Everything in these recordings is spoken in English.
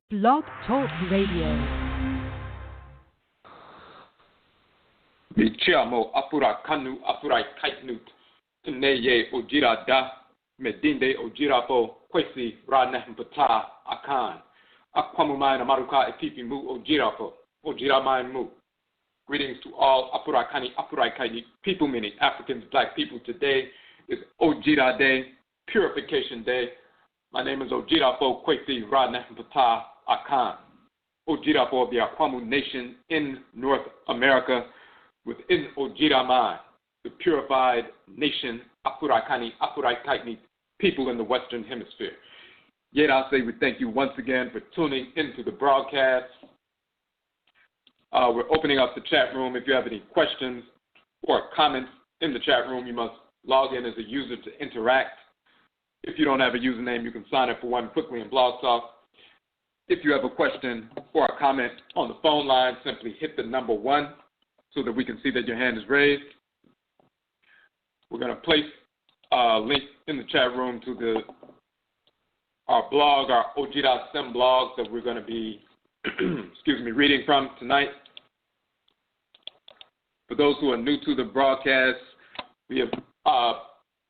Blog Talk Radio. Mi chiamo Afurakani Afuraitkaitnit. Neye ojira da medinde ojira po kwesi rana mpata akan. Akwamu mai na maruka epipi mu ojira po ojira mai mu. Greetings to all Afurakani Afuraitkaitnit people, meaning Africans, black people. Today is Ojira Day, Purification Day. My name is Ojira po kwesi rana mpata akan. Ojira po the Akwamu nation in North America. Within Ojira Mai, the purified nation, Afurakani, Afuraitkaitnit, people in the Western Hemisphere. Yet I say we thank you once again for tuning into the broadcast. We're opening up the chat room. If you have any questions or comments in the chat room, you must log in as a user to interact. If you don't have a username, you can sign up for one quickly in Blog Talk. If you have a question or a comment on the phone line, simply hit the number 1. So that we can see that your hand is raised. We're going to place a link in the chat room to our blog, our Ojira Sim blog that we're going to be reading from tonight. For those who are new to the broadcast, we have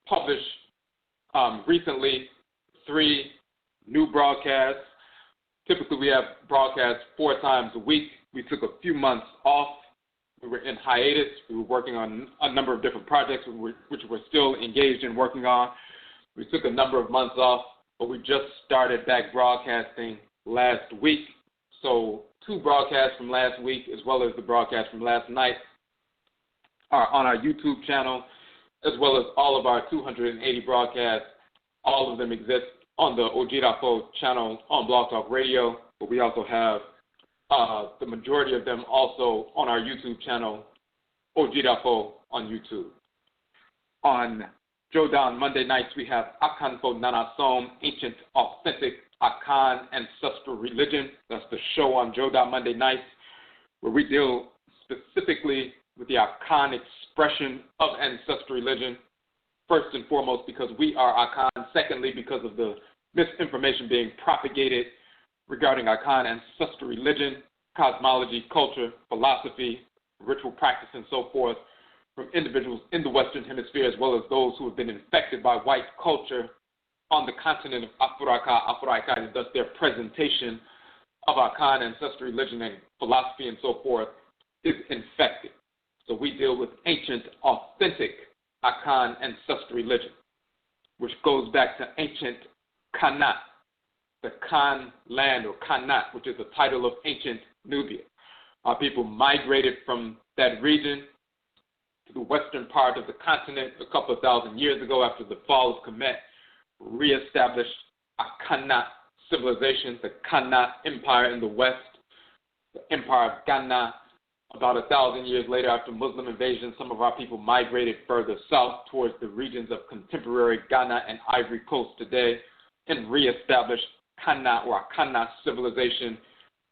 published recently 3 new broadcasts. Typically, we have broadcasts 4 times a week. We took a few months off. We were in hiatus. We were working on a number of different projects which we're still engaged in working on. We took a number of months off, but we just started back broadcasting last week. So 2 broadcasts from last week as well as the broadcast from last night are on our YouTube channel, as well as all of our 280 broadcasts. All of them exist on the Ojira Po channel on Blog Talk Radio, but we also have the majority of them also on our YouTube channel, Ojira Po on YouTube. On Jodan Monday nights, we have Akan Po Nanasom, Ancient Authentic Akan Ancestral Religion. That's the show on Jodan Monday nights, where we deal specifically with the Akan expression of ancestral religion. First and foremost, because we are Akan. Secondly, because of the misinformation being propagated regarding Akan ancestral religion, cosmology, culture, philosophy, ritual practice, and so forth from individuals in the Western Hemisphere, as well as those who have been infected by white culture on the continent of Afuraitkaitnit, and thus their presentation of Akan ancestral religion and philosophy and so forth is infected. So we deal with ancient, authentic Akan ancestral religion, which goes back to ancient Kanat, the Khan land or Kanat, which is the title of ancient Nubia. Our people migrated from that region to the western part of the continent a couple of thousand years ago after the fall of Kemet, reestablished a Kanat civilization, the Kanat Empire in the west, the Empire of Ghana. About 1,000 years later, after Muslim invasion, some of our people migrated further south towards the regions of contemporary Ghana and Ivory Coast today and reestablished Kana or Kana civilization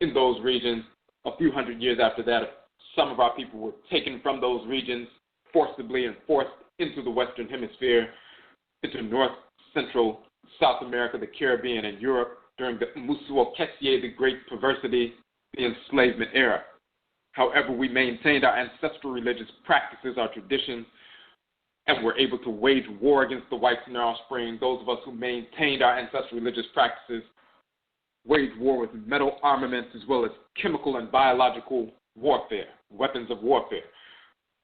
in those regions. A few hundred years after that, some of our people were taken from those regions forcibly and forced into the Western Hemisphere, into North, Central, South America, the Caribbean, and Europe during the Musuo Kessie, the Great Perversity, the enslavement era. However, we maintained our ancestral religious practices, our traditions, and were able to wage war against the whites and their offspring. Those of us who maintained our ancestral religious practices waged war with metal armaments as well as chemical and biological warfare, weapons of warfare.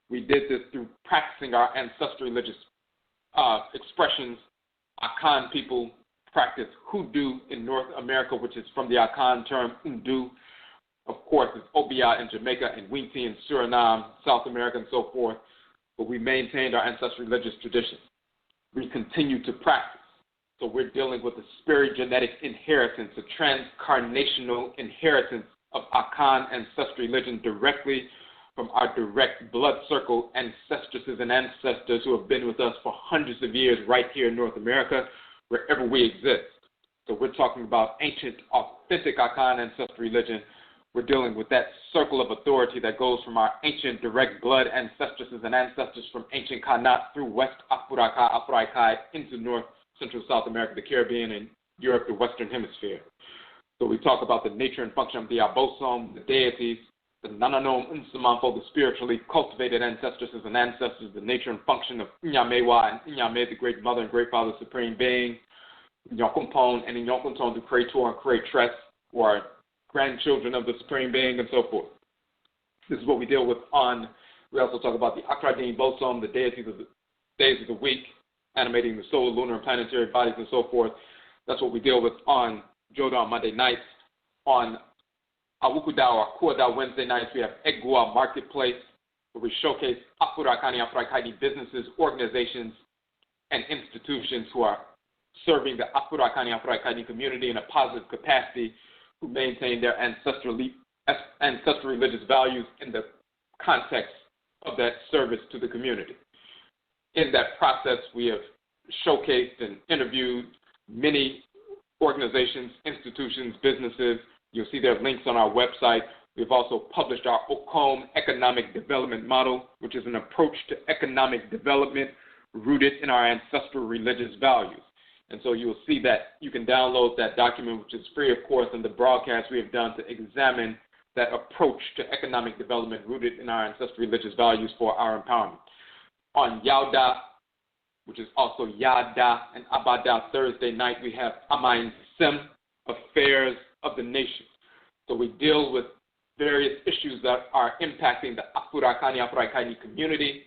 We did this through practicing our ancestral religious expressions. Akan people practice hoodoo in North America, which is from the Akan term undu. Of course, it's Obia in Jamaica and Winti in Suriname, South America, and so forth. But we maintained our ancestral religious traditions. We continue to practice. So we're dealing with the spirit-genetic inheritance, the transcarnational inheritance of Akan ancestral religion directly from our direct blood circle ancestresses and ancestors who have been with us for hundreds of years right here in North America, wherever we exist. So we're talking about ancient, authentic Akan ancestral religion. We're dealing with that circle of authority that goes from our ancient direct blood ancestresses and ancestors from ancient Kanat through West Afuraitkaitnit into North, Central, South America, the Caribbean, and Europe, the Western Hemisphere. So we talk about the nature and function of the Obosom, the deities, the Nananom Nsamanfo, the spiritually cultivated ancestresses and ancestors, the nature and function of Nyamewa and Nyame, the great mother and great father, supreme being, Nyokumpon and Nyokunton, the creator and creatress, who are grandchildren of the supreme being, and so forth. This is what we deal with on. We also talk about the Akradin Bosom, the deities of the days of the week, animating the solar, lunar, and planetary bodies, and so forth. That's what we deal with on Joda on Monday nights. On Awukuda or Kuada Wednesday nights, we have Egua Marketplace, where we showcase Afurakani, Afuraitkaitnit businesses, organizations, and institutions who are serving the Afurakani, Afuraitkaitnit community in a positive capacity, who maintain their ancestral religious values in the context of that service to the community. In that process, we have showcased and interviewed many organizations, institutions, businesses. You'll see their links on our website. We've also published our OCOM economic development model, which is an approach to economic development rooted in our ancestral religious values. And so you'll see that you can download that document, which is free, of course, in the broadcast we have done to examine that approach to economic development rooted in our ancestral religious values for our empowerment. On Yauda, which is also Yada and Abada Thursday night, we have Amain Sim, Affairs of the Nation. So we deal with various issues that are impacting the Afurakani, Afuraitkaitnit community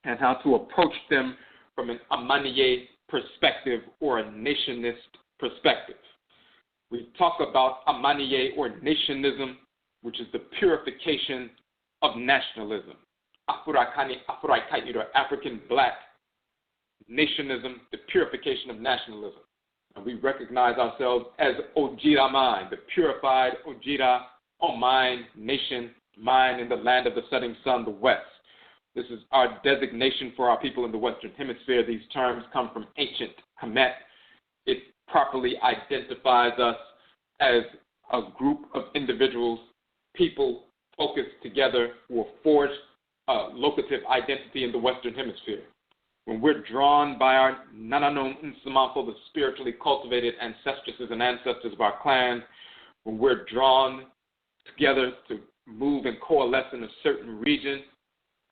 and how to approach them from an Amaniye perspective or a nationist perspective. We talk about Amaniye or nationism, which is the purification of nationalism. Afurakani, Afuraitkaitnit, or African Black nationism, the purification of nationalism. And we recognize ourselves as ODWIRA mind, the purified ODWIRA, or mind, nation, mind in the land of the setting sun, the West. This is our designation for our people in the Western Hemisphere. These terms come from ancient Kemet. It properly identifies us as a group of individuals, people focused together who have forged a locative identity in the Western Hemisphere. When we're drawn by our Nananom Nsamanfo, the spiritually cultivated ancestresses and ancestors of our clan, when we're drawn together to move and coalesce in a certain region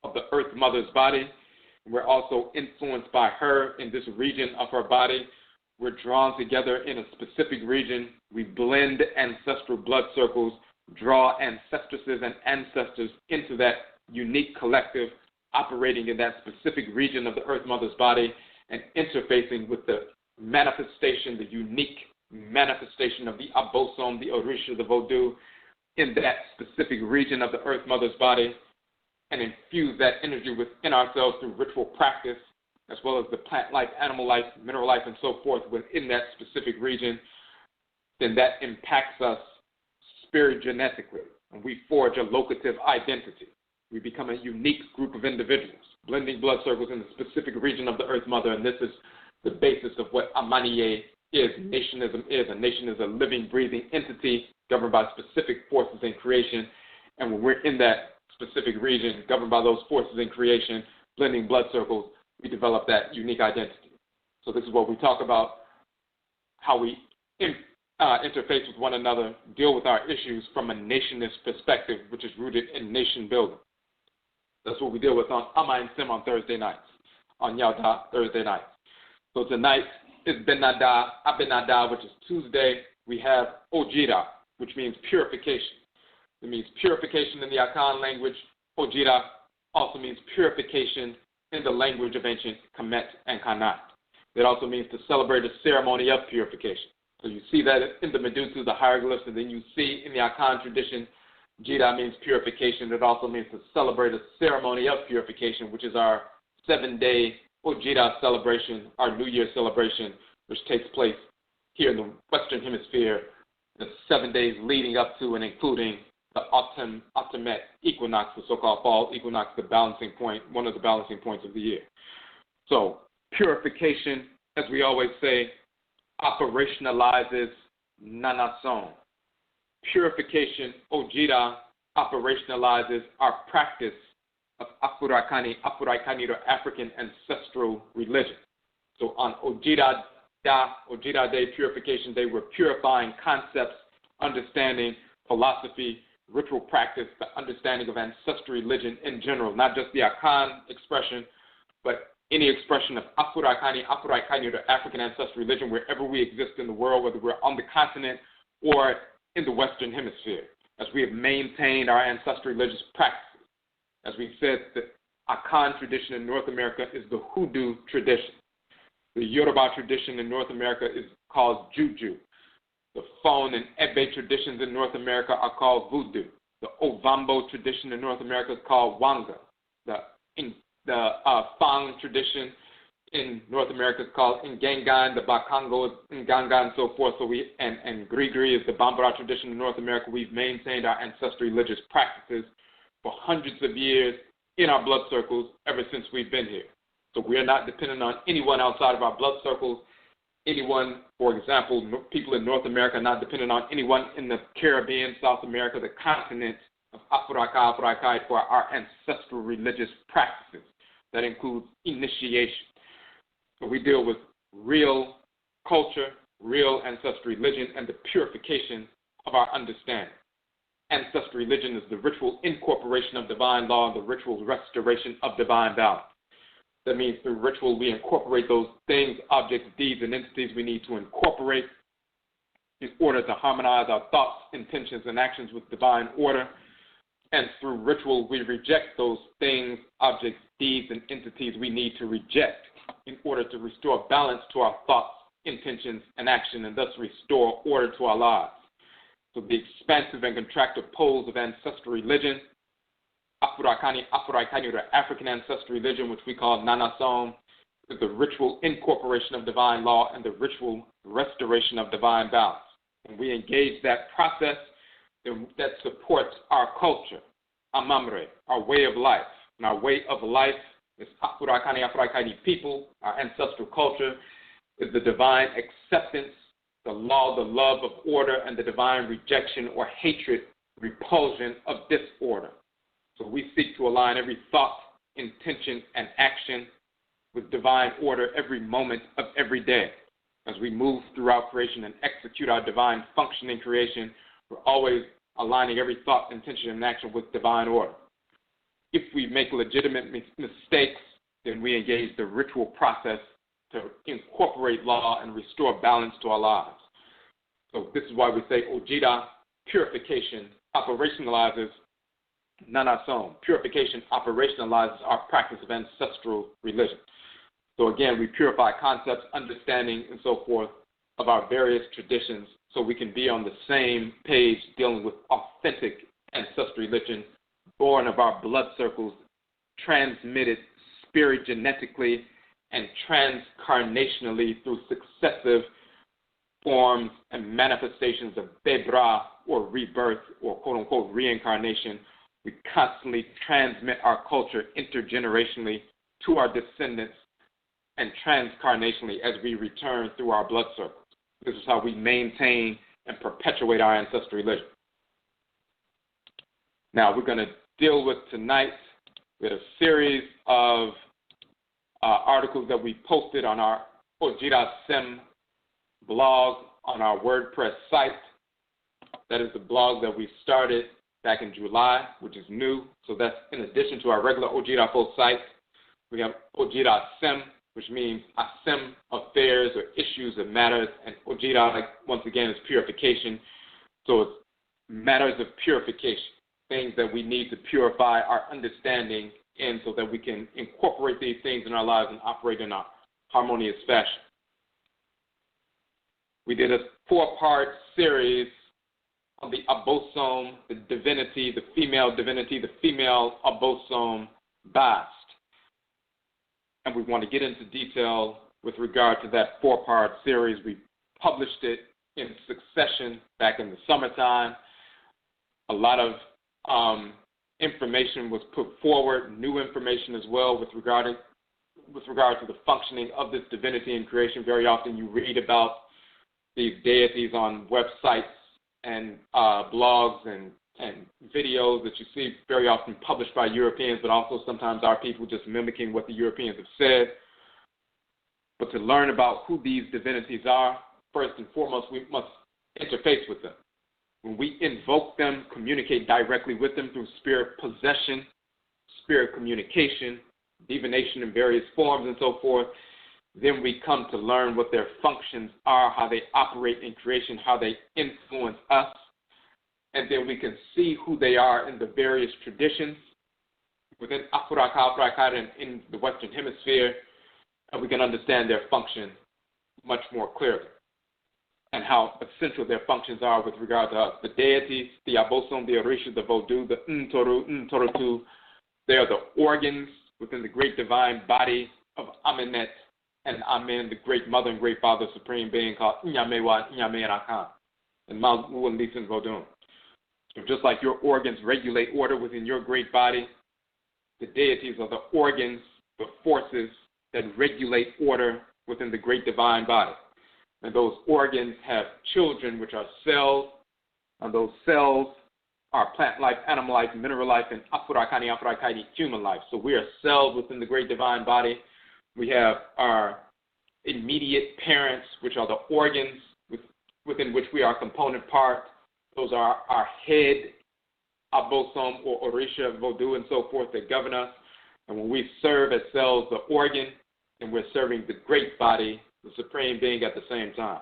of the Earth Mother's body, we're also influenced by her in this region of her body. We're drawn together in a specific region. We blend ancestral blood circles, draw ancestresses and ancestors into that unique collective operating in that specific region of the Earth Mother's body and interfacing with the manifestation, the unique manifestation of the Obosom, the Orisha, the Vodou, in that specific region of the Earth Mother's body, and infuse that energy within ourselves through ritual practice, as well as the plant life, animal life, mineral life, and so forth within that specific region, then that impacts us spirit genetically, and we forge a locative identity. We become a unique group of individuals, blending blood circles in a specific region of the Earth Mother, and this is the basis of what Amaniye is, nationism is. A nation is a living, breathing entity governed by specific forces in creation, and when we're in that specific region, governed by those forces in creation, blending blood circles, we develop that unique identity. So this is what we talk about, how we interface with one another, deal with our issues from a nationist perspective, which is rooted in nation building. That's what we deal with on Ama and Sim on Thursday nights, on Yauda Thursday nights. So tonight is Benada, Abenada, which is Tuesday. We have Ojira, which means purification. It means purification in the Akan language. Ojira also means purification in the language of ancient Kemet and Kanat. It also means to celebrate a ceremony of purification. So you see that in the Medusa, the hieroglyphs, and then you see in the Akan tradition, Jira means purification. It also means to celebrate a ceremony of purification, which is our 7-day Ojira celebration, our New Year celebration, which takes place here in the Western Hemisphere, the 7 days leading up to and including the autumnate equinox, the so-called fall equinox, the balancing point, one of the balancing points of the year. So purification, as we always say, operationalizes Nanason. Purification, Ojira, operationalizes our practice of Afurakani, Afuraitkaitnit, or African ancestral religion. So on Ojira Day, Purification Day, we're purifying concepts understanding, philosophy, ritual practice, the understanding of ancestral religion in general, not just the Akan expression, but any expression of Afurakani, Afuraitkaitnit, or African ancestral religion wherever we exist in the world, whether we're on the continent or in the Western Hemisphere, as we have maintained our ancestral religious practices. As we said, the Akan tradition in North America is the Hoodoo tradition. The Yoruba tradition in North America is called Juju. The Fon and Ebe traditions in North America are called Voodoo. The Ovambo tradition in North America is called Wanga. The Fang tradition in North America is called Ngangan. The Bakongo is Nganga, and so forth. And Grigri is the Bambara tradition in North America. We've maintained our ancestral religious practices for hundreds of years in our blood circles ever since we've been here. So we are not dependent on anyone outside of our blood circles. Anyone, for example, people in North America are not dependent on anyone in the Caribbean, South America, the continent of Afuraitkaitnit for our ancestral religious practices. That includes initiation. So we deal with real culture, real ancestral religion, and the purification of our understanding. Ancestral religion is the ritual incorporation of divine law and the ritual restoration of divine balance. That means through ritual we incorporate those things, objects, deeds, and entities we need to incorporate in order to harmonize our thoughts, intentions, and actions with divine order. And through ritual we reject those things, objects, deeds, and entities we need to reject in order to restore balance to our thoughts, intentions, and action, and thus restore order to our lives. So the expansive and contractive poles of ancestral religion, Afurakani, Afuraitkaitnit, or African ancestral religion, which we call Nanasom, is the ritual incorporation of divine law and the ritual restoration of divine balance. And we engage that process that supports our culture, Amamre, our way of life. And our way of life is Afurakani, Afuraitkaitnit people. Our ancestral culture is the divine acceptance, the law, the love of order, and the divine rejection or hatred, repulsion of disorder. So we seek to align every thought, intention, and action with divine order every moment of every day. As we move throughout creation and execute our divine function in creation, we're always aligning every thought, intention, and action with divine order. If we make legitimate mistakes, then we engage the ritual process to incorporate law and restore balance to our lives. So this is why we say ODWIRA, purification, operationalizes Nanasom. Purification operationalizes our practice of ancestral religion. So again, we purify concepts, understanding, and so forth of our various traditions so we can be on the same page dealing with authentic ancestral religion, born of our blood circles, transmitted spirit genetically and transcarnationally through successive forms and manifestations of Bebra, or rebirth, or quote-unquote reincarnation. We constantly transmit our culture intergenerationally to our descendants and transcarnationally as we return through our blood circles. This is how we maintain and perpetuate our ancestral religion. Now we're going to deal with tonight with a series of articles that we posted on our ODWIRA Sim blog on our WordPress site. That is the blog that we started back in July, which is new. So that's in addition to our regular ODWIRA full site. We have ODWIRA Sim, which means Asim, affairs or issues or matters, and ODWIRA, like, once again, is purification. So it's matters of purification, things that we need to purify our understanding in so that we can incorporate these things in our lives and operate in a harmonious fashion. We did a 4-part series on the Obosom, the divinity, the female Obosom Bast. And we want to get into detail with regard to that 4-part series. We published it in succession back in the summertime. A lot of information was put forward, new information as well with regard to the functioning of this divinity in creation. Very often you read about these deities on websites and blogs and videos that you see very often published by Europeans, but also sometimes our people just mimicking what the Europeans have said. But to learn about who these divinities are, first and foremost, we must interface with them. When we invoke them, communicate directly with them through spirit possession, spirit communication, divination in various forms and so forth, then we come to learn what their functions are, how they operate in creation, how they influence us, and then we can see who they are in the various traditions within Afuraitkaitnit and in the Western Hemisphere, and we can understand their function much more clearly and how essential their functions are with regard to us. The deities, the Obosom, the Orisha, the Vodou, the Ntorotu, they are the organs within the great divine body of Amenet and Amen, the great mother and great father, supreme being called Nyamewa, Nyame, and Akan, and Malgu and Lisan Vodun. So just like your organs regulate order within your great body, the deities are the organs, the forces that regulate order within the great divine body. And those organs have children, which are cells, and those cells are plant life, animal life, mineral life, and Afurakani, Afuraitkaitnit, human life. So we are cells within the great divine body. We have our immediate parents, which are the organs within which we are a component part. Those are our head, Obosom or Orisha, Vodou, and so forth that govern us. And when we serve as cells, the organ, and we're serving the great body, the supreme being at the same time.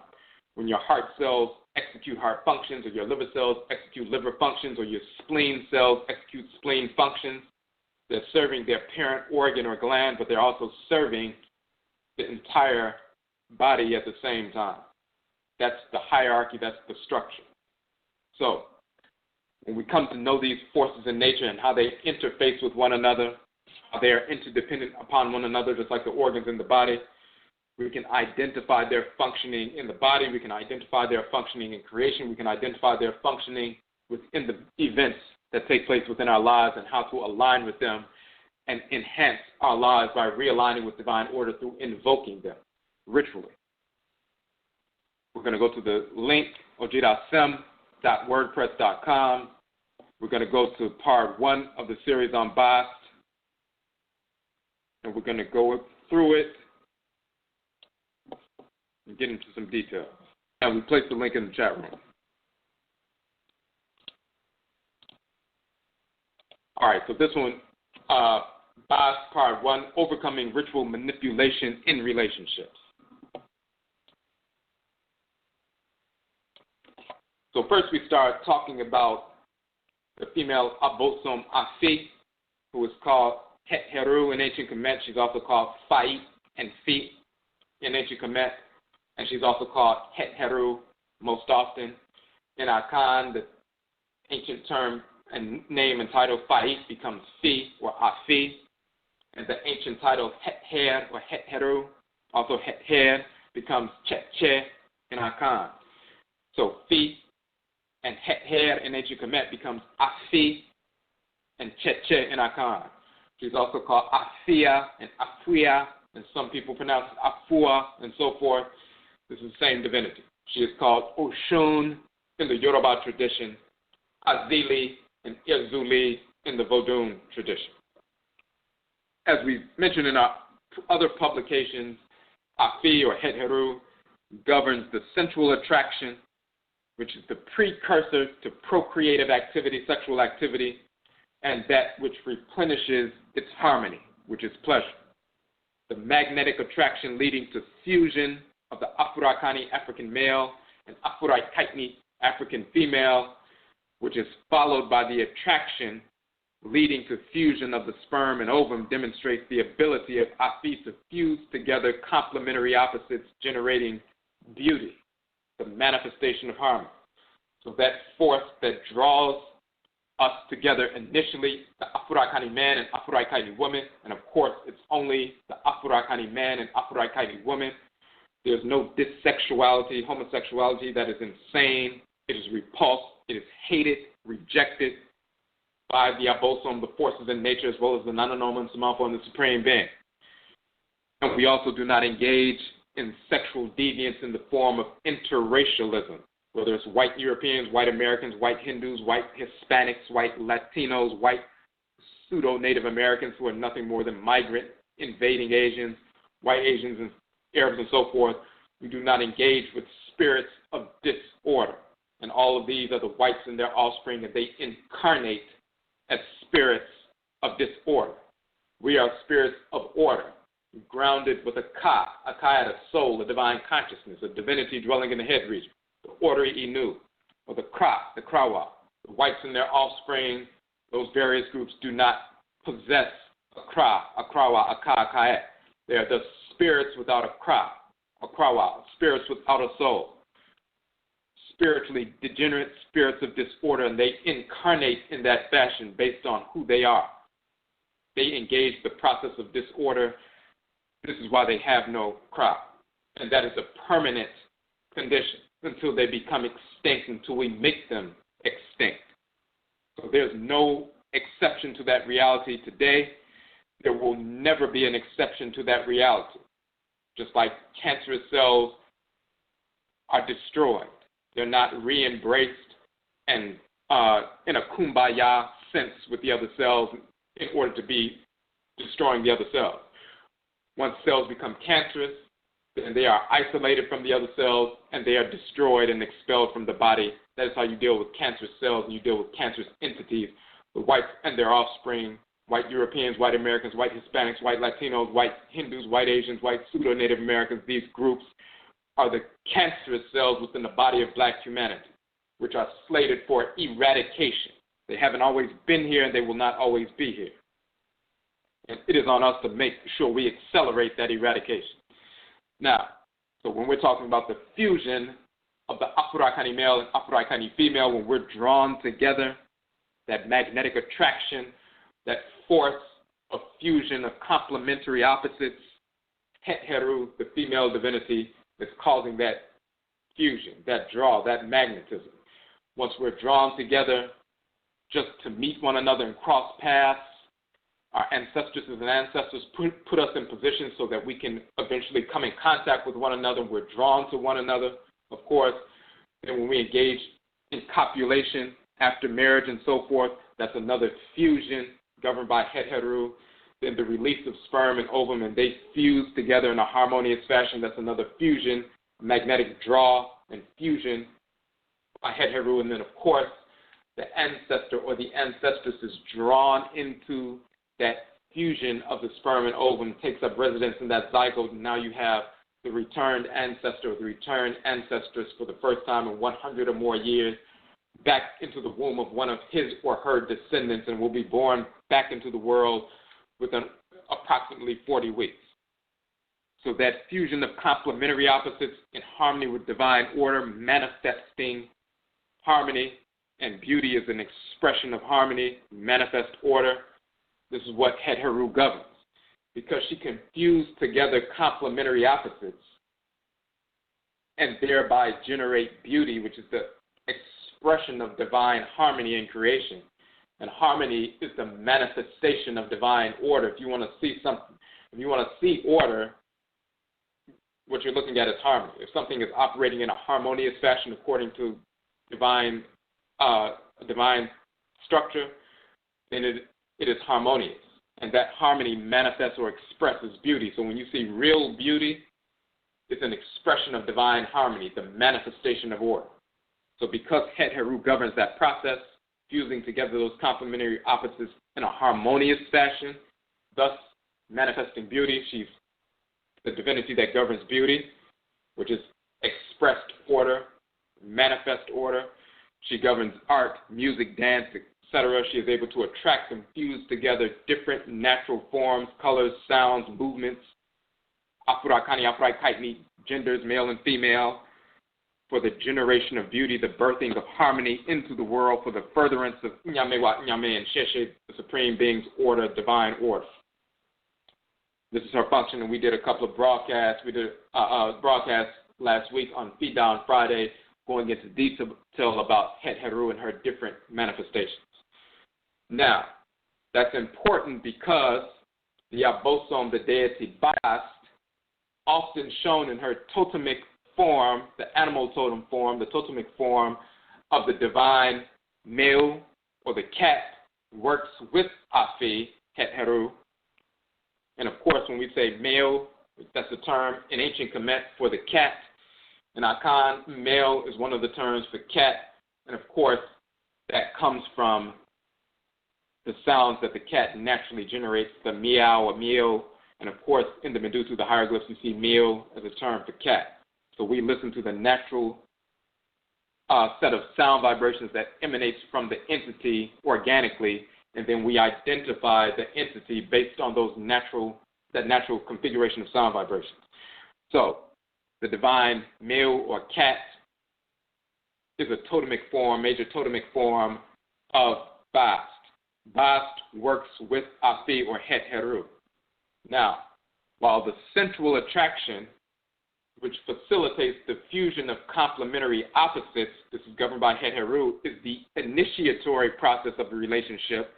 When your heart cells execute heart functions, or your liver cells execute liver functions, or your spleen cells execute spleen functions, they're serving their parent organ or gland, but they're also serving the entire body at the same time. That's the hierarchy, that's the structure. So, when we come to know these forces in nature and how they interface with one another, how they are interdependent upon one another, just like the organs in the body, we can identify their functioning in the body, we can identify their functioning in creation, we can identify their functioning within the events that take place within our lives and how to align with them and enhance our lives by realigning with divine order through invoking them ritually. We're going to go to the link, ojidasem.wordpress.com. We're going to go to part 1 of the series on Bast, and we're going to go through it and get into some details. And we placed the link in the chat room. All right, so this one, Bast part 1, overcoming ritual manipulation in relationships. So first we start talking about the female Obosom Afi, who is called Het Heru in ancient Kemet. She's also called Fait and Fi in ancient Kemet, and she's also called Het Heru most often. In Akan, the ancient term and name and title Fait becomes Fi or Afi, and the ancient title Het Her or Het Heru, also Het Her, becomes Che in Akan. So Fi and Het Her in ancient Kemet becomes Afi and Che in Akan. She's also called Afia and Afuia, and some people pronounce it Afua and so forth. This is the same divinity. She is called Oshun in the Yoruba tradition, Azili and Izuli in the Vodun tradition. As we mentioned in our other publications, Afi or Het Heru governs the sensual attraction, which is the precursor to procreative activity, sexual activity, and that which replenishes its harmony, which is pleasure. The magnetic attraction leading to fusion of the Afurakani African male and Afuraitkaitnit African female, which is followed by the attraction leading to fusion of the sperm and ovum, demonstrates the ability of Afi to fuse together complementary opposites, generating beauty, the manifestation of harmony. So that force that draws us together initially, the Afurakani man and Afuraitkaitnit woman, and of course it's only the Afurakani man and Afuraitkaitnit woman. There's no dissexuality, homosexuality. That is insane. It is repulsed. It is hated, rejected by the Obosom, the forces in nature, as well as the Nananoma and Samanfo and the Supreme Being. And we also do not engage in sexual deviance in the form of interracialism, whether it's white Europeans, white Americans, white Hindus, white Hispanics, white Latinos, white pseudo-Native Americans who are nothing more than migrant invading Asians, white Asians and Arabs and so forth. We do not engage with spirits of disorder. And all of these are the whites and their offspring, and they incarnate as spirits of disorder. We are spirits of order, grounded with a ka at a soul, a divine consciousness, a divinity dwelling in the head region, the order Inu, or the Krawa. The whites and their offspring, those various groups do not possess a Krawa, a Ka. They are the spirits without a Krawa, spirits without a soul. Spiritually degenerate spirits of disorder, and they incarnate in that fashion based on who they are. They engage the process of disorder. This is why they have no crop. And that is a permanent condition until they become extinct, until we make them extinct. So there's no exception to that reality today. There will never be an exception to that reality. Just like cancerous cells are destroyed. They're not re-embraced and in a kumbaya sense with the other cells in order to be destroying the other cells. Once cells become cancerous, then they are isolated from the other cells and they are destroyed and expelled from the body. That is how you deal with cancerous cells and you deal with cancerous entities. The whites and their offspring, white Europeans, white Americans, white Hispanics, white Latinos, white Hindus, white Asians, white pseudo-Native Americans, these groups are the cancerous cells within the body of black humanity, which are slated for eradication. They haven't always been here and they will not always be here. And it is on us to make sure we accelerate that eradication. Now, so when we're talking about the fusion of the Afurakani male and Afuraitkaitnit female, when we're drawn together, that magnetic attraction, that force of fusion of complementary opposites, Het Heru, the female divinity, is causing that fusion, that draw, that magnetism. Once we're drawn together just to meet one another and cross paths, our ancestresses and ancestors put us in position so that we can eventually come in contact with one another. We're drawn to one another, of course. And when we engage in copulation after marriage and so forth, that's another fusion governed by Het Heru. Then the release of sperm and ovum, and they fuse together in a harmonious fashion. That's another fusion, magnetic draw and fusion by Het Heru. And then, of course, the ancestor or the ancestress is drawn into that fusion of the sperm and ovum, takes up residence in that zygote, and now you have the returned ancestor, the returned ancestress for the first time in 100 or more years back into the womb of one of his or her descendants and will be born back into the world within approximately 40 weeks. So that fusion of complementary opposites in harmony with divine order, manifesting harmony, and beauty is an expression of harmony, manifest order. This is what Het Heru governs, because she can fuse together complementary opposites and thereby generate beauty, which is the expression of divine harmony in creation. And harmony is the manifestation of divine order. If you want to see something, if you want to see order, what you're looking at is harmony. If something is operating in a harmonious fashion according to divine structure, then it is harmonious. And that harmony manifests or expresses beauty. So when you see real beauty, it's an expression of divine harmony, the manifestation of order. So because Het Heru governs that process, fusing together those complementary opposites in a harmonious fashion, thus manifesting beauty, she's the divinity that governs beauty, which is expressed order, manifest order. She governs art, music, dance, etc. She is able to attract and fuse together different natural forms, colors, sounds, movements, Afurakani, Afuraitkaitnit, genders, male and female, for the generation of beauty, the birthing of harmony into the world, for the furtherance of Nyamewa, Nyame, and Sheshe, the Supreme Being's order, divine order. This is her function, and we did a couple of broadcasts. We did a broadcast last week on Feed Down Friday, going into detail about Het Heru and her different manifestations. Now, that's important because the Obosom, the deity byBast, often shown in her totemic form, the animal totem form, the totemic form of the divine male or the cat, works with Afi, Het Heru. And of course, when we say male, that's a term in ancient Kemet for the cat. In Akan, male is one of the terms for cat. And of course, that comes from the sounds that the cat naturally generates, the meow or meow. And of course, in the Medusa, the hieroglyphs, you see meow as a term for cat. So we listen to the natural set of sound vibrations that emanates from the entity organically, and then we identify the entity based on that natural configuration of sound vibrations. So the divine male or cat is a totemic form, major totemic form of Bast. Bast works with Afi or Het Heru. Now, while the sensual attraction, which facilitates the fusion of complementary opposites, this is governed by Het Heru, is the initiatory process of the relationship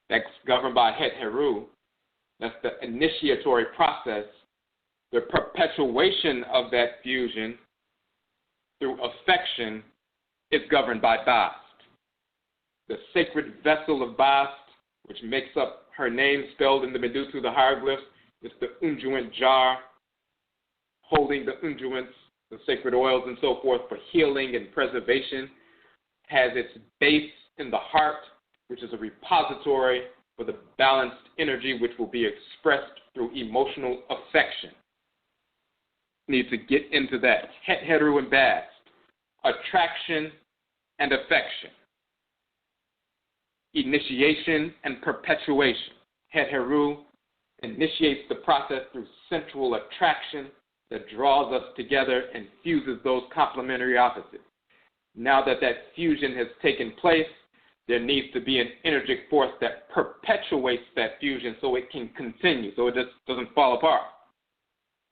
that's governed by Het Heru. That's the initiatory process. The perpetuation of that fusion through affection is governed by Bast. The sacred vessel of Bast, which makes up her name spelled in the Medusa, the hieroglyphs, is the unguent jar, holding the unguents, the sacred oils and so forth for healing and preservation, has its base in the heart, which is a repository for the balanced energy which will be expressed through emotional affection. Need to get into that. Het Heru and Bast, attraction and affection, initiation and perpetuation. Het Heru initiates the process through sensual attraction that draws us together and fuses those complementary opposites. Now that that fusion has taken place, there needs to be an energic force that perpetuates that fusion so it can continue, so it just doesn't fall apart.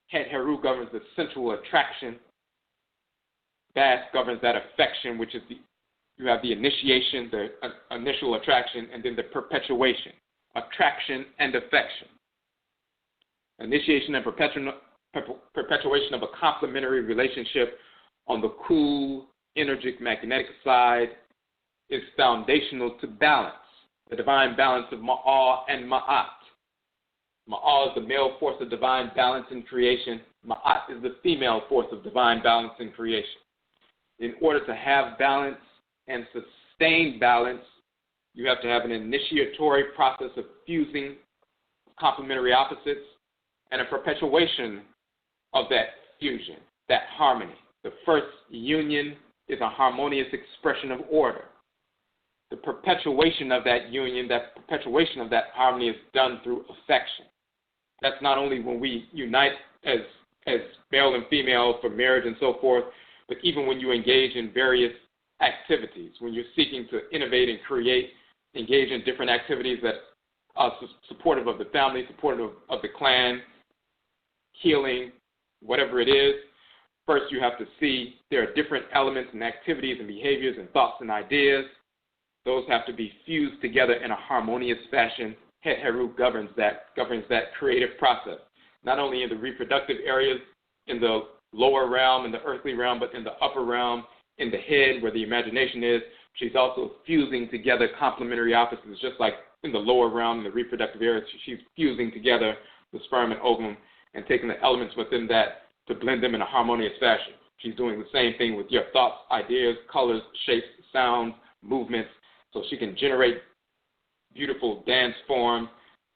Het Heru governs the sensual attraction. Bast governs that affection, which is you have the initiation, the initial attraction, and then the perpetuation, attraction and affection. Initiation and perpetuation of a complementary relationship on the cool, energic, magnetic side is foundational to balance, the divine balance of Ma'at and Maat. Ma'at is the male force of divine balance in creation. Ma'at is the female force of divine balance in creation. In order to have balance and sustain balance, you have to have an initiatory process of fusing complementary opposites and a perpetuation of that fusion, that harmony. The first union is a harmonious expression of order. The perpetuation of that union, that perpetuation of that harmony is done through affection. That's not only when we unite as male and female for marriage and so forth, but even when you engage in various activities, when you're seeking to innovate and create, engage in different activities that are supportive of the family, supportive of the clan, healing, whatever it is. First, you have to see there are different elements and activities and behaviors and thoughts and ideas. Those have to be fused together in a harmonious fashion. Het Heru governs that creative process, not only in the reproductive areas, in the lower realm, in the earthly realm, but in the upper realm, in the head where the imagination is. She's also fusing together complementary opposites, just like in the lower realm, in the reproductive areas. She's fusing together the sperm and ovum and taking the elements within that to blend them in a harmonious fashion. She's doing the same thing with your thoughts, ideas, colors, shapes, sounds, movements, so she can generate beautiful dance forms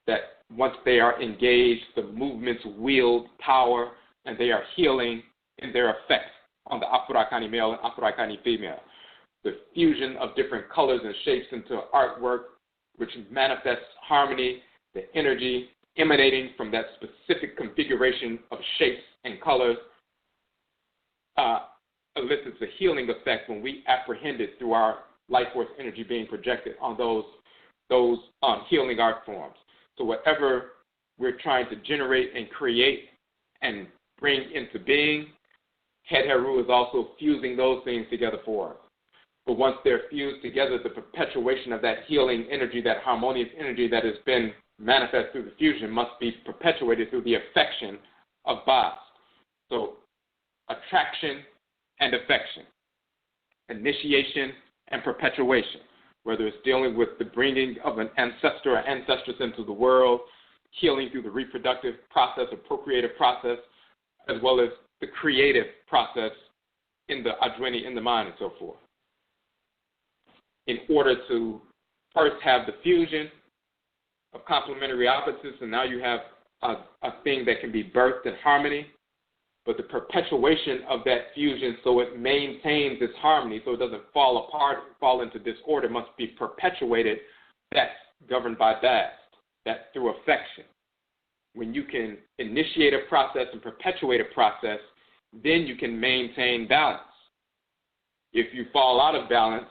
that once they are engaged, the movements wield power and they are healing in their effects on the Afurakani male and Afuraitkaitnit female. The fusion of different colors and shapes into artwork, which manifests harmony, the energy emanating from that specific configuration of shapes and colors, elicits a healing effect when we apprehend it through our life force energy being projected on those healing art forms. So whatever we're trying to generate and create and bring into being, Het Heru is also fusing those things together for us. But once they're fused together, the perpetuation of that healing energy, that harmonious energy that has been manifest through the fusion must be perpetuated through the affection of Bast. So attraction and affection, initiation and perpetuation, whether it's dealing with the bringing of an ancestor or ancestress into the world, healing through the reproductive process or procreative process, as well as the creative process in the Adweni, in the mind, and so forth. in order to first have the fusion of complementary opposites, and now you have a thing that can be birthed in harmony. But the perpetuation of that fusion so it maintains its harmony, so it doesn't fall apart, fall into disorder, must be perpetuated. That's governed by Bast. That's through affection. When you can initiate a process and perpetuate a process, then you can maintain balance. If you fall out of balance,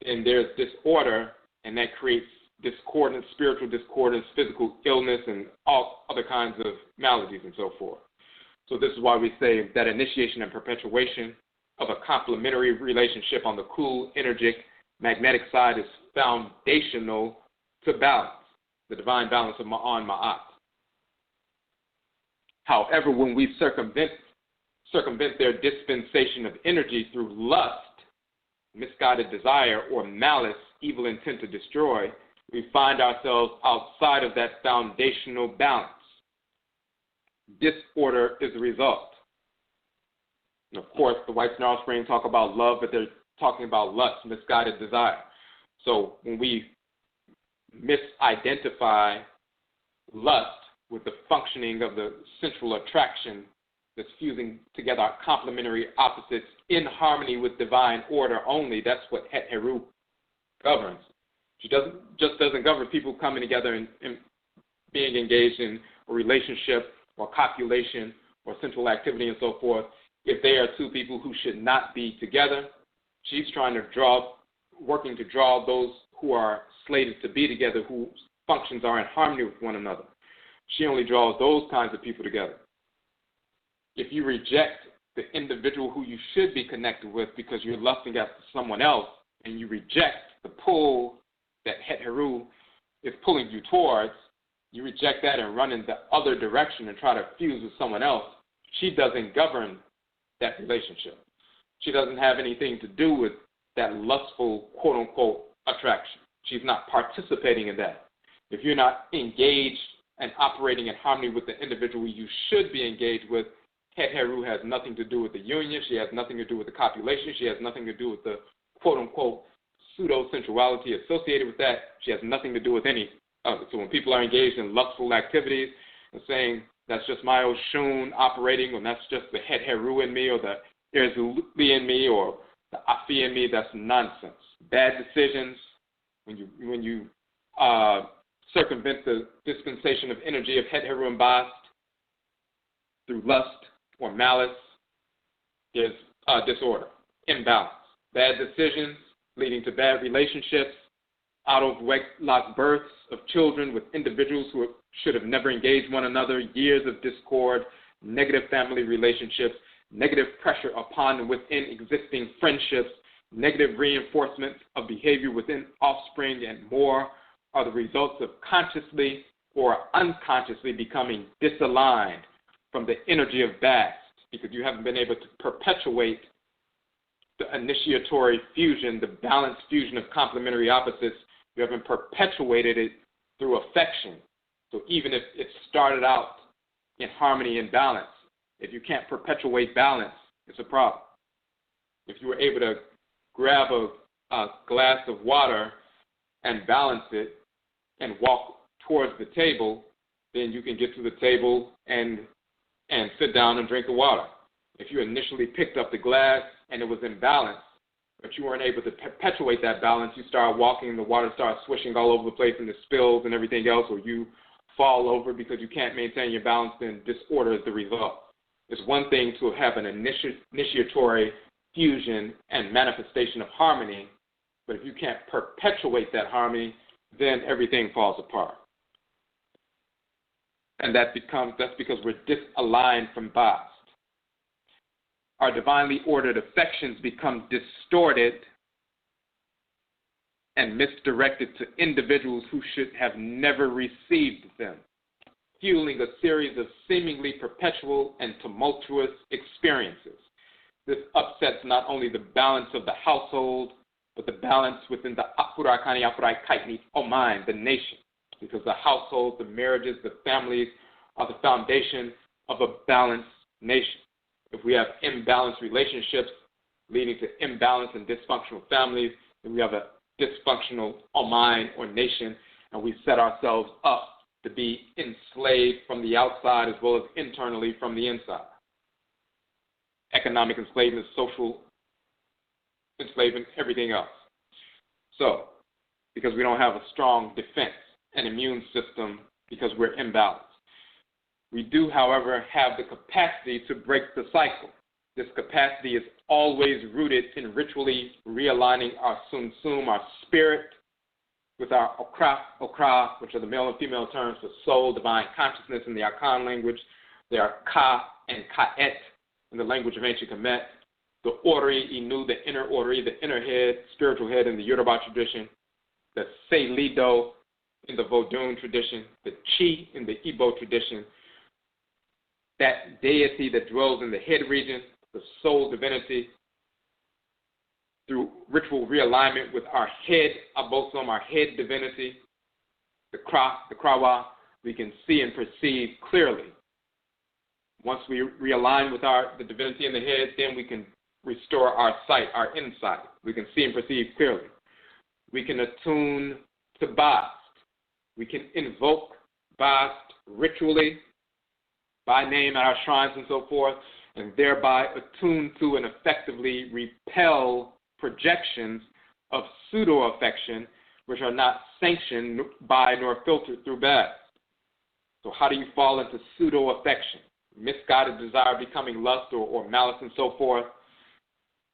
then there's disorder, and that creates discordance, spiritual discordance, physical illness, and all other kinds of maladies and so forth. So this is why we say that initiation and perpetuation of a complementary relationship on the cool, energic, magnetic side is foundational to balance, the divine balance of Ma'an Maat. However, when we circumvent their dispensation of energy through lust, misguided desire, or malice, evil intent to destroy, we find ourselves outside of that foundational balance. Disorder is the result. And of course, the white snarl spring talk about love, but they're talking about lust, misguided desire. So when we misidentify lust with the functioning of the central attraction that's fusing together our complementary opposites in harmony with divine order only, that's what Het Heru governs. She doesn't govern people coming together and being engaged in a relationship or copulation or sensual activity and so forth. If they are two people who should not be together, she's working to draw those who are slated to be together, whose functions are in harmony with one another. She only draws those kinds of people together. If you reject the individual who you should be connected with because you're lusting after someone else, and you reject the pull that Het Heru is pulling you towards, you reject that and run in the other direction and try to fuse with someone else, she doesn't govern that relationship. She doesn't have anything to do with that lustful, quote-unquote, attraction. She's not participating in that. If you're not engaged and operating in harmony with the individual you should be engaged with, Het Heru has nothing to do with the union. She has nothing to do with the copulation. She has nothing to do with the quote-unquote pseudo-sensuality associated with that. She has nothing to do with any of it. So when people are engaged in lustful activities and saying, that's just my Oshun operating, or that's just the Het Heru in me, or the Erzuli in me, or the Afi in me, that's nonsense. Bad decisions, when you circumvent the dispensation of energy of Het Heru and Bast through lust or malice, there's disorder, imbalance. Bad decisions leading to bad relationships, out of wedlock births of children with individuals who should have never engaged one another, years of discord, negative family relationships, negative pressure upon and within existing friendships, negative reinforcement of behavior within offspring, and more are the results of consciously or unconsciously becoming disaligned from the energy of Bast, because you haven't been able to perpetuate the initiatory fusion, the balanced fusion of complementary opposites. You haven't perpetuated it through affection. So even if it started out in harmony and balance, if you can't perpetuate balance, it's a problem. If you were able to grab a glass of water and balance it and walk towards the table, then you can get to the table and sit down and drink the water. If you initially picked up the glass and it was in balance, but you weren't able to perpetuate that balance, you start walking, the water starts swishing all over the place and it spills and everything else, or you fall over because you can't maintain your balance, then disorder is the result. It's one thing to have an initiatory fusion and manifestation of harmony, but if you can't perpetuate that harmony, then everything falls apart. And that's because we're disaligned from Bast. Our divinely ordered affections become distorted and misdirected to individuals who should have never received them, fueling a series of seemingly perpetual and tumultuous experiences. This upsets not only the balance of the household, but the balance within the Afurakani, Afuraitkaitnit, the nation, because the household, the marriages, the families are the foundation of a balanced nation. If we have imbalanced relationships leading to imbalance and dysfunctional families, then we have an dysfunctional mind or nation, and we set ourselves up to be enslaved from the outside as well as internally from the inside. Economic enslavement, social enslavement, everything else. So, because we don't have a strong defense and immune system because we're imbalanced. We do, however, have the capacity to break the cycle. This capacity is always rooted in ritually realigning our sum, our spirit, with our okra, which are the male and female terms for soul, divine consciousness in the Akan language. They are ka and ka'et in the language of ancient Kemet. The Ori, Inu, the inner Ori, the inner head, spiritual head in the Yoruba tradition. The Selido in the Vodun tradition. The Chi in the Igbo tradition. That deity that dwells in the head region, the soul divinity, through ritual realignment with our head, Obosom, our head divinity, the Krawa, we can see and perceive clearly. Once we realign with the divinity in the head, then we can restore our sight, our insight. We can see and perceive clearly. We can attune to Bast. We can invoke Bast ritually, by name at our shrines and so forth, and thereby attune to and effectively repel projections of pseudo-affection which are not sanctioned by nor filtered through Bast. So how do you fall into pseudo-affection? Misguided desire becoming lust or malice and so forth.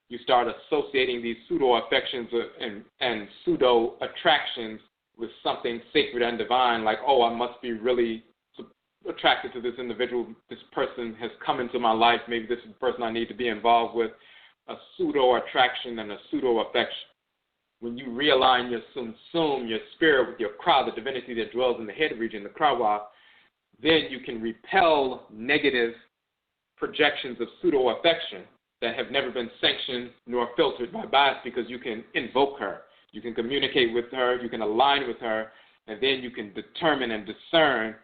You start associating these pseudo-affections and pseudo-attractions with something sacred and divine, like, oh, I must be really attracted to this individual. This person has come into my life. Maybe this is the person I need to be involved with. A pseudo-attraction and a pseudo-affection. When you realign your sum, your spirit, with your kra, the divinity that dwells in the head region, the krawa, then you can repel negative projections of pseudo-affection that have never been sanctioned nor filtered by Bast, because you can invoke her. You can communicate with her. You can align with her. And then you can determine and discern,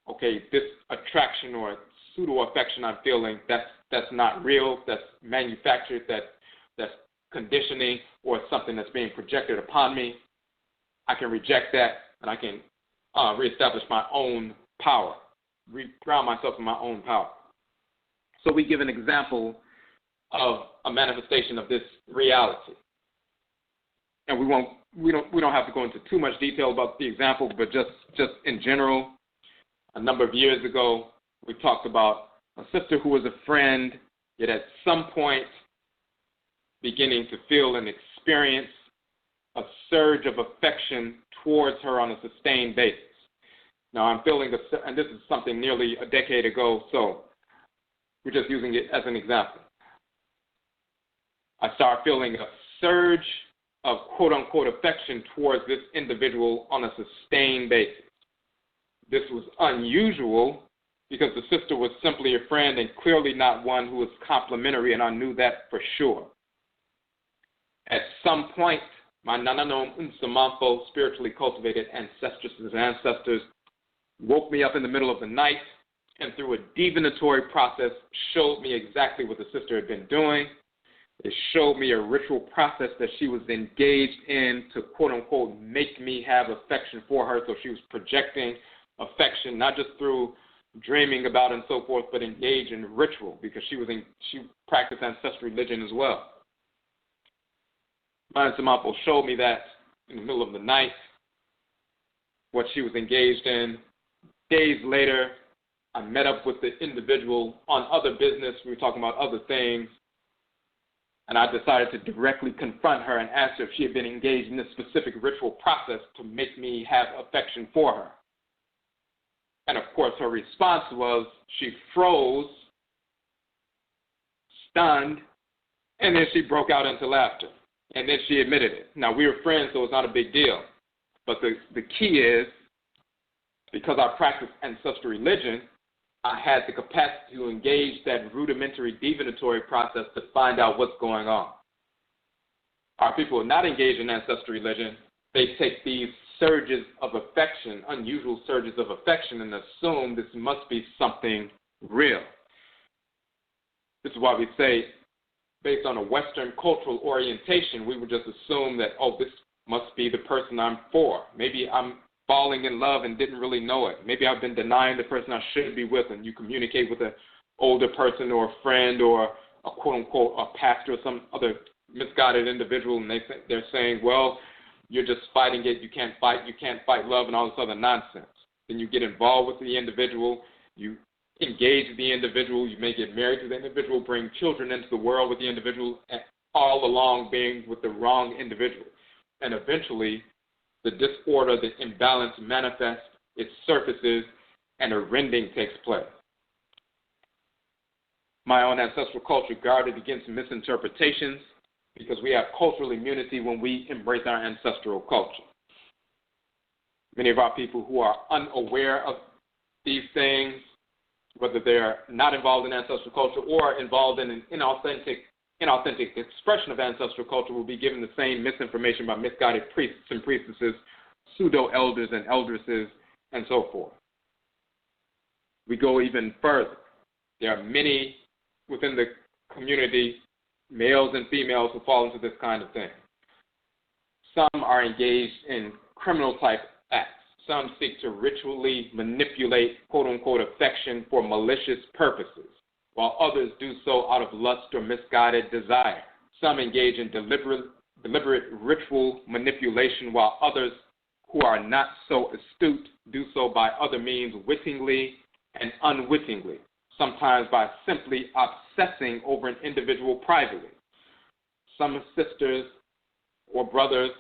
okay, this attraction or pseudo-affection I'm feeling, that's not real, that's manufactured, that's conditioning, or something that's being projected upon me. I can reject that, and I can reestablish my own power, ground myself in my own power. So we give an example of a manifestation of this reality. And we don't have to go into too much detail about the example, but just in general, a number of years ago, we talked about a sister who was a friend, yet at some point beginning to feel and experience a surge of affection towards her on a sustained basis. Now I'm feeling, and this is something nearly a decade ago, so we're just using it as an example. I start feeling a surge of quote-unquote affection towards this individual on a sustained basis. This was unusual because the sister was simply a friend and clearly not one who was complementary, and I knew that for sure. At some point, my Nananom Unsamanfo, spiritually cultivated ancestresses and ancestors, woke me up in the middle of the night and through a divinatory process showed me exactly what the sister had been doing. It showed me a ritual process that she was engaged in to quote-unquote make me have affection for her. So she was projecting affection, not just through dreaming about and so forth, but engaged in ritual because she practiced ancestral religion as well. My Samapo showed me that in the middle of the night, what she was engaged in. Days later, I met up with the individual on other business. We were talking about other things. And I decided to directly confront her and ask her if she had been engaged in this specific ritual process to make me have affection for her. And of course, her response was she froze, stunned, and then she broke out into laughter. And then she admitted it. Now, we were friends, so it's not a big deal. But the key is, because I practice ancestral religion, I had the capacity to engage that rudimentary divinatory process to find out what's going on. Our people are not engaged in ancestral religion. They take these surges of affection, unusual surges of affection, and assume this must be something real. This is why we say, based on a Western cultural orientation, we would just assume that, oh, this must be the person I'm for. Maybe I'm falling in love and didn't really know it. Maybe I've been denying the person I should be with, and you communicate with an older person or a friend or a quote-unquote a pastor or some other misguided individual, and they're saying, well, you're just fighting it, you can't fight love and all this other nonsense. Then you get involved with the individual, you engage the individual, you may get married to the individual, bring children into the world with the individual, and all along being with the wrong individual. And eventually, the disorder, the imbalance manifests, it surfaces, and a rending takes place. My own ancestral culture guarded against misinterpretations because we have cultural immunity when we embrace our ancestral culture. Many of our people who are unaware of these things, whether they're not involved in ancestral culture or involved in an inauthentic expression of ancestral culture, will be given the same misinformation by misguided priests and priestesses, pseudo-elders and eldresses, and so forth. We go even further. There are many within the community, males and females, who fall into this kind of thing. Some are engaged in criminal-type acts. Some seek to ritually manipulate, quote-unquote, affection for malicious purposes, while others do so out of lust or misguided desire. Some engage in deliberate ritual manipulation, while others who are not so astute do so by other means, wittingly and unwittingly, sometimes by simply obsessing over an individual privately. Some sisters or brothers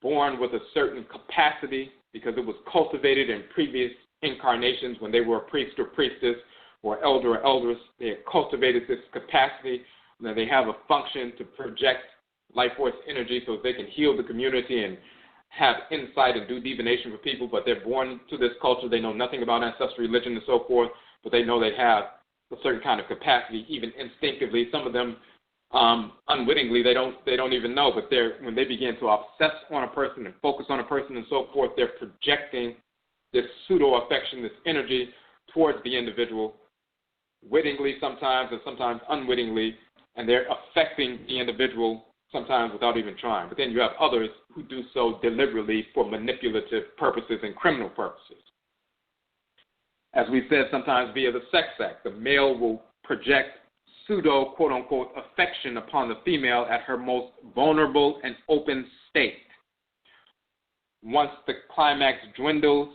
born with a certain capacity because it was cultivated in previous incarnations when they were a priest or priestess or elder or elders. They had cultivated this capacity, and then they have a function to project life force energy so they can heal the community and have insight and do divination for people, but they're born to this culture. They know nothing about ancestral religion and so forth, but they know they have a certain kind of capacity, even instinctively. Some of them unwittingly, they don't even know, but when they begin to obsess on a person and focus on a person and so forth, they're projecting this pseudo-affection, this energy towards the individual, wittingly sometimes and sometimes unwittingly, and they're affecting the individual sometimes without even trying. But then you have others who do so deliberately for manipulative purposes and criminal purposes. As we said, sometimes via the sex act, the male will project pseudo, quote-unquote, affection upon the female at her most vulnerable and open state. Once the climax dwindles,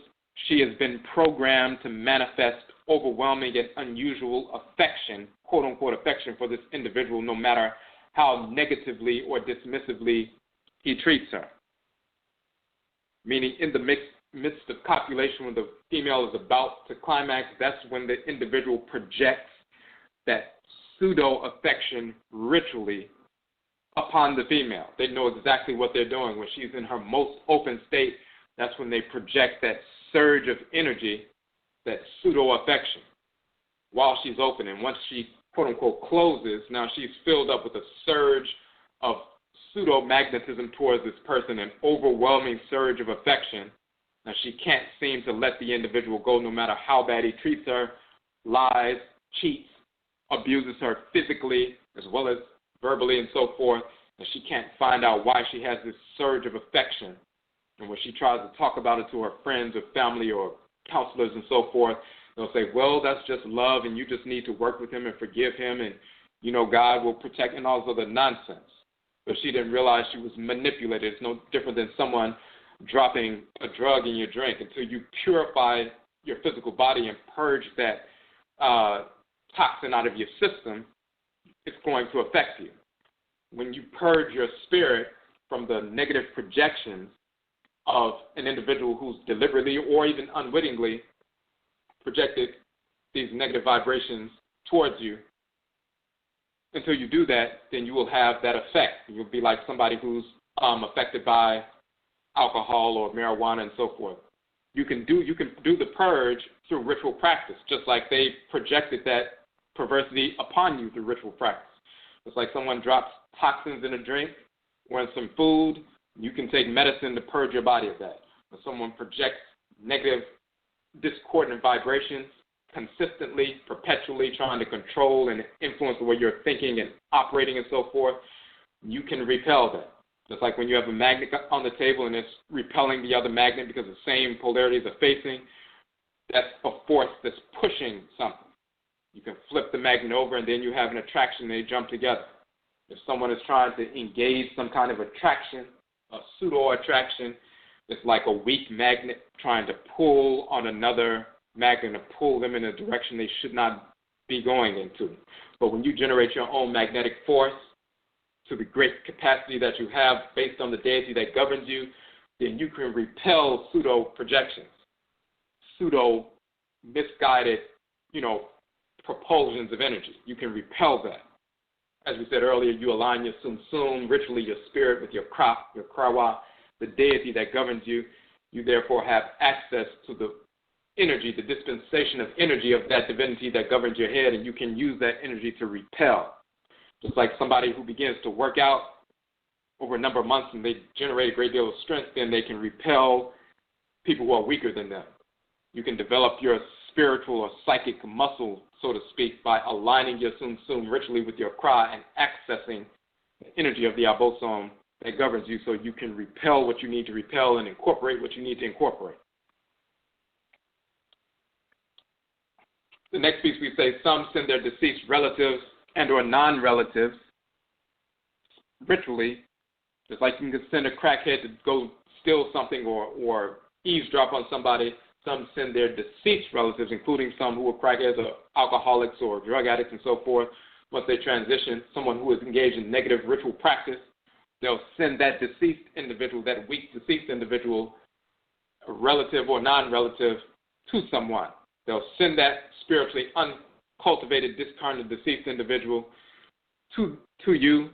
she has been programmed to manifest overwhelming and unusual affection, quote-unquote, affection for this individual, no matter how negatively or dismissively he treats her. Meaning in the midst of copulation, when the female is about to climax, that's when the individual projects that pseudo-affection ritually upon the female. They know exactly what they're doing. When she's in her most open state, that's when they project that surge of energy, that pseudo-affection, while she's open. And once she, quote-unquote, closes, now she's filled up with a surge of pseudo-magnetism towards this person, an overwhelming surge of affection. Now she can't seem to let the individual go no matter how bad he treats her, lies, cheats, abuses her physically as well as verbally and so forth, and she can't find out why she has this surge of affection. And when she tries to talk about it to her friends or family or counselors and so forth, they'll say, well, that's just love and you just need to work with him and forgive him and, you know, God will protect and all this other nonsense. But she didn't realize she was manipulated. It's no different than someone dropping a drug in your drink. Until you purify your physical body and purge that toxin out of your system, it's going to affect you. When you purge your spirit from the negative projections of an individual who's deliberately or even unwittingly projected these negative vibrations towards you, until you do that, then you will have that effect. You'll be like somebody who's affected by alcohol or marijuana and so forth. You can do the purge through ritual practice, just like they projected that perversity upon you through ritual practice. It's like someone drops toxins in a drink or in some food, you can take medicine to purge your body of that. When someone projects negative, discordant vibrations consistently, perpetually trying to control and influence the way you're thinking and operating and so forth, you can repel that. Just like when you have a magnet on the table and it's repelling the other magnet because the same polarities are facing, that's a force that's pushing something. You can flip the magnet over and then you have an attraction and they jump together. If someone is trying to engage some kind of attraction, a pseudo-attraction, it's like a weak magnet trying to pull on another magnet and pull them in a direction they should not be going into. But when you generate your own magnetic force to the great capacity that you have based on the deity that governs you, then you can repel pseudo-projections, pseudo-misguided, propulsions of energy. You can repel that. As we said earlier, you align your sum, ritually your spirit with your krawa, the deity that governs you. You therefore have access to the energy, the dispensation of energy of that divinity that governs your head, and you can use that energy to repel. Just like somebody who begins to work out over a number of months and they generate a great deal of strength, then they can repel people who are weaker than them. You can develop your spiritual or psychic muscle, so to speak, by aligning your sum ritually with your kra and accessing the energy of the Obosom that governs you, so you can repel what you need to repel and incorporate what you need to incorporate. The next piece we say, some send their deceased relatives and or non-relatives ritually, just like you can send a crackhead to go steal something or eavesdrop on somebody. Some send their deceased relatives, including some who are crackheads or alcoholics or drug addicts and so forth. Once they transition, someone who is engaged in negative ritual practice, they'll send that deceased individual, that weak deceased individual, a relative or non-relative, to someone. They'll send that spiritually uncultivated, discarnate, deceased individual to you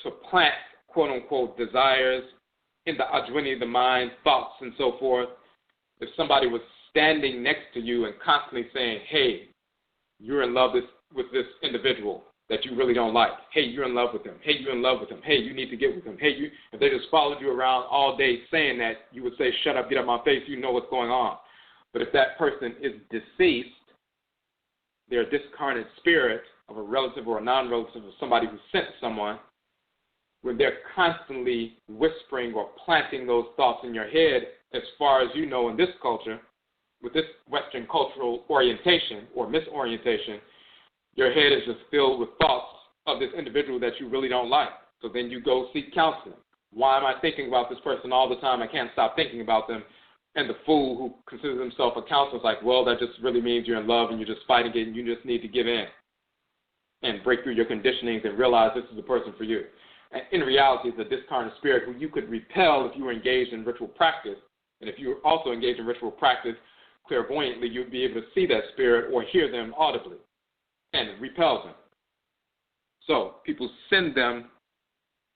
to plant, quote-unquote, desires in the Adwini, the mind, thoughts, and so forth. If somebody was standing next to you and constantly saying, hey, you're in love with this individual that you really don't like. Hey, you're in love with him. Hey, you're in love with him. Hey, you need to get with him. Hey, if they just followed you around all day saying that, you would say, shut up, get out my face, you know what's going on. But if that person is deceased, they're a discarnate spirit of a relative or a non-relative of somebody who sent someone, when they're constantly whispering or planting those thoughts in your head, as far as you know in this culture, with this Western cultural orientation or misorientation, your head is just filled with thoughts of this individual that you really don't like. So then you go seek counseling. Why am I thinking about this person all the time? I can't stop thinking about them. And the fool who considers himself a counselor is like, well, that just really means you're in love and you're just fighting it and you just need to give in and break through your conditionings and realize this is the person for you. And in reality, it's a discarnate spirit who you could repel if you were engaged in ritual practice. And if you were also engaged in ritual practice, clairvoyantly, you'd be able to see that spirit or hear them audibly and repel them. So people send them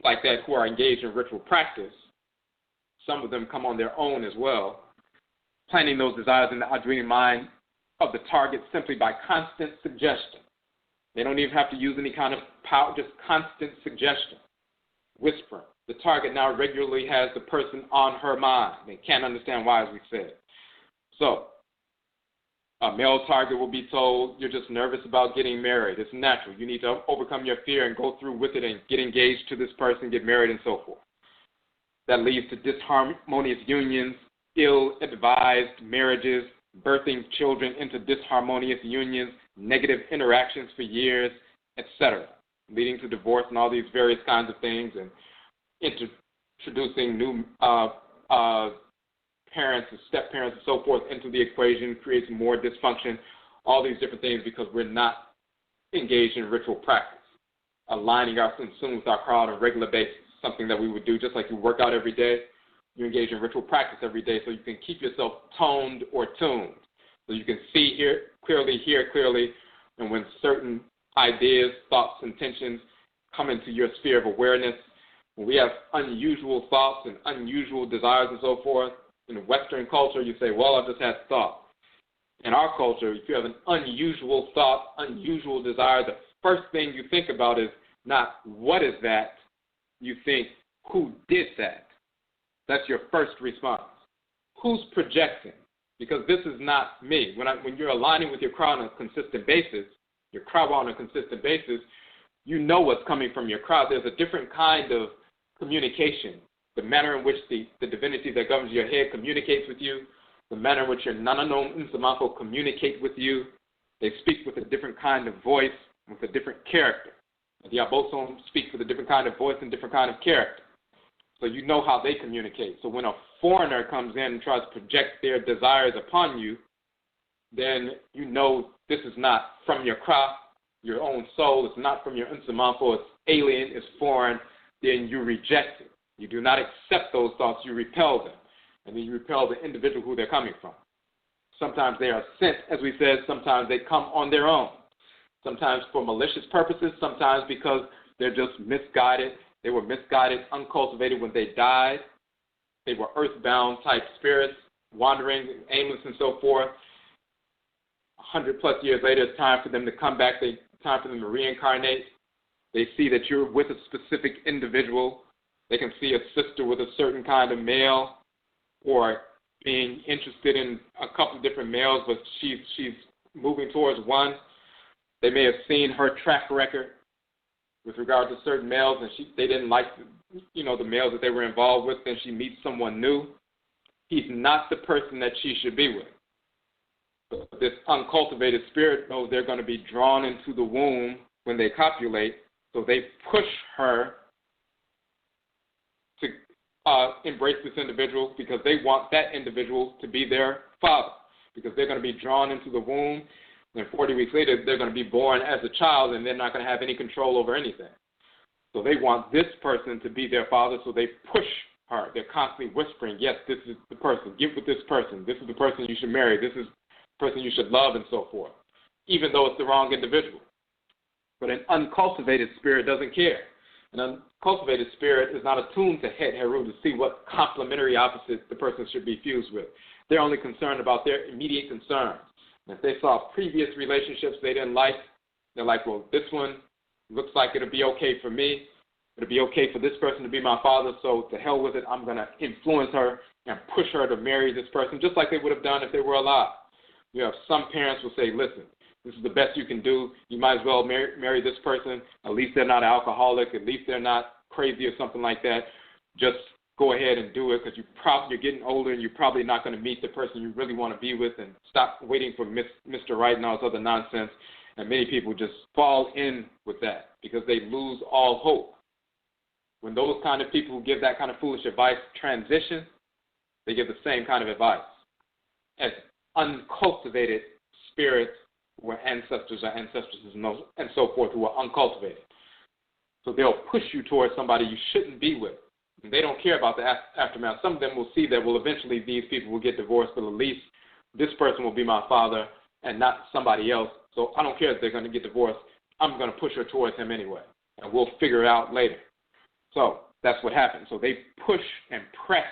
like that who are engaged in ritual practice. Some of them come on their own as well, planting those desires in the Adwini mind of the target simply by constant suggestion. They don't even have to use any kind of power, just constant suggestion, whispering. The target now regularly has the person on her mind. They can't understand why, as we said. So a male target will be told, you're just nervous about getting married. It's natural. You need to overcome your fear and go through with it and get engaged to this person, get married, and so forth. That leads to disharmonious unions, ill-advised marriages, birthing children into disharmonious unions, negative interactions for years, etc., leading to divorce and all these various kinds of things, and introducing new parents and step-parents and so forth into the equation, creates more dysfunction, all these different things because we're not engaged in ritual practice, aligning our consume with our crowd on a regular basis, something that we would do just like you work out every day. You engage in ritual practice every day so you can keep yourself toned or tuned, so you can see clearly, hear clearly, and when certain ideas, thoughts, intentions come into your sphere of awareness, when we have unusual thoughts and unusual desires and so forth, in Western culture, you say, well, I just had thought. In our culture, if you have an unusual thought, unusual desire, the first thing you think about is not what is that, you think who did that. That's your first response. Who's projecting? Because this is not me. When you're aligning with your crowd on a consistent basis, you know what's coming from your crowd. There's a different kind of communication, the manner in which the divinity that governs your head communicates with you, the manner in which your Nananom Nsamanfo communicate with you. They speak with a different kind of voice, with a different character. The Obosom speak with a different kind of voice and different kind of character. So you know how they communicate. So when a foreigner comes in and tries to project their desires upon you, then you know this is not from your craft, your own soul. It's not from your Nsamanfo. It's alien, it's foreign. Then you reject it. You do not accept those thoughts. You repel them. And then you repel the individual who they're coming from. Sometimes they are sent, as we said. Sometimes they come on their own. Sometimes for malicious purposes. Sometimes because they're just misguided. They were misguided, uncultivated when they died. They were earthbound type spirits, wandering, aimless, and so forth. 100+ years later, it's time for them to come back. It's time for them to reincarnate. They see that you're with a specific individual. They can see a sister with a certain kind of male, or being interested in a couple of different males, but she's moving towards one. They may have seen her track record with regard to certain males, and they didn't like the males that they were involved with. Then she meets someone new. He's not the person that she should be with. But this uncultivated spirit knows they're going to be drawn into the womb when they copulate, so they push her to embrace this individual because they want that individual to be their father, because they're going to be drawn into the womb, and 40 weeks later they're going to be born as a child, and they're not going to have any control over anything. So they want this person to be their father, so they push her. They're constantly whispering, yes, this is the person. Get with this person. This is the person you should marry. This is the person you should love, and so forth, even though it's the wrong individual. But an uncultivated spirit doesn't care. An uncultivated spirit is not attuned to Het Heru to see what complementary opposites the person should be fused with. They're only concerned about their immediate concerns. And if they saw previous relationships they didn't like, they're like, well, this one looks like it'll be okay for me. It'll be okay for this person to be my father, so to hell with it. I'm going to influence her and push her to marry this person, just like they would have done if they were alive. You have some parents will say, listen, this is the best you can do. You might as well marry this person. At least they're not alcoholic. At least they're not crazy or something like that. Just go ahead and do it, because you're getting older and you're probably not going to meet the person you really want to be with, and stop waiting for Mr. Right and all this other nonsense. And many people just fall in with that because they lose all hope. When those kind of people who give that kind of foolish advice transition, they give the same kind of advice as uncultivated spirits who are ancestors or ancestresses and so forth, who are uncultivated. So they'll push you towards somebody you shouldn't be with. And they don't care about the aftermath. Some of them will see that, well, eventually these people will get divorced, but at least this person will be my father and not somebody else. So I don't care if they're going to get divorced. I'm going to push her towards him anyway, and we'll figure it out later. So that's what happens. So they push and press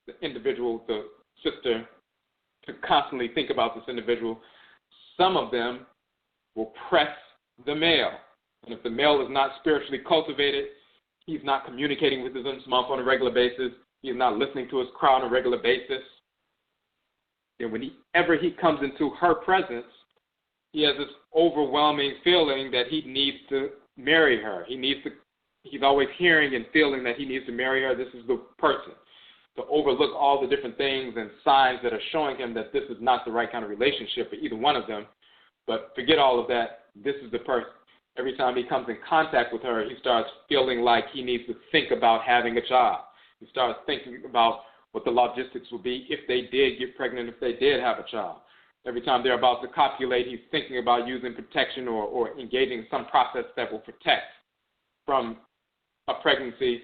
the individual, the sister, to constantly think about this individual. Some of them will press the male. And if the male is not spiritually cultivated, he's not communicating with his Nsamanfo on a regular basis, he's not listening to his crowd on a regular basis, then whenever he comes into her presence, he has this overwhelming feeling that he needs to marry her. He's always hearing and feeling that he needs to marry her. This is the person. To overlook all the different things and signs that are showing him that this is not the right kind of relationship for either one of them. But forget all of that. This is the person. Every time he comes in contact with her, he starts feeling like he needs to think about having a child. He starts thinking about what the logistics would be if they did get pregnant, if they did have a child. Every time they're about to copulate, he's thinking about using protection or engaging in some process that will protect from a pregnancy.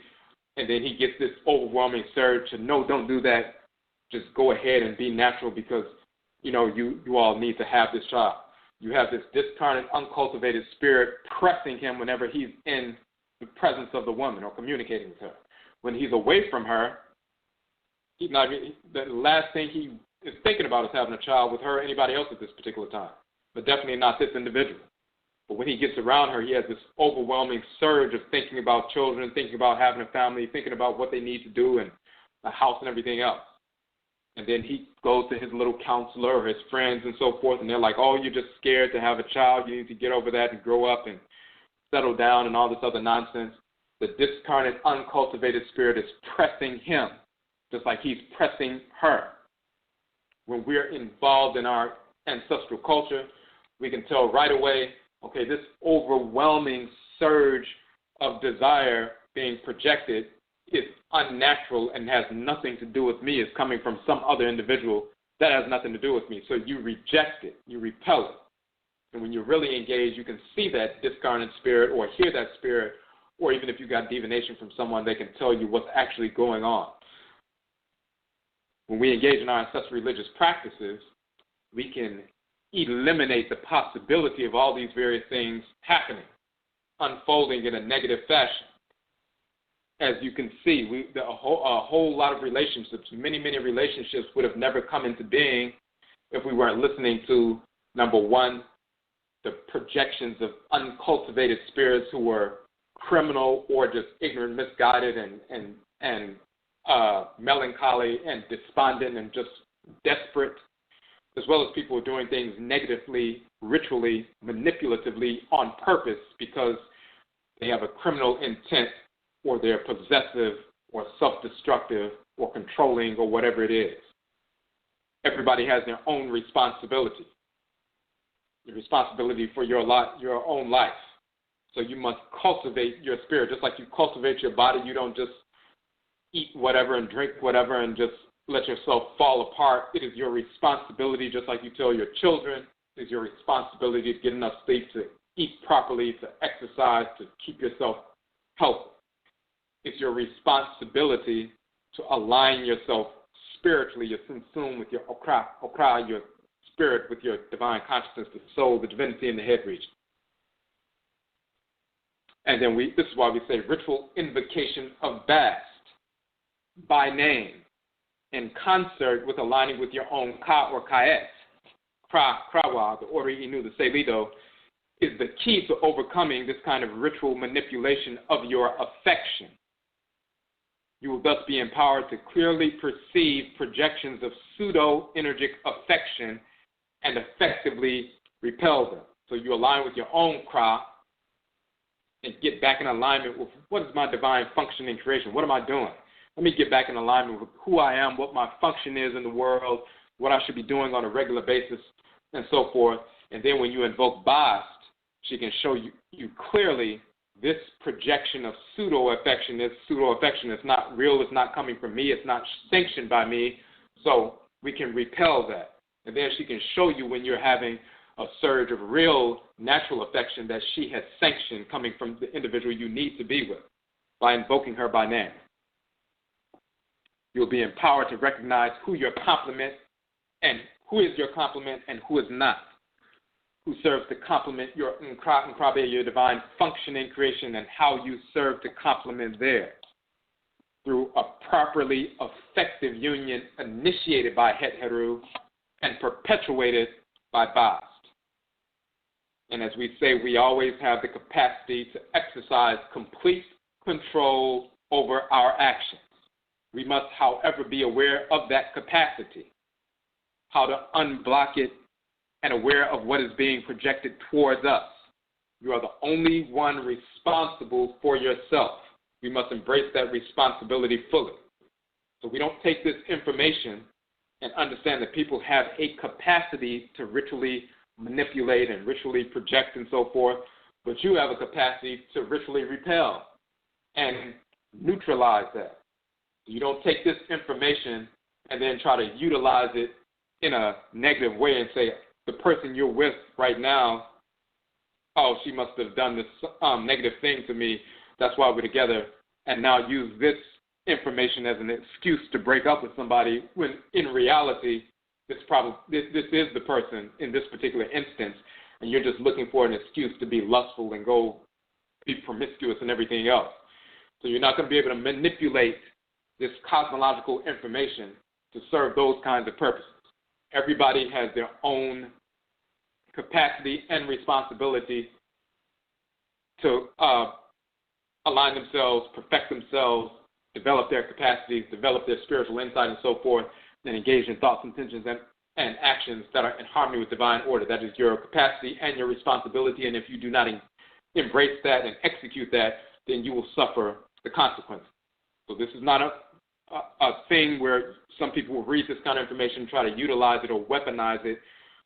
And then he gets this overwhelming surge to, no, don't do that. Just go ahead and be natural, because, you all need to have this child. You have this discarnate, uncultivated spirit pressing him whenever he's in the presence of the woman or communicating with her. When he's away from her, the last thing he is thinking about is having a child with her or anybody else at this particular time, but definitely not this individual. But when he gets around her, he has this overwhelming surge of thinking about children, thinking about having a family, thinking about what they need to do and a house and everything else. And then he goes to his little counselor or his friends and so forth, and they're like, oh, you're just scared to have a child. You need to get over that and grow up and settle down and all this other nonsense. the discarnate, uncultivated spirit is pressing him, just like he's pressing her. When we're involved in our ancestral culture, we can tell right away, okay, this overwhelming surge of desire being projected is unnatural and has nothing to do with me. It's coming from some other individual that has nothing to do with me. So you reject it, you repel it. And when you're really engaged, you can see that discarnate spirit or hear that spirit, or even if you got divination from someone, they can tell you what's actually going on. When we engage in our ancestral religious practices, we can eliminate the possibility of all these various things happening, unfolding in a negative fashion. As you can see, a whole lot of relationships, many relationships would have never come into being if we weren't listening to, number one, the projections of uncultivated spirits who were criminal or just ignorant, misguided, and melancholy and despondent and just desperate, as well as people who are doing things negatively, ritually, manipulatively on purpose because they have a criminal intent or they're possessive or self-destructive or controlling or whatever it is. Everybody has their own responsibility. The responsibility for your own life. So you must cultivate your spirit. Just like you cultivate your body, you don't just eat whatever and drink whatever and just let yourself fall apart. It is your responsibility, just like you tell your children, it is your responsibility to get enough sleep, to eat properly, to exercise, to keep yourself healthy. It's your responsibility to align yourself spiritually, your sum with your okra, your spirit with your divine consciousness, the soul, the divinity in the head region. And then this is why we say ritual invocation of Bast by name in concert with aligning with your own ka or kaet, krawa, the ori inu, the selido, is the key to overcoming this kind of ritual manipulation of your affection. You will thus be empowered to clearly perceive projections of pseudo-energic affection and effectively repel them. So you align with your own kra and get back in alignment with what is my divine function in creation? What am I doing? Let me get back in alignment with who I am, what my function is in the world, what I should be doing on a regular basis, and so forth. And then when you invoke Bast, she can show you clearly this projection of pseudo-affection is not real, it's not coming from me, it's not sanctioned by me, so we can repel that. And then she can show you when you're having a surge of real natural affection that she has sanctioned coming from the individual you need to be with by invoking her by name. You'll be empowered to recognize who your complement and who is your complement and who is not, who serves to complement your Nkrabe, your divine function in creation, and how you serve to complement theirs through a properly effective union initiated by Het Heru and perpetuated by Bast. And as we say, we always have the capacity to exercise complete control over our actions. We must, however, be aware of that capacity, how to unblock it, and aware of what is being projected towards us. You are the only one responsible for yourself. We must embrace that responsibility fully. So we don't take this information and understand that people have a capacity to ritually manipulate and ritually project and so forth, but you have a capacity to ritually repel and neutralize that. You don't take this information and then try to utilize it in a negative way and say, the person you're with right now, oh, she must have done this negative thing to me, that's why we're together, and now use this information as an excuse to break up with somebody when in reality this is the person in this particular instance, and you're just looking for an excuse to be lustful and go be promiscuous and everything else. So you're not going to be able to manipulate this cosmological information to serve those kinds of purposes. Everybody has their own capacity and responsibility to align themselves, perfect themselves, develop their capacities, develop their spiritual insight and so forth, and engage in thoughts, intentions, and actions that are in harmony with divine order. That is your capacity and your responsibility, and if you do not embrace that and execute that, then you will suffer the consequences. So this is not a thing where some people will read this kind of information, try to utilize it or weaponize it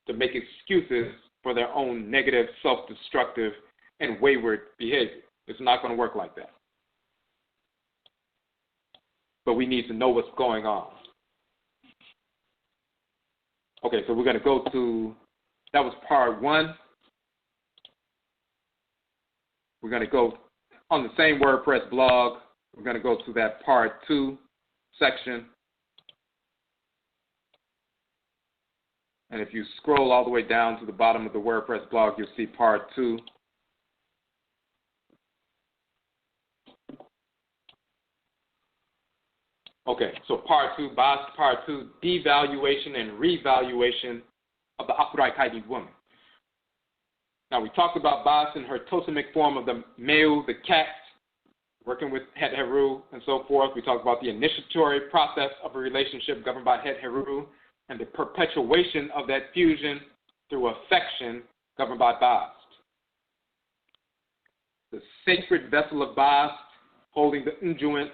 to make excuses for their own negative, self-destructive, and wayward behavior. It's not going to work like that. But we need to know what's going on. Okay, so we're going to go to, that was part 1. We're going to go on the same WordPress blog. We're going to go to that part 2 section. And if you scroll all the way down to the bottom of the WordPress blog, you'll see part 2. Okay, so part 2, Bast, part 2, devaluation and revaluation of the Afuraitkaitnit woman. Now, we talked about Bast in her totemic form of the male, the cat, working with Het Heru and so forth. We talked about the initiatory process of a relationship governed by Het Heru and the perpetuation of that fusion through affection governed by Bast. The sacred vessel of Bast, holding the unguents,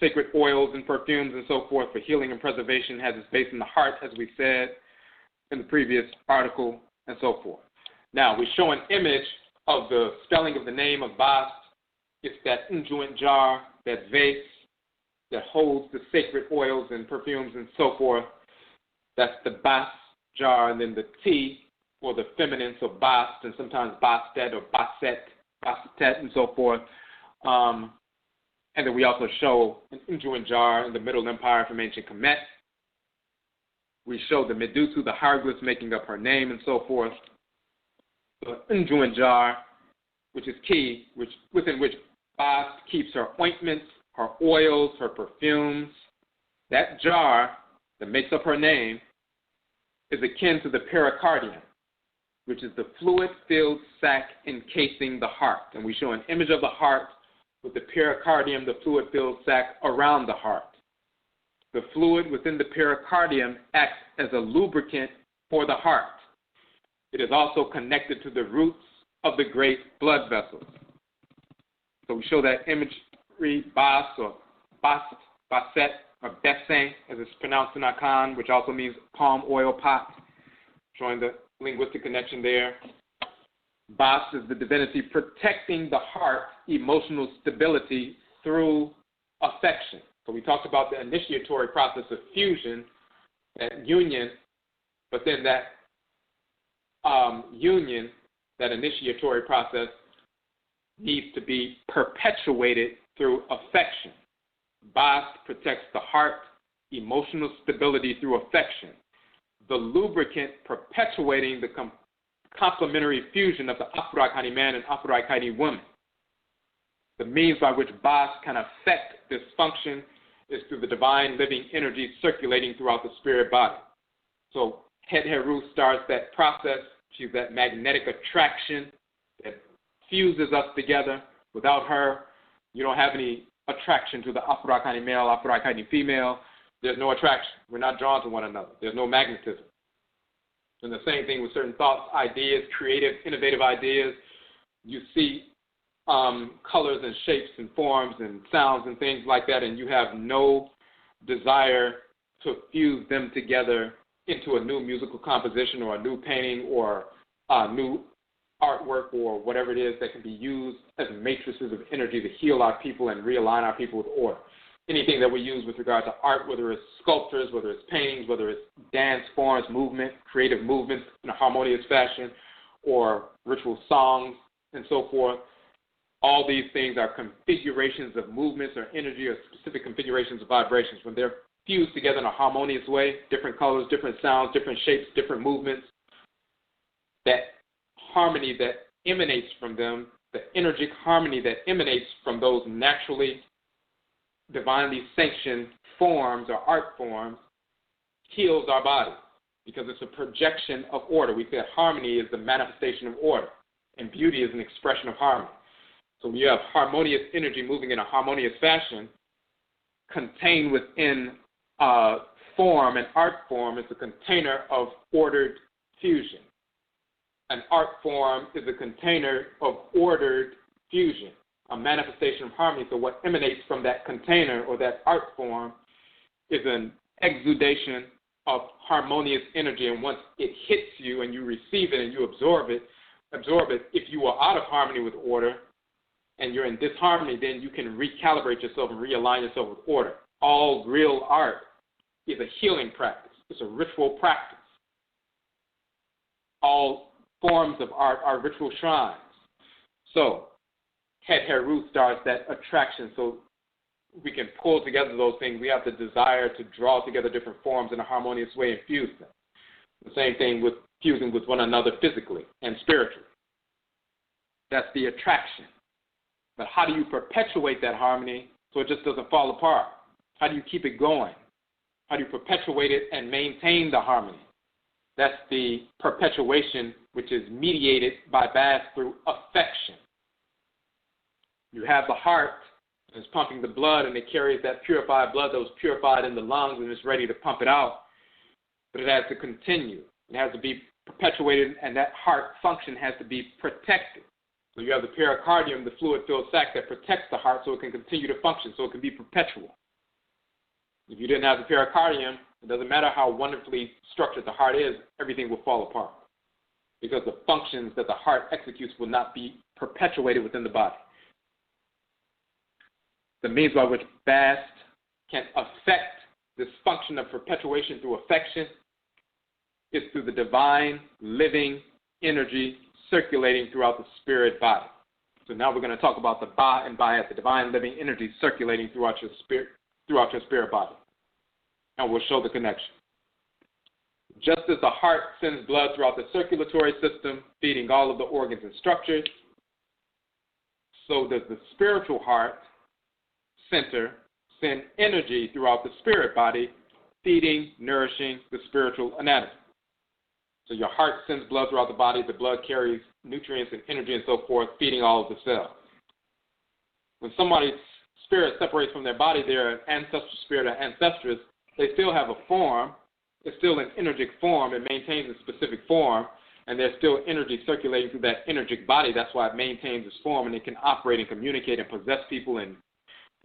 sacred oils and perfumes and so forth for healing and preservation, has its base in the heart, as we said in the previous article, and so forth. Now, we show an image of the spelling of the name of Bast. It's that unguent jar, that vase that holds the sacred oils and perfumes and so forth. That's the Bast jar, and then the T, or the feminine, so Bast, and sometimes Bastet or Baset, Bastet, and so forth. And then we also show an unguent jar in the Middle Empire from ancient Kemet. We show the Medusa, the hieroglyphs making up her name, and so forth. The unguent jar, which is key, within which Bast keeps her ointments, her oils, her perfumes. That jar that makes up her name is akin to the pericardium, which is the fluid-filled sac encasing the heart. And we show an image of the heart with the pericardium, the fluid-filled sac around the heart. The fluid within the pericardium acts as a lubricant for the heart. It is also connected to the roots of the great blood vessels. So we show that imagery, Bast or Bast, Baset, or Bessin, as it's pronounced in Akan, which also means palm oil pot, showing the linguistic connection there. Bast is the divinity protecting the heart's emotional stability through affection. So we talked about the initiatory process of fusion, that union, but then that union, that initiatory process, needs to be perpetuated through affection. Bast protects the heart, emotional stability through affection. The lubricant perpetuating the complementary fusion of the Afurakani man and Afuraitkaitnit woman. The means by which Bast can affect this function is through the divine living energy circulating throughout the spirit body. So Het Heru starts that process. She's that magnetic attraction that fuses us together. Without her, you don't have any attraction to the Afurakani male, Afuraitkaitnit female. There's no attraction. We're not drawn to one another. There's no magnetism. And the same thing with certain thoughts, ideas, creative, innovative ideas. You see colors and shapes and forms and sounds and things like that, and you have no desire to fuse them together into a new musical composition or a new painting or a new artwork or whatever it is that can be used as matrices of energy to heal our people and realign our people with order. Anything that we use with regard to art, whether it's sculptures, whether it's paintings, whether it's dance forms, movement, creative movements in a harmonious fashion, or ritual songs and so forth, all these things are configurations of movements or energy or specific configurations of vibrations. When they're fused together in a harmonious way, different colors, different sounds, different shapes, different movements, that harmony that emanates from them, the energic harmony that emanates from those naturally divinely sanctioned forms or art forms, heals our body because it's a projection of order. We said harmony is the manifestation of order, and beauty is an expression of harmony. So when you have harmonious energy moving in a harmonious fashion, contained within form, an art form is a container of ordered fusion. An art form is a container of ordered fusion. a manifestation of harmony. So what emanates from that container or that art form is an exudation of harmonious energy. And once it hits you and you receive it and you absorb it, if you are out of harmony with order and you're in disharmony, then you can recalibrate yourself and realign yourself with order. All real art is a healing practice. It's a ritual practice. All forms of art are ritual shrines. So, Het Heru starts that attraction. So we can pull together those things. We have the desire to draw together different forms in a harmonious way and fuse them. The same thing with fusing with one another physically and spiritually. That's the attraction. But how do you perpetuate that harmony so it just doesn't fall apart? How do you keep it going? How do you perpetuate it and maintain the harmony? That's the perpetuation, which is mediated byBast through affection. You have the heart, and it's pumping the blood, and it carries that purified blood that was purified in the lungs, and it's ready to pump it out. But it has to continue. It has to be perpetuated, and that heart function has to be protected. So you have the pericardium, the fluid-filled sac that protects the heart so it can continue to function, so it can be perpetual. If you didn't have the pericardium, it doesn't matter how wonderfully structured the heart is, everything will fall apart. Because the functions that the heart executes will not be perpetuated within the body. The means by which Bast can affect this function of perpetuation through affection is through the divine living energy circulating throughout the spirit body. So now we're going to talk about the Ba and Bayat, the divine living energy circulating throughout your spirit body. And we'll show the connection. Just as the heart sends blood throughout the circulatory system, feeding all of the organs and structures, so does the spiritual heart center send energy throughout the spirit body, feeding, nourishing the spiritual anatomy. So your heart sends blood throughout the body. The blood carries nutrients and energy and so forth, feeding all of the cells. When somebody's spirit separates from their body, their ancestral spirit or ancestress, they still have a form. It's still an energic form. It maintains a specific form, and there's still energy circulating through that energic body. That's why it maintains its form, and it can operate and communicate and possess people and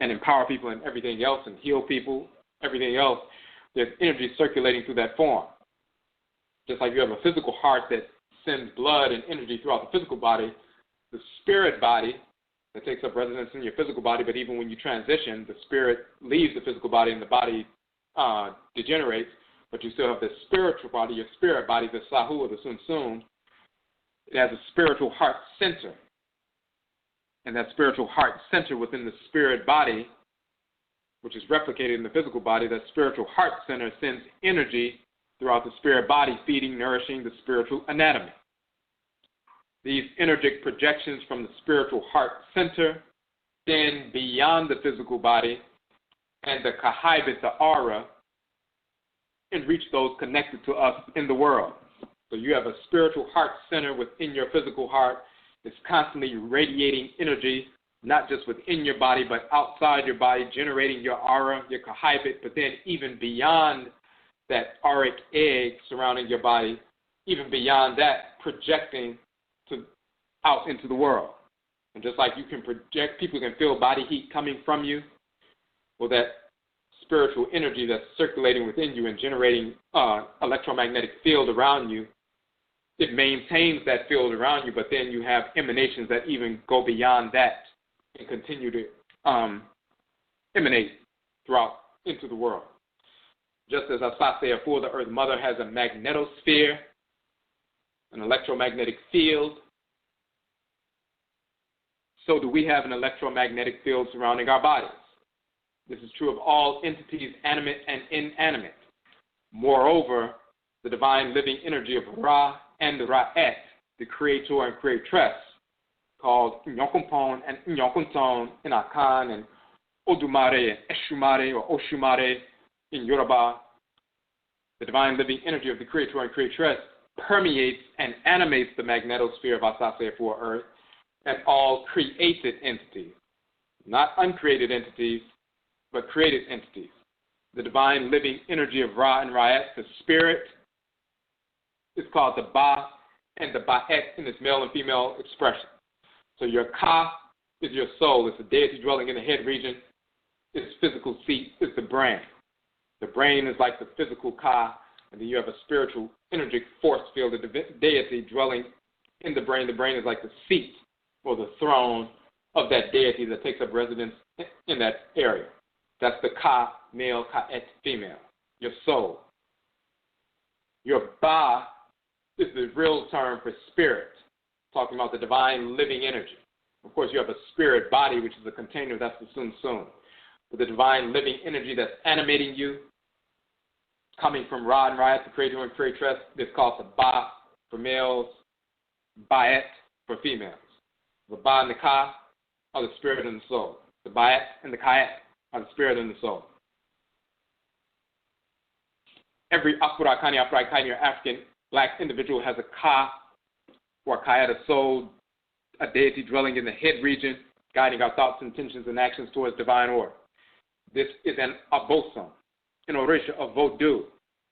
empower people and everything else and heal people, everything else. There's energy circulating through that form. Just like you have a physical heart that sends blood and energy throughout the physical body, the spirit body that takes up residence in your physical body, but even when you transition, the spirit leaves the physical body and the body degenerates, but you still have the spiritual body, your spirit body, the Sahu or the Sun Sun. It has a spiritual heart center. And that spiritual heart center within the spirit body, which is replicated in the physical body, that spiritual heart center sends energy throughout the spirit body, feeding, nourishing the spiritual anatomy. These energic projections from the spiritual heart center extend beyond the physical body and the kahibit, the aura, and reach those connected to us in the world. So you have a spiritual heart center within your physical heart. It's constantly radiating energy, not just within your body, but outside your body, generating your aura, your kahibit, but then even beyond that auric egg surrounding your body, even beyond that, projecting out into the world. And just like you can project, people can feel body heat coming from you, well, that spiritual energy that's circulating within you and generating electromagnetic field around you, it maintains that field around you, but then you have emanations that even go beyond that and continue to emanate throughout into the world. Just as Asase Afur, the Earth Mother, has a magnetosphere, an electromagnetic field, so do we have an electromagnetic field surrounding our bodies. This is true of all entities, animate and inanimate. Moreover, the divine living energy of Ra and Ra'et, the creator and creatress, called Nyokumpon and Nyokunton in Akan and Odumare and Eshumare or Oshumare in Yoruba, the divine living energy of the creator and creatress permeates and animates the magnetosphere of Asase Afur Earth and all created entities, not uncreated entities, but created entities. The divine living energy of Ra and Ra'et, the spirit, is called the Ba and the Ba'et in its male and female expression. So your Ka is your soul. It's the deity dwelling in the head region. Its physical seat is the brain. The brain is like the physical ka, and then you have a spiritual, energic force field, the deity dwelling in the brain. The brain is like the seat or the throne of that deity that takes up residence in that area. That's the ka, male, ka-et, female, your soul. Your ba is the real term for spirit, talking about the divine living energy. Of course, you have a spirit body, which is a container, that's the sun. But the divine living energy that's animating you, coming from Ra and Ra'at, the creator and creatress, is called the ba for males, ba'et for females. The ba and the ka are the spirit and the soul. The ba'et and the ka'et are the spirit and the soul. Every Afurakani, Afuraitkaitnit, or African black individual has a ka or a ka'et, a soul, a deity dwelling in the head region, guiding our thoughts, intentions, and actions towards divine order. This is an Obosom, an Orisha of Vodou,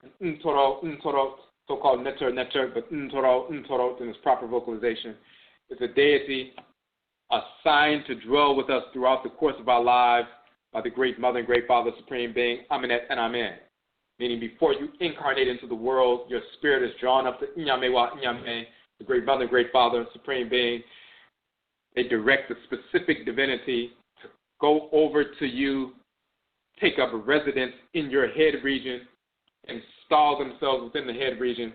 an Ntoro, so-called netter, but Ntoro in its proper vocalization, is a deity assigned to dwell with us throughout the course of our lives by the great Mother and Great Father, Supreme Being, Aminet and Amen. Meaning before you incarnate into the world, your spirit is drawn up to Inyamewa Inyame, the great Mother and Great Father, Supreme Being. They direct the specific divinity to go over to you, take up a residence in your head region, install themselves within the head region,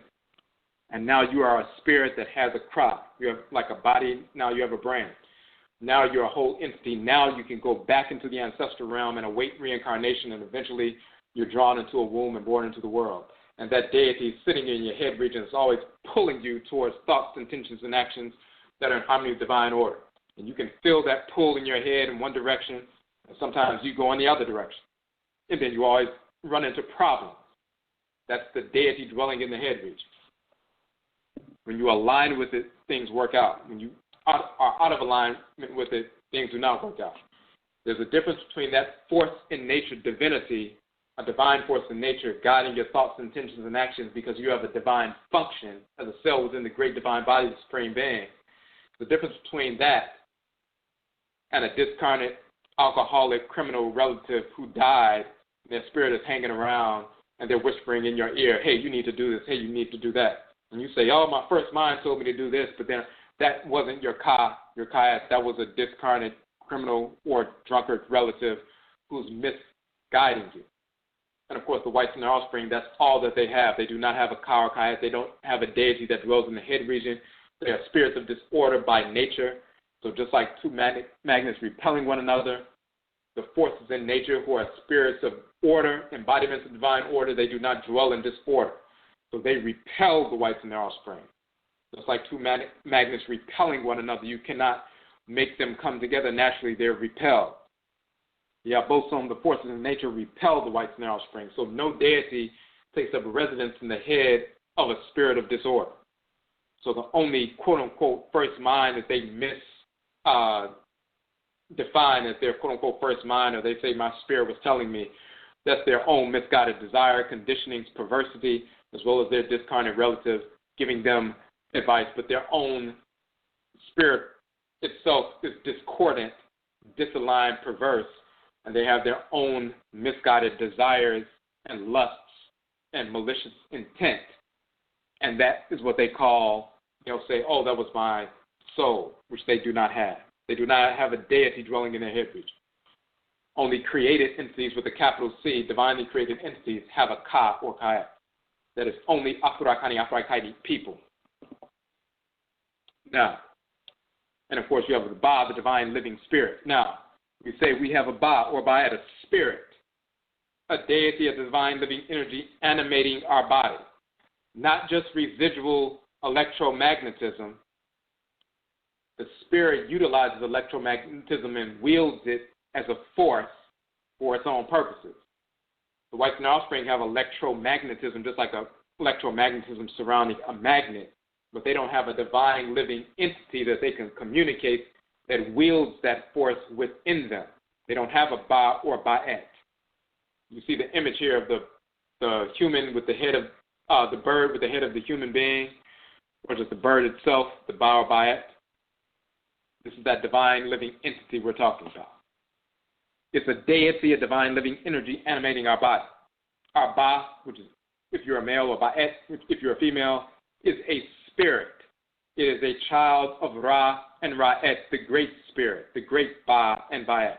and now you are a spirit that has a crop. You have like a body, now you have a brain. Now you're a whole entity. Now you can go back into the ancestral realm and await reincarnation, and eventually you're drawn into a womb and born into the world. And that deity sitting in your head region is always pulling you towards thoughts, intentions, and actions that are in harmony with divine order. And you can feel that pull in your head in one direction, and sometimes you go in the other direction. And then you always run into problems. That's the deity dwelling in the head region. When you align with it, things work out. When you are out of alignment with it, things do not work out. There's a difference between that force in nature, divinity, a divine force in nature guiding your thoughts, intentions, and actions because you have a divine function as a cell within the great divine body of the Supreme Being. The difference between that and a discarnate, alcoholic, criminal relative who died, and their spirit is hanging around, and they're whispering in your ear, hey, you need to do this, hey, you need to do that. And you say, oh, my first mind told me to do this, but then that wasn't your ka'et, that was a discarnate, criminal, or drunkard relative who's misguiding you. And, of course, the whites and their offspring, that's all that they have. They do not have a ka or ka'et. They don't have a deity that dwells in the head region. They are spirits of disorder by nature. So just like two magnets repelling one another, the forces in nature who are spirits of order, embodiments of divine order, they do not dwell in disorder. So they repel the whites and their offspring. Just like two magnets repelling one another, you cannot make them come together naturally. They're repelled. The Obosom, the forces in nature, repel the whites and their offspring. So no deity takes up a residence in the head of a spirit of disorder. So the only quote-unquote first mind that they define as their quote-unquote first mind, or they say my spirit was telling me, that's their own misguided desire, conditionings, perversity, as well as their discarnate relatives giving them advice. But their own spirit itself is discordant, disaligned, perverse, and they have their own misguided desires and lusts and malicious intent. And that is what they call, they'll say, oh, that was my soul, which they do not have. They do not have a deity dwelling in their head region. Only created entities with a capital C, divinely created entities, have a ka or ka'et. That is only Afurakani, Afuraitkaitnit people. Now, and of course you have the ba, the divine living spirit. Now, we say we have a ba or ba'et, a spirit, a deity, a divine living energy animating our body. Not just residual electromagnetism. The spirit utilizes electromagnetism and wields it as a force for its own purposes. The whites and their offspring have electromagnetism, just like electromagnetism surrounding a magnet, but they don't have a divine living entity that they can communicate that wields that force within them. They don't have a ba or ba'et. You see the image here of the human with the head of the bird with the head of the human being, or just the bird itself, the ba or ba'et. This is that divine living entity we're talking about. It's a deity, a divine living energy animating our body. Our Ba, which is, if you're a male, or Ba'et, if you're a female, is a spirit. It is a child of Ra and Ra'et, the great spirit, the great Ba and Ba'et.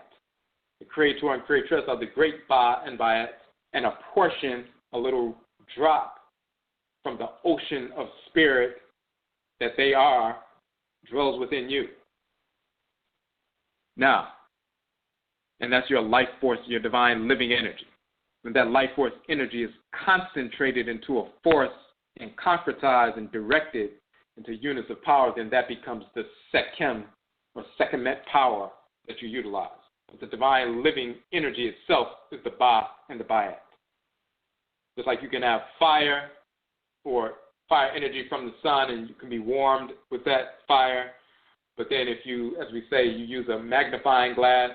The creator and creatress are the great Ba and Ba'et, and a portion, a little drop from the ocean of spirit that they are, dwells within you. Now, and that's your life force, your divine living energy. When that life force energy is concentrated into a force and concretized and directed into units of power, then that becomes the Sekem or Sekemet power that you utilize. But the divine living energy itself is the Ba and the Ba'et. Just like you can have fire or fire energy from the sun and you can be warmed with that fire, but then if you, as we say, you use a magnifying glass,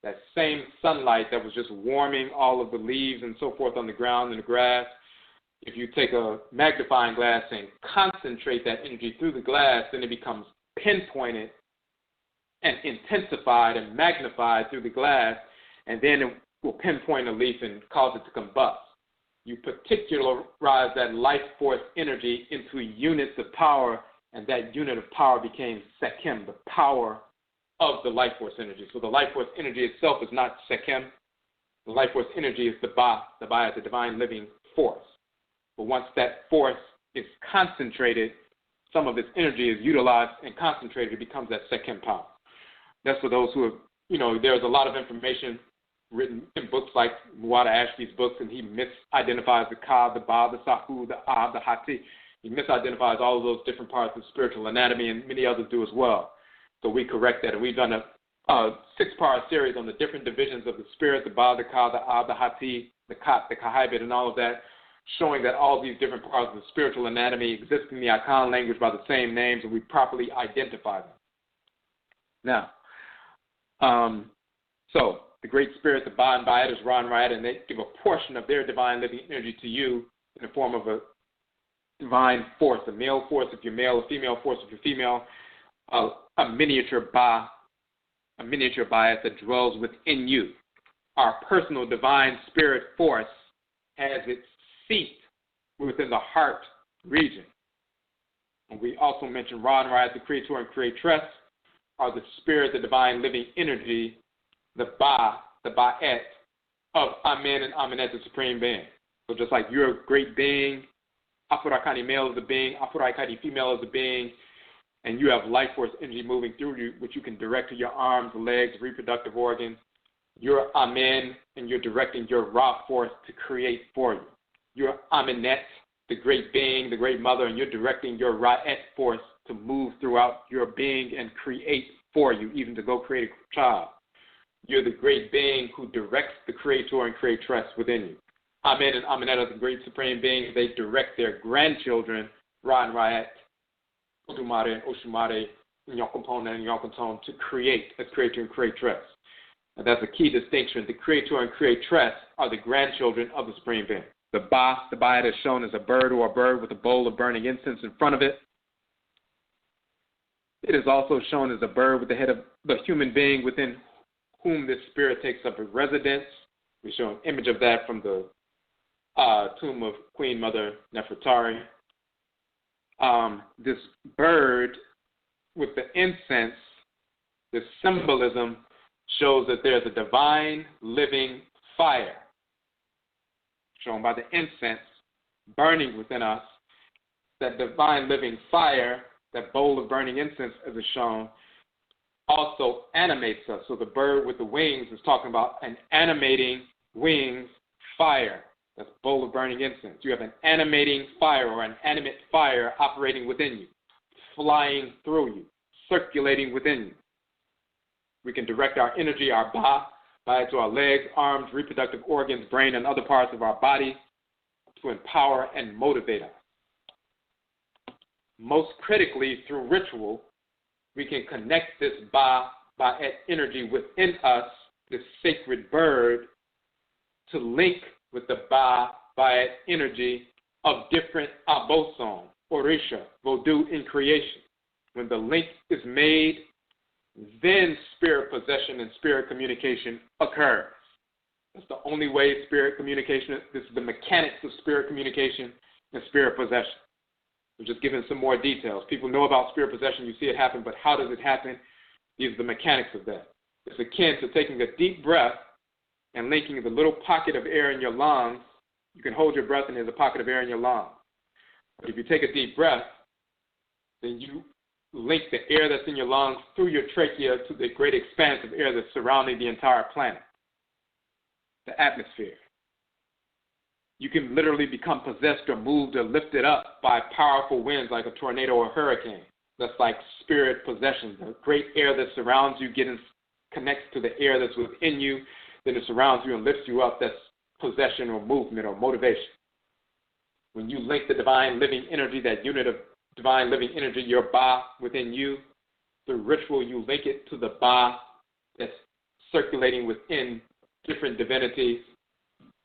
that same sunlight that was just warming all of the leaves and so forth on the ground and the grass, if you take a magnifying glass and concentrate that energy through the glass, then it becomes pinpointed and intensified and magnified through the glass, and then it will pinpoint a leaf and cause it to combust. You particularize that life force energy into units of power, and that unit of power became Sekem, the power of the life force energy. So the life force energy itself is not Sekem. The life force energy is the Ba, the divine living force. But once that force is concentrated, some of its energy is utilized and concentrated, it becomes that Sekem power. That's for those who have, there's a lot of information written in books like Muwada Ashby's books, and he misidentifies the Ka, the Ba, the Sahu, the Ah, the Hati. He misidentifies all of those different parts of spiritual anatomy, and many others do as well. So we correct that, and we've done a 6-part series on the different divisions of the spirit, the Ba, the Ka, the Ah, the Hati, the Kat, the Kahaibit, and all of that, showing that all these different parts of the spiritual anatomy exist in the Akan language by the same names, and we properly identify them. Now, so the great spirit, the Ba and Ba'et, is Ra and Ra'et, and they give a portion of their divine living energy to you in the form of a divine force, a male force if you're male, a female force if you're female, a miniature Ba, a miniature Ba'et that dwells within you. Our personal divine spirit force has its seat within the heart region. And we also mentioned Ra and Ra'et, the creator and creatress, are the spirit, the divine living energy, the Ba, the Ba'et of Amen and Amenet, the supreme being. So just like you're a great being, Afurakani male is a being, Afuraitkaitnit female is a being, and you have life force energy moving through you, which you can direct to your arms, legs, reproductive organs. You're Amen, and you're directing your Ra force to create for you. You're Amenet, the great being, the great mother, and you're directing your Ra'et force to move throughout your being and create for you, even to go create a child. You're the great being who directs the creator and creatress within you. Amen and Amenet are the great supreme beings. They direct their grandchildren, Ra and Ra'et, Odumare and Oshumare, Nyokompona and Nyokonton, to create as creator and creatress. And that's a key distinction. The creator and creatress are the grandchildren of the supreme being. The Ba, the Ba'et, is shown as a bird or a bird with a bowl of burning incense in front of it. It is also shown as a bird with the head of the human being within whom this spirit takes up a residence. We show an image of that from the tomb of Queen Mother Nefertari. This bird with the incense, this symbolism shows that there's a divine living fire shown by the incense burning within us. That divine living fire, that bowl of burning incense, as is shown, also animates us. So the bird with the wings is talking about an animating wings fire. That's a bowl of burning incense. You have an animating fire or an animate fire operating within you, flying through you, circulating within you. We can direct our energy, our Ba, to our legs, arms, reproductive organs, brain, and other parts of our body to empower and motivate us. Most critically, through ritual, we can connect this Ba'et energy within us, this sacred bird, to link with the Ba'et energy of different Obosom, Orisha, Vodou in creation. When the link is made then spirit possession and spirit communication occurs. That's the only way spirit communication, this is the mechanics of spirit communication and spirit possession. I'm just giving some more details. People know about spirit possession, you see it happen, but how does it happen? These are the mechanics of that. It's akin to taking a deep breath and linking the little pocket of air in your lungs. You can hold your breath and there's a pocket of air in your lungs. But if you take a deep breath, then you link the air that's in your lungs through your trachea to the great expanse of air that's surrounding the entire planet, the atmosphere. You can literally become possessed or moved or lifted up by powerful winds like a tornado or hurricane. That's like spirit possession. The great air that surrounds you connects to the air that's within you, then it surrounds you and lifts you up. That's possession or movement or motivation. When you link the divine living energy, that unit of divine living energy, your Ba within you, through ritual you link it to the Ba that's circulating within different divinities,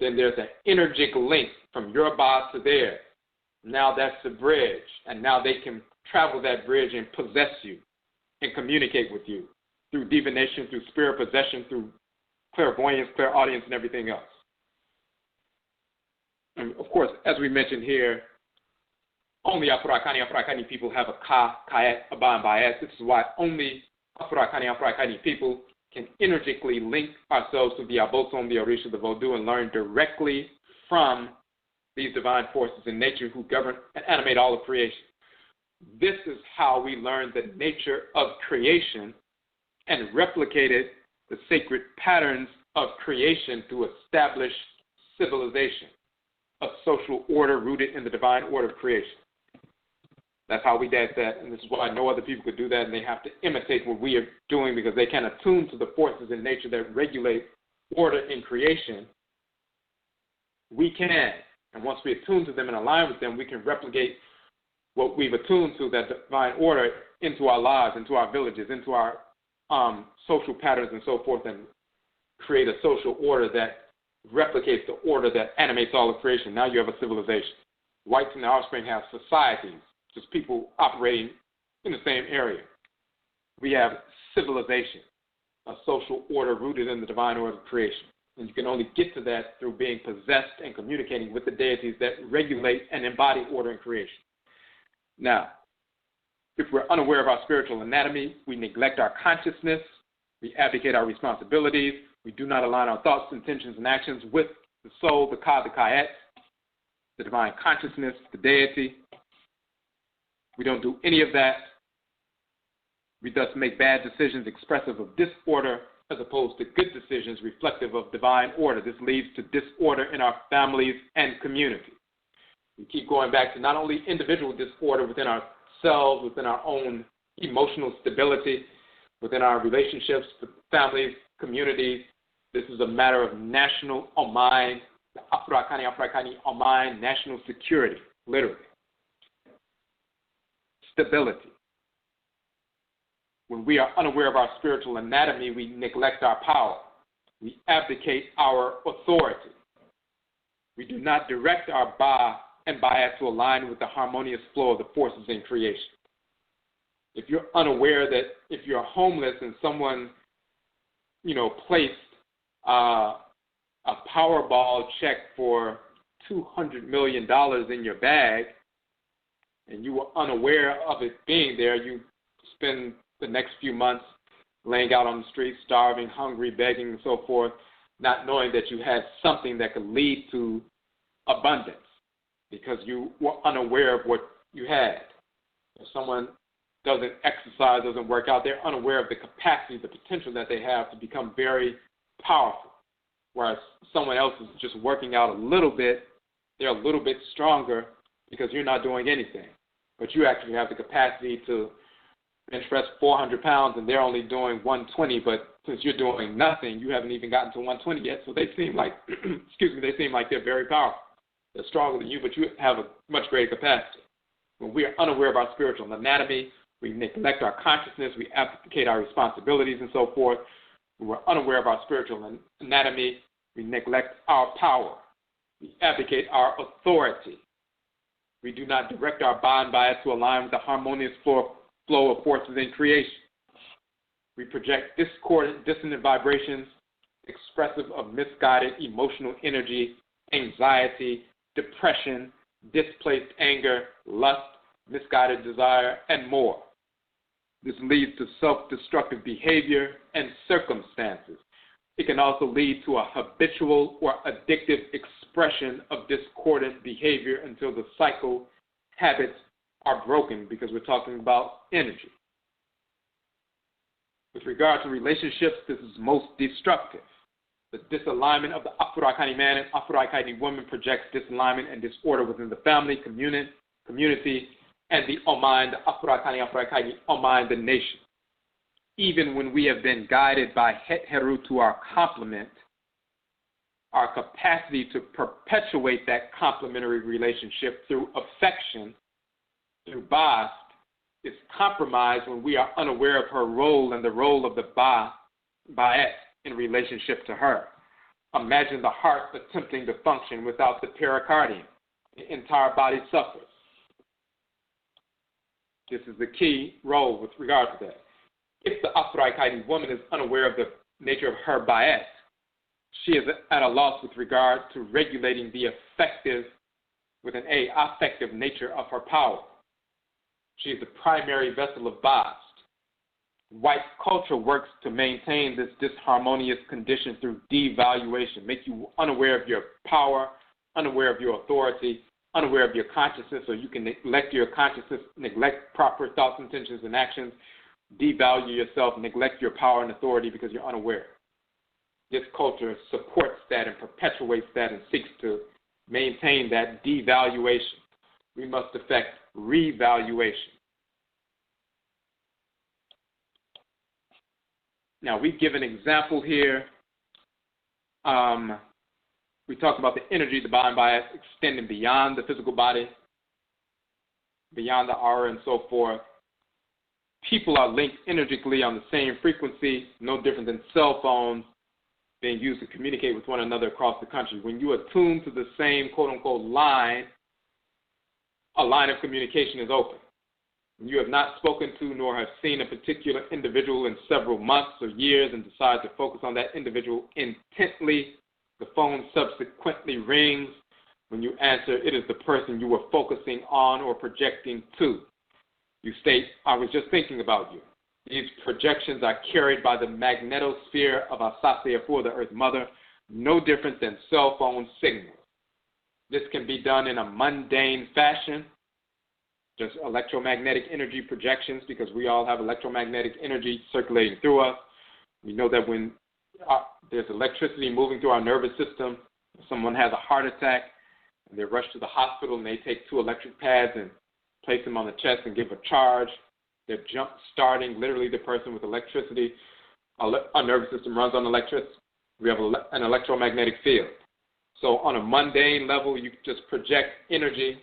then there's an energic link from your Ba to theirs. Now that's the bridge, and now they can travel that bridge and possess you and communicate with you through divination, through spirit possession, through clairvoyance, clairaudience, and everything else. And of course, as we mentioned here, only Afuraitkaitnit people have a Ka, Kayet, a Ba, and byBast. This is why only Afuraitkaitnit people can energically link ourselves to the Obosom, the Orisha, the Vodou, and learn directly from these divine forces in nature who govern and animate all of creation. This is how we learn the nature of creation and replicated the sacred patterns of creation to establish civilization, a social order rooted in the divine order of creation. That's how we did that, and this is why no other people could do that, and they have to imitate what we are doing because they can attune to the forces in nature that regulate order in creation. We can, and once we attune to them and align with them, we can replicate what we've attuned to, that divine order, into our lives, into our villages, into our social patterns and so forth, and create a social order that replicates the order that animates all of creation. Now you have a civilization. Whites and their offspring have societies, just people operating in the same area. We have civilization, a social order rooted in the divine order of creation. And you can only get to that through being possessed and communicating with the deities that regulate and embody order in creation. Now, if we're unaware of our spiritual anatomy, we neglect our consciousness, we abdicate our responsibilities, we do not align our thoughts, intentions, and actions with the soul, the Ka, the Kayet, the divine consciousness, the deity. We don't do any of that. We thus make bad decisions expressive of disorder as opposed to good decisions reflective of divine order. This leads to disorder in our families and community. We keep going back to not only individual disorder within ourselves, within our own emotional stability, within our relationships with families, communities. This is a matter of national Oman, Afuraitkaitnit Oman, national security, literally. Stability. When we are unaware of our spiritual anatomy, we neglect our power. We abdicate our authority. We do not direct our Ba and byBast to align with the harmonious flow of the forces in creation. If you're unaware that if you're homeless and someone, placed a Powerball check for $200 million in your bag, and you were unaware of it being there, you spend the next few months laying out on the streets, starving, hungry, begging, and so forth, not knowing that you had something that could lead to abundance because you were unaware of what you had. If someone doesn't exercise, doesn't work out, they're unaware of the capacity, the potential that they have to become very powerful, whereas someone else is just working out a little bit, they're a little bit stronger because you're not doing anything. But you actually have the capacity to bench press 400 pounds and they're only doing 120, but since you're doing nothing, you haven't even gotten to 120 yet, so they seem like, they seem like they're very powerful. They're stronger than you, but you have a much greater capacity. When we are unaware of our spiritual anatomy, we neglect our consciousness, we abdicate our responsibilities and so forth. When we're unaware of our spiritual anatomy, we neglect our power. We abdicate our authority. We do not direct our Ba and byBast to align with the harmonious flow of forces in creation. We project discordant, dissonant vibrations, expressive of misguided emotional energy, anxiety, depression, displaced anger, lust, misguided desire, and more. This leads to self-destructive behavior and circumstances. It can also lead to a habitual or addictive expression of discordant behavior until the cycle habits are broken, because we're talking about energy. With regard to relationships, this is most destructive. The disalignment of the Afurakani man and Afuraitkaitnit woman projects disalignment and disorder within the family, community, and the Oman, the Afuraitkaitnit Oman, the nation. Even when we have been guided by Het Heru to our complement, our capacity to perpetuate that complementary relationship through affection, through Bast, is compromised when we are unaware of her role and the role of the by'et in relationship to her. Imagine the heart attempting to function without the pericardium. The entire body suffers. This is the key role with regard to that. If the Afuraitkaitnit woman is unaware of the nature of her by'et, she is at a loss with regard to regulating the effective, with an A, affective nature of her power. She is the primary vessel of Bast. White culture works to maintain this disharmonious condition through devaluation, make you unaware of your power, unaware of your authority, unaware of your consciousness, so you can neglect your consciousness, neglect proper thoughts, intentions, and actions, devalue yourself, neglect your power and authority because you're unaware. This culture supports that and perpetuates that and seeks to maintain that devaluation. We must effect revaluation. Now, we give an example here. We talk about the energy, the by'et, extending beyond the physical body, beyond the aura, and so forth. People are linked energetically on the same frequency, no different than cell phones being used to communicate with one another across the country. When you attune to the same quote-unquote line, a line of communication is open. When you have not spoken to nor have seen a particular individual in several months or years and decide to focus on that individual intently, the phone subsequently rings. When you answer, it is the person you were focusing on or projecting to. You state, I was just thinking about you. These projections are carried by the magnetosphere of Asase-Afur, the Earth Mother, no different than cell phone signals. This can be done in a mundane fashion, just electromagnetic energy projections, because we all have electromagnetic energy circulating through us. We know that when there's electricity moving through our nervous system, someone has a heart attack, and they rush to the hospital, and they take 2 electric pads and place them on the chest and give a charge. They're jump-starting literally the person with electricity. Our nervous system runs on electricity. We have an electromagnetic field. So on a mundane level, you just project energy,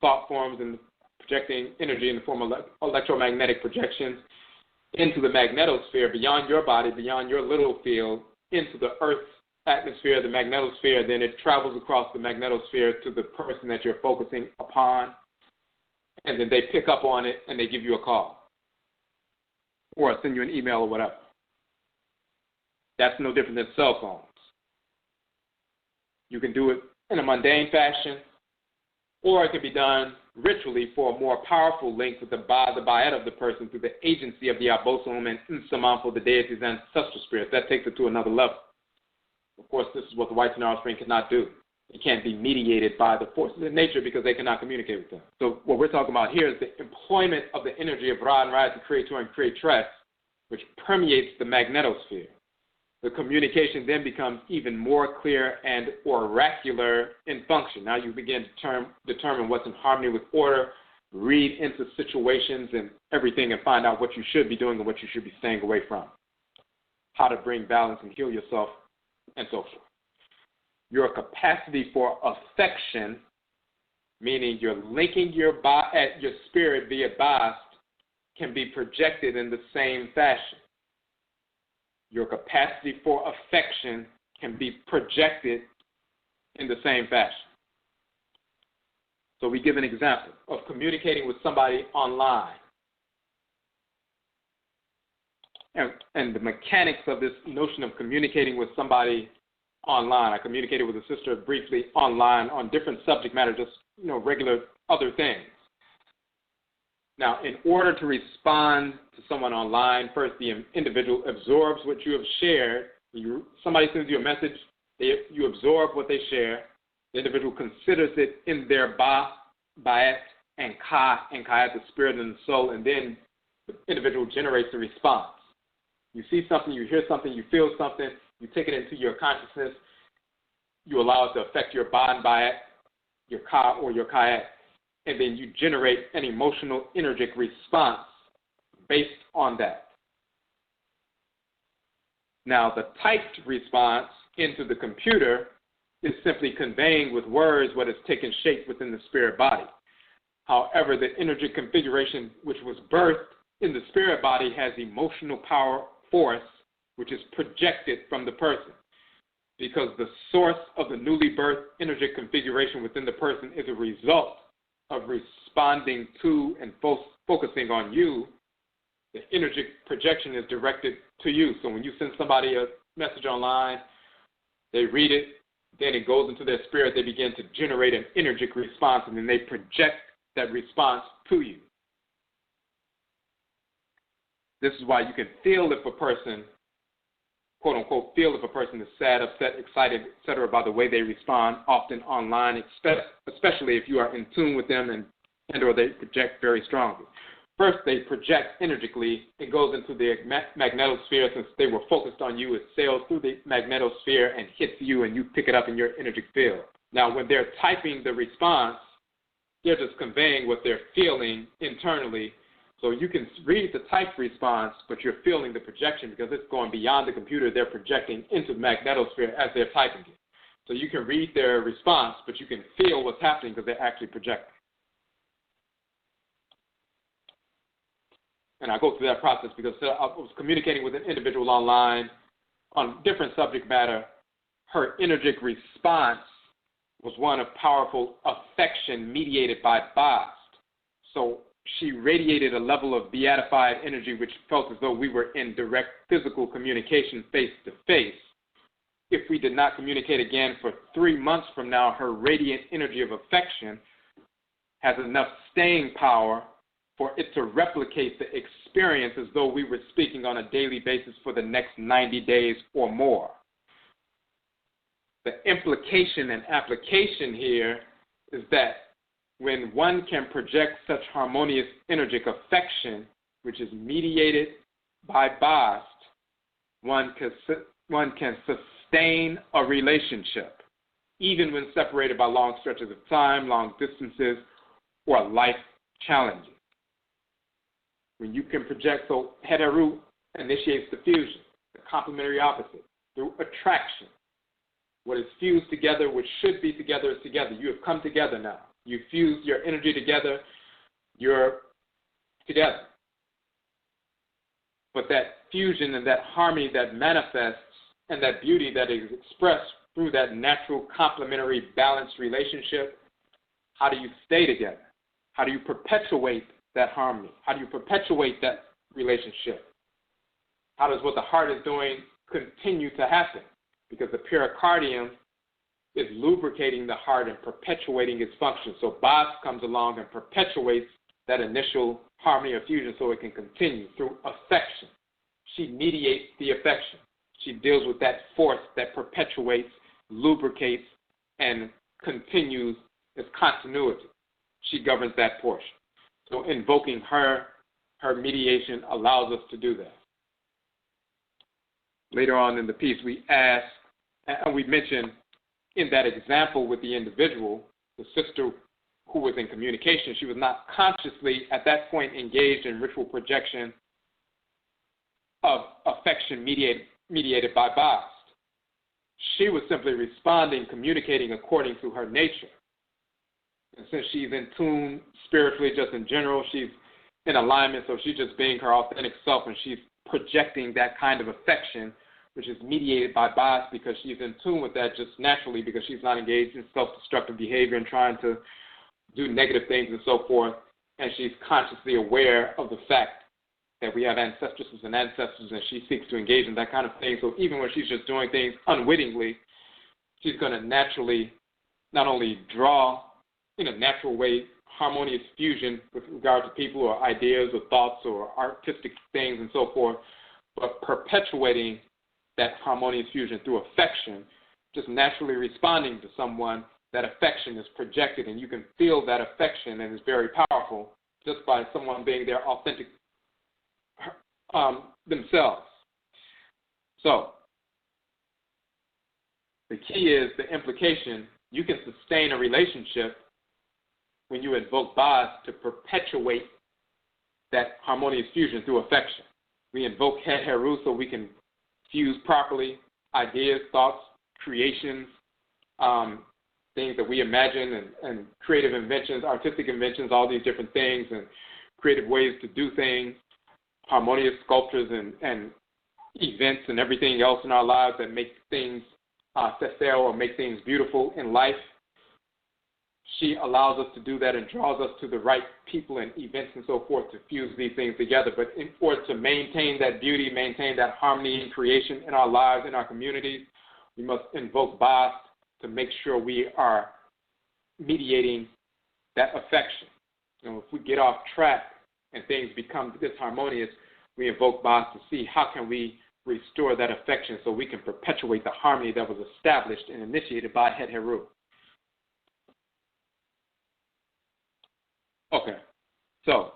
thought forms, and projecting energy in the form of electromagnetic projections into the magnetosphere, beyond your body, beyond your little field, into the Earth's atmosphere, the magnetosphere. Then it travels across the magnetosphere to the person that you're focusing upon, and then they pick up on it and they give you a call or send you an email or whatever. That's no different than cell phones. You can do it in a mundane fashion, or it can be done ritually for a more powerful link with the by'et of the person through the agency of the Obosom and Insamanfo, the deity's ancestral spirits. That takes it to another level. Of course, this is what the white Tanara Spring cannot do. It can't be mediated by the forces of nature because they cannot communicate with them. So what we're talking about here is the employment of the energy of Ra and Rise, the Creator and Creatress, which permeates the magnetosphere. The communication then becomes even more clear and oracular in function. Now you begin to determine what's in harmony with order, read into situations and everything, and find out what you should be doing and what you should be staying away from, how to bring balance and heal yourself, and so forth. Your capacity for affection, meaning you're linking your spirit via Bast, can be projected in the same fashion. Your capacity for affection can be projected in the same fashion. So we give an example of communicating with somebody online. and the mechanics of this notion of communicating with somebody online. I communicated with a sister briefly online on different subject matter, just regular other things. Now, in order to respond to someone online, first the individual absorbs what you have shared. Somebody sends you a message, you absorb what they share. The individual considers it in their ba'at, and kayat, the spirit and the soul, and then the individual generates a response. You see something, you hear something, you feel something, you take it into your consciousness, you allow it to affect your ba'at, your ka or your kayat, and then you generate an emotional energic response based on that. Now, the typed response into the computer is simply conveying with words what has taken shape within the spirit body. However, the energy configuration which was birthed in the spirit body has emotional power force which is projected from the person, because the source of the newly birthed energy configuration within the person is a result of responding to and focusing on you. The energy projection is directed to you. So when you send somebody a message online, they read it, then it goes into their spirit, they begin to generate an energetic response, and then they project that response to you. This is why you can feel if a person, quote unquote, feel if a person is sad, upset, excited, etc., by the way they respond, often online, especially if you are in tune with them and or they project very strongly. First, they project energetically. It goes into the magnetosphere. Since they were focused on you, it sails through the magnetosphere and hits you, and you pick it up in your energetic field. Now, when they're typing the response, they're just conveying what they're feeling internally. So you can read the typed response, but you're feeling the projection because it's going beyond the computer. They're projecting into the magnetosphere as they're typing it. So you can read their response, but you can feel what's happening because they're actually projecting. And I go through that process because I was communicating with an individual online on different subject matter. Her energetic response was one of powerful affection mediated by byBast. So she radiated a level of beatified energy which felt as though we were in direct physical communication face to face. If we did not communicate again for 3 months from now, her radiant energy of affection has enough staying power for it to replicate the experience as though we were speaking on a daily basis for the next 90 days or more. The implication and application here is that when one can project such harmonious energetic affection, which is mediated by byBast, one can sustain a relationship, even when separated by long stretches of time, long distances, or life challenges. When you can project, so Het Heru initiates the fusion, the complementary opposite, through attraction. What is fused together, which should be together, is together. You have come together now. You fuse your energy together, you're together. But that fusion and that harmony that manifests and that beauty that is expressed through that natural complementary balanced relationship, how do you stay together? How do you perpetuate that harmony? How do you perpetuate that relationship? How does what the heart is doing continue to happen? Because the pericardium is lubricating the heart and perpetuating its function. So byBast comes along and perpetuates that initial harmony or fusion so it can continue through affection. She mediates the affection. She deals with that force that perpetuates, lubricates, and continues its continuity. She governs that portion. So invoking her mediation allows us to do that. Later on in the piece, we ask, and we mentioned in that example with the individual, the sister who was in communication, she was not consciously at that point engaged in ritual projection of affection mediated by byBast. She was simply responding, communicating according to her nature. And since she's in tune spiritually, just in general, she's in alignment, so she's just being her authentic self, and she's projecting that kind of affection, which is mediated by byBast because she's in tune with that just naturally because she's not engaged in self-destructive behavior and trying to do negative things and so forth, and she's consciously aware of the fact that we have ancestresses and ancestors, and she seeks to engage in that kind of thing. So even when she's just doing things unwittingly, she's going to naturally not only draw in a natural way harmonious fusion with regard to people or ideas or thoughts or artistic things and so forth, but perpetuating that harmonious fusion through affection, just naturally responding to someone. That affection is projected, and you can feel that affection, and it's very powerful just by someone being their authentic themselves. So the key is the implication. You can sustain a relationship when you invoke BAS to perpetuate that harmonious fusion through affection. We invoke Het Heru so we can fuse properly ideas, thoughts, creations, things that we imagine, and creative inventions, artistic inventions, all these different things, and creative ways to do things, harmonious sculptures and events and everything else in our lives that make things fulfill or make things beautiful in life. She allows us to do that and draws us to the right people and events and so forth to fuse these things together. But in order to maintain that beauty, maintain that harmony and creation in our lives, in our communities, we must invoke BAS to make sure we are mediating that affection. If we get off track and things become disharmonious, we invoke BAS to see how can we restore that affection so we can perpetuate the harmony that was established and initiated by Het Heru. Okay, so,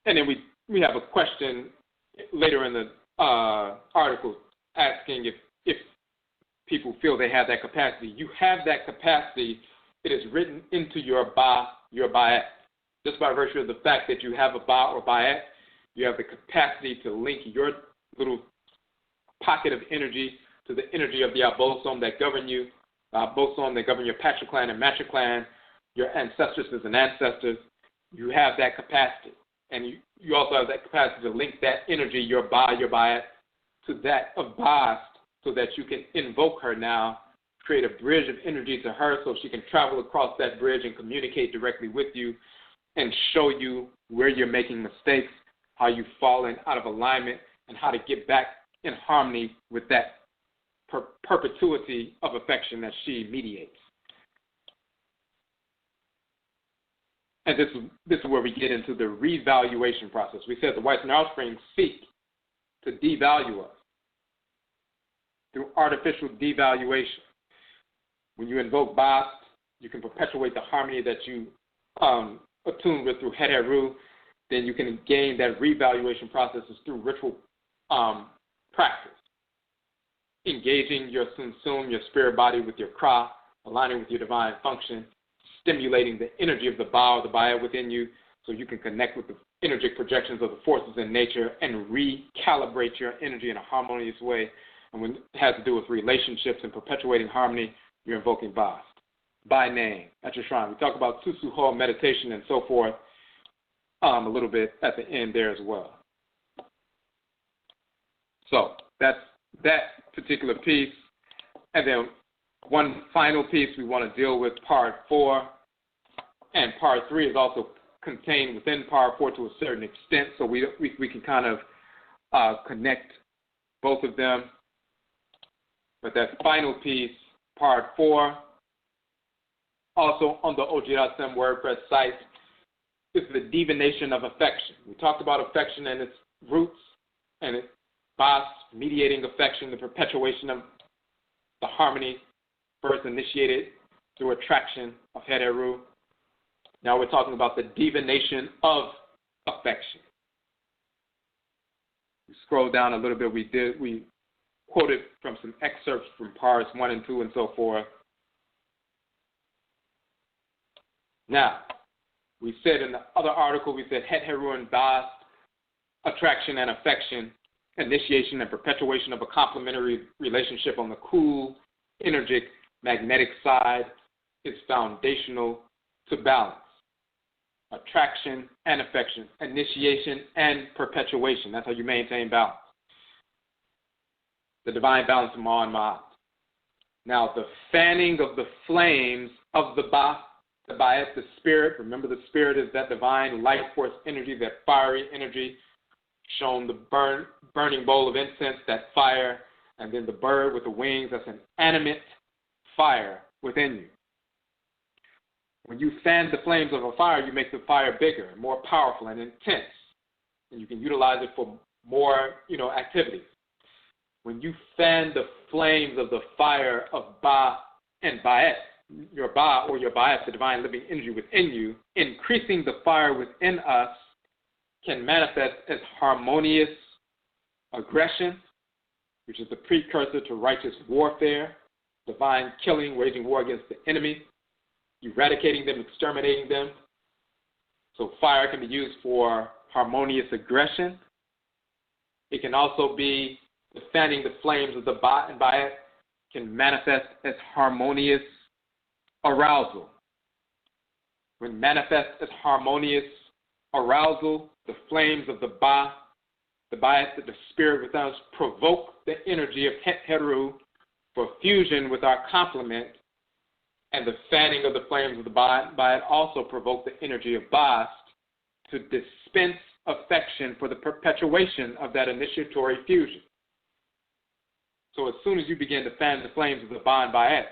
and then we have a question later in the article asking if people feel they have that capacity. You have that capacity. It is written into your by'at. Just by virtue of the fact that you have a ba or by'at, you have the capacity to link your little pocket of energy to the energy of the Obosom that govern you, Obosom that govern your patriclan and matriclan, your ancestresses and ancestors. You have that capacity. And you also have that capacity to link that energy, your by'at, to that of Bast, so that you can invoke her now, create a bridge of energy to her so she can travel across that bridge and communicate directly with you and show you where you're making mistakes, how you've fallen out of alignment, and how to get back in harmony with that perpetuity of affection that she mediates. And this is where we get into the revaluation process. We said the whites and offspring seek to devalue us through artificial devaluation. When you invoke Bast, you can perpetuate the harmony that you attune with through Het Heru. Then you can gain that revaluation processes through ritual practice. Engaging your sunsum, your spirit body, with your kra, aligning with your divine function, stimulating the energy of the ba or the baya within you so you can connect with the energic projections of the forces in nature and recalibrate your energy in a harmonious way. And when it has to do with relationships and perpetuating harmony, you're invoking Bast by name at your shrine. We talk about Susuho meditation and so forth a little bit at the end there as well. So that's that particular piece. And then one final piece we want to deal with, part 4. And part 3 is also contained within part 4 to a certain extent, so we can kind of connect both of them. But that final piece, part 4, also on the ODWIRA WordPress site, is the divination of affection. We talked about affection and its roots, and its Bast, mediating affection, the perpetuation of the harmony, first initiated through attraction of Het Heru. Now we're talking about the divination of affection. We scroll down a little bit. We quoted from some excerpts from parts 1 and 2 and so forth. Now, we said in the other article, we said Het Heru and Bast, attraction and affection, initiation and perpetuation of a complementary relationship on the cool, energic, magnetic side is foundational to balance. Attraction and affection, initiation and perpetuation. That's how you maintain balance. The divine balance of Ma and Maat. Now, the fanning of the flames of the Ba The by'et, the spirit. Remember, the spirit is that divine light force energy, that fiery energy, shown the burning bowl of incense, that fire, and then the bird with the wings, that's an animate fire within you. When you fan the flames of a fire, you make the fire bigger, more powerful, and intense, and you can utilize it for more, activities. When you fan the flames of the fire of Ba and by'et, your Ba or your by'et, the divine living energy within you, increasing the fire within us can manifest as harmonious aggression, which is the precursor to righteous warfare, divine killing, waging war against the enemy, eradicating them, exterminating them. So fire can be used for harmonious aggression. It can also be the fanning the flames of the Ba and by'et can manifest as harmonious arousal. When manifest as harmonious arousal, the flames of the Ba, the by'et, the spirit within us, provoke the energy of Het Heru for fusion with our complement, and the fanning of the flames of the Ba and by'et also provoke the energy of Bast to dispense affection for the perpetuation of that initiatory fusion. So as soon as you begin to fan the flames of the Ba and by'et,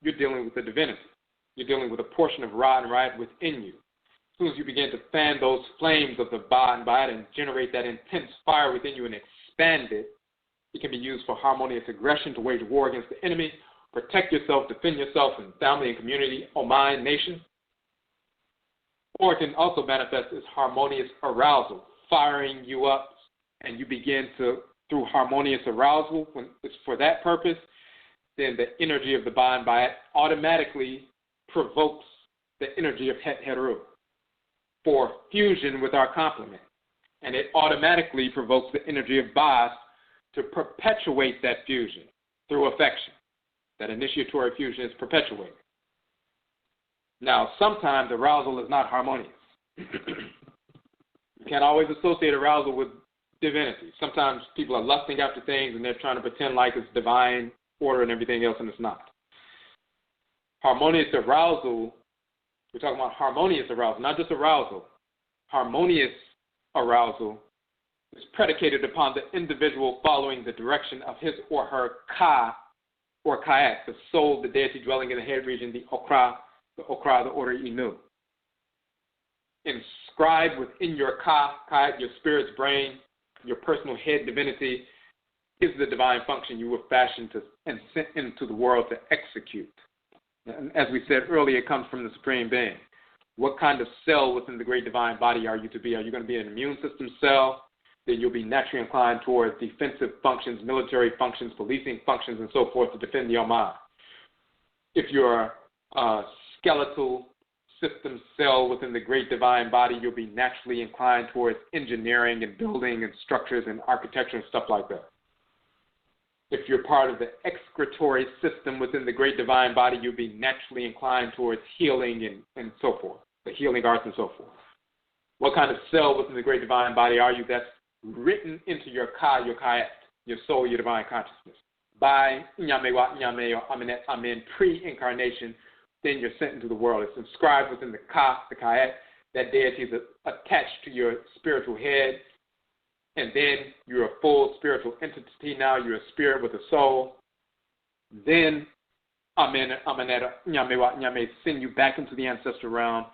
you're dealing with the divinity. You're dealing with a portion of Ra and Ra'at within you. As soon as you begin to fan those flames of the Ba and by'et and generate that intense fire within you and expand it, it can be used for harmonious aggression to wage war against the enemy, protect yourself, defend yourself in family and community, Oman, nation. Or it can also manifest as harmonious arousal, firing you up, and you begin to, through harmonious arousal, when it's for that purpose, then the energy of the Ba and by'et automatically provokes the energy of Het Heru for fusion with our complement. And it automatically provokes the energy of Bast to perpetuate that fusion through affection. That initiatory fusion is perpetuated. Now, sometimes arousal is not harmonious. You can't always associate arousal with divinity. Sometimes people are lusting after things and they're trying to pretend like it's divine order and everything else, and it's not. Harmonious arousal, we're talking about harmonious arousal, not just arousal. Harmonious arousal is predicated upon the individual following the direction of his or her Ka or Kayat, the soul, the deity dwelling in the head region, the Okra, the order Inu. Inscribed within your Ka, Kayat, your spirit's brain, your personal head divinity, is the divine function you were fashioned to and sent into the world to execute. And as we said earlier, it comes from the Supreme Being. What kind of cell within the great divine body are you to be? Are you going to be an immune system cell? Then you'll be naturally inclined towards defensive functions, military functions, policing functions, and so forth to defend your mind. If you're a skeletal system cell within the great divine body, you'll be naturally inclined towards engineering and building and structures and architecture and stuff like that. If you're part of the excretory system within the great divine body, you'll be naturally inclined towards healing and so forth, the healing arts and so forth. What kind of cell within the great divine body are you? That's written into your Ka, your Kayat, your soul, your divine consciousness. By Nyamewa, Nyameo, Aminet, Amen, pre-incarnation, then you're sent into the world. It's inscribed within the Ka, the Kayat. That deity is attached to your spiritual head. And then you're a full spiritual entity now. You're a spirit with a soul. Then Amen, Ameneta, Nyamewa, Nyame, send you back into the ancestral realm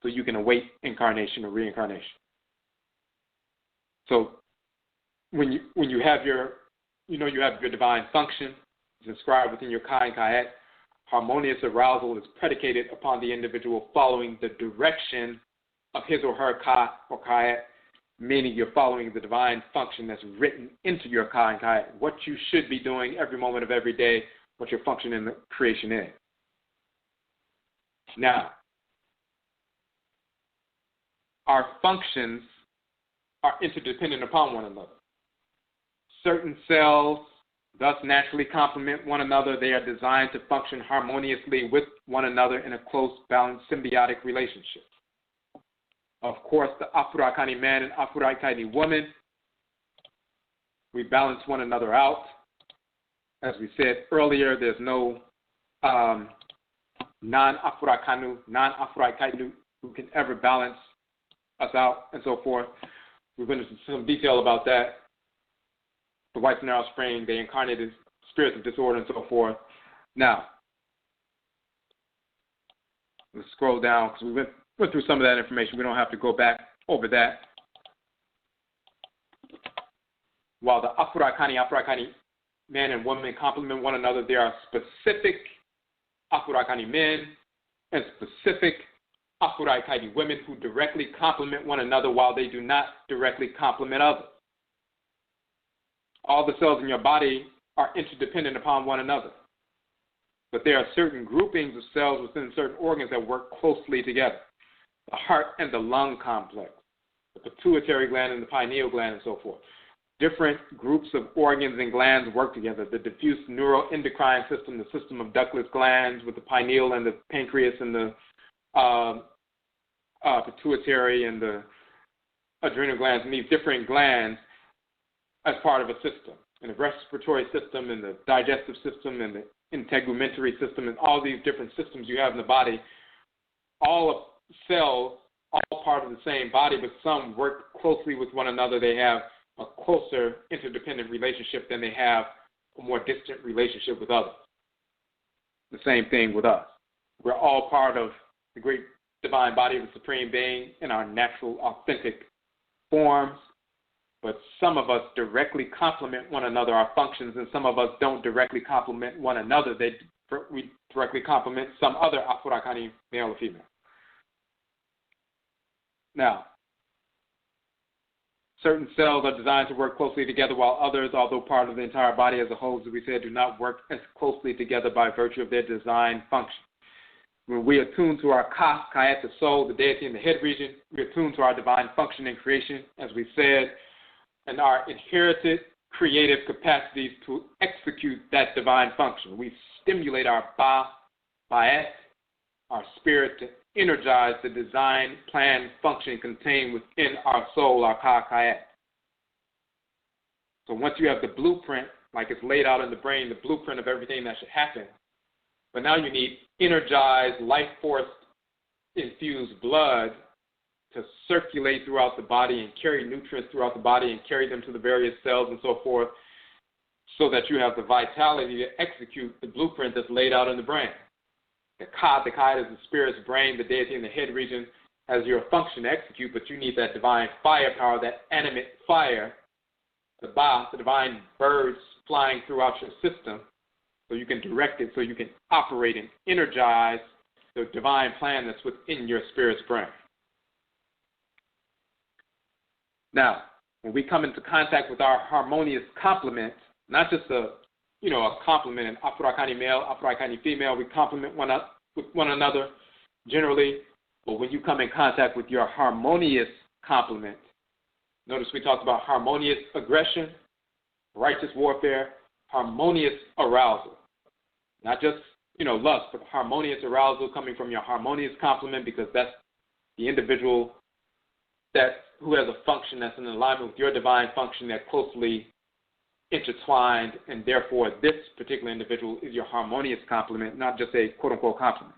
so you can await incarnation or reincarnation. So when you have your, you have your divine function, it's inscribed within your Ka and Kayat. Harmonious arousal is predicated upon the individual following the direction of his or her Ka or Kayat, meaning you're following the divine function that's written into your Ka and Kayat, what you should be doing every moment of every day, what your function in the creation is. Now, our functions are interdependent upon one another. Certain cells thus naturally complement one another. They are designed to function harmoniously with one another in a close, balanced, symbiotic relationship. Of course, the Afurakani man and Afuraitkaitnit woman, we balance one another out. As we said earlier, there's no non-Afurakanu, non-Afuraitkaitnit, who can ever balance us out, and so forth. We went into some detail about that. The whites in our spring, they incarnated spirits of disorder and so forth. Now, let's scroll down because we went through some of that information. We don't have to go back over that. While the Afurakani men and women complement one another, there are specific Afurakani men and specific Afuraitkaitnit women who directly complement one another while they do not directly complement others. All the cells in your body are interdependent upon one another. But there are certain groupings of cells within certain organs that work closely together. The heart and the lung complex, the pituitary gland and the pineal gland and so forth. Different groups of organs and glands work together. The diffuse neuroendocrine system, the system of ductless glands with the pineal and the pancreas and the pituitary and the adrenal glands, and these different glands as part of a system. And the respiratory system and the digestive system and the integumentary system and all these different systems you have in the body, all cells, all part of the same body, but some work closely with one another. They have a closer interdependent relationship than they have a more distant relationship with others. The same thing with us. We're all part of the great divine body of the Supreme Being in our natural, authentic forms, but some of us directly complement one another, our functions, and some of us don't directly complement one another. We directly complement some other Afurakani, male or female. Now, certain cells are designed to work closely together while others, although part of the entire body as a whole, as we said, do not work as closely together by virtue of their design function. When we attune to our Ka, Kayat, the soul, the deity in the head region, we attune to our divine function in creation, as we said, and our inherited creative capacities to execute that divine function. We stimulate our byBast, our spirit, to energize the design, plan, function contained within our soul, our Ka, Kayat. So once you have the blueprint, like it's laid out in the brain, the blueprint of everything that should happen, but now you need energized, life force infused blood to circulate throughout the body and carry nutrients throughout the body and carry them to the various cells and so forth, so that you have the vitality to execute the blueprint that's laid out in the brain. The Ka is the spirit's brain, the deity in the head region has your function to execute, but you need that divine firepower, that animate fire, the Ba, the divine birds flying throughout your system, so you can direct it, so you can operate and energize the divine plan that's within your spirit's brain. Now, when we come into contact with our harmonious complement, not just a complement, an Afurakani male, Afuraitkaitnit female, we complement with one another generally, but when you come in contact with your harmonious complement, notice we talked about harmonious aggression, righteous warfare, harmonious arousal. Not just, lust, but harmonious arousal coming from your harmonious complement, because that's the individual who has a function that's in alignment with your divine function, that closely intertwined, and therefore this particular individual is your harmonious complement, not just a quote-unquote complement.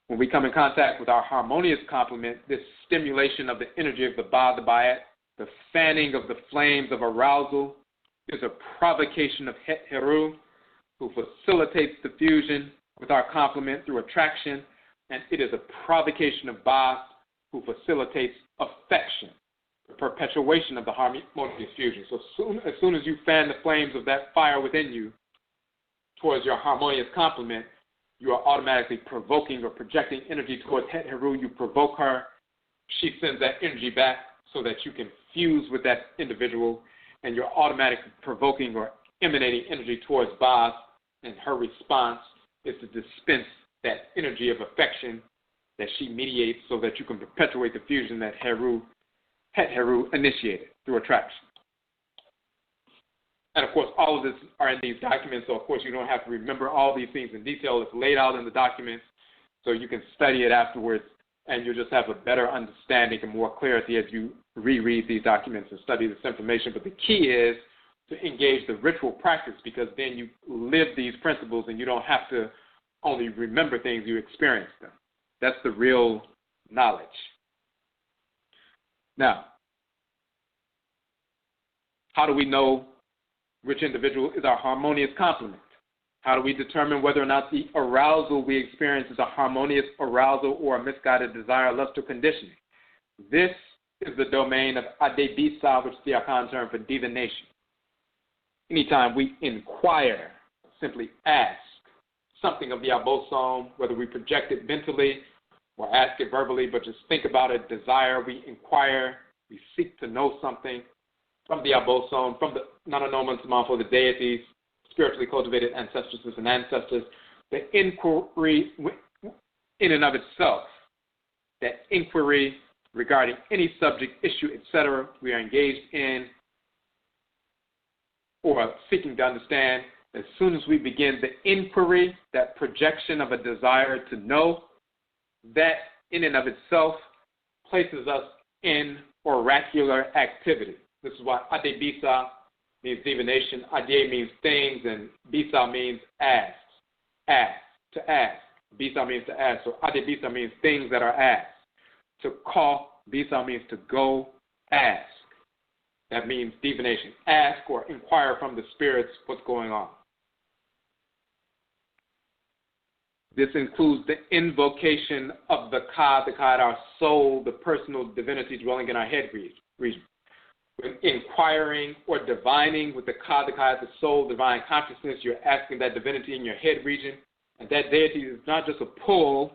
When we come in contact with our harmonious complement, this stimulation of the energy of the Ba, the Bayat, the fanning of the flames of arousal, is a provocation of Het Heru, who facilitates the fusion with our complement through attraction, and it is a provocation of Bast, who facilitates affection, the perpetuation of the harmonious fusion. So as soon as you fan the flames of that fire within you towards your harmonious complement, you are automatically provoking or projecting energy towards Het Heru. You provoke her, she sends that energy back so that you can fuse with that individual, and you're automatically provoking or emanating energy towards Bast, and her response is to dispense that energy of affection that she mediates so that you can perpetuate the fusion that Het Heru initiated through attraction. And of course, all of this are in these documents, so of course you don't have to remember all these things in detail. It's laid out in the documents, so you can study it afterwards, and you'll just have a better understanding and more clarity as you reread these documents and study this information. But the key is to engage the ritual practice, because then you live these principles and you don't have to only remember things, you experience them. That's the real knowledge. Now, how do we know which individual is our harmonious complement? How do we determine whether or not the arousal we experience is a harmonious arousal or a misguided desire, lust, or conditioning? This is the domain of ODWIRA, which is the Akan term for divination. Anytime we inquire, simply ask something of the Obosom, whether we project it mentally or ask it verbally, but just think about it, desire, we inquire, we seek to know something from the Obosom, from the non-anomalous for the deities, spiritually cultivated ancestresses and ancestors. The inquiry in and of itself, that inquiry regarding any subject, issue, etc., we are engaged in or seeking to understand, as soon as we begin the inquiry, that projection of a desire to know, that in and of itself places us in oracular activity. This is why ODWIRA means divination, Ade means things, and Bisa means ask, to ask. Bisa means to ask. So ODWIRA means things that are asked. To call, Bisa means to go ask. That means divination. Ask or inquire from the spirits what's going on. This includes the invocation of the Ka, our soul, the personal divinity dwelling in our head region. When inquiring or divining with the Ka, the soul, divine consciousness, you're asking that divinity in your head region, and that deity is not just a pull,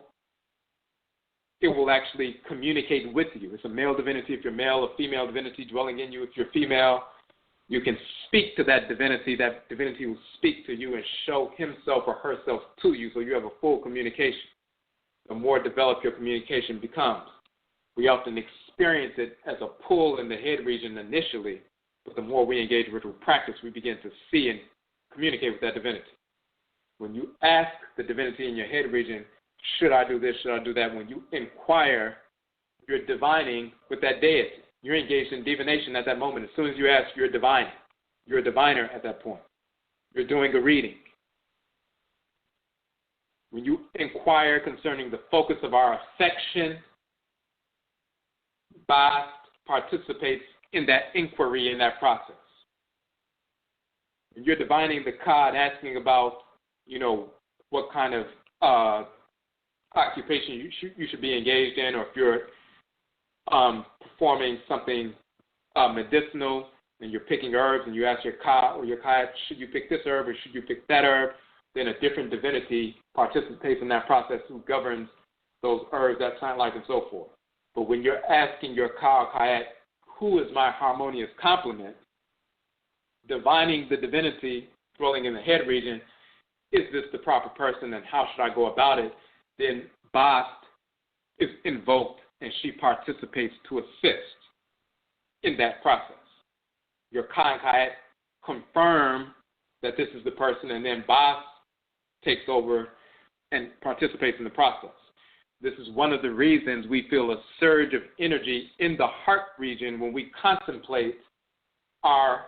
it will actually communicate with you. It's a male divinity if you're male, a female divinity dwelling in you if you're female. You can speak to that divinity will speak to you and show himself or herself to you, so you have a full communication. The more developed your communication becomes. We often experience it as a pull in the head region initially, but the more we engage with practice, we begin to see and communicate with that divinity. When you ask the divinity in your head region, should I do this, should I do that? When you inquire, you're divining with that deity. You're engaged in divination at that moment. As soon as you ask, you're divining. You're a diviner at that point. You're doing a reading. When you inquire concerning the focus of our affection, Bast participates in that inquiry in that process. When you're divining the Ka and asking about, what kind of occupation you should be engaged in, or if you're performing something medicinal and you're picking herbs and you ask your Ka or your Kayat, should you pick this herb or should you pick that herb, then a different divinity participates in that process who governs those herbs, that plant life, and so forth. But when you're asking your Ka or Kayat, who is my harmonious complement, divining the divinity dwelling in the head region, is this the proper person and how should I go about it, then Bast is invoked and she participates to assist in that process. Your Ka and Kayat confirm that this is the person, and then Bast takes over and participates in the process. This is one of the reasons we feel a surge of energy in the heart region when we contemplate our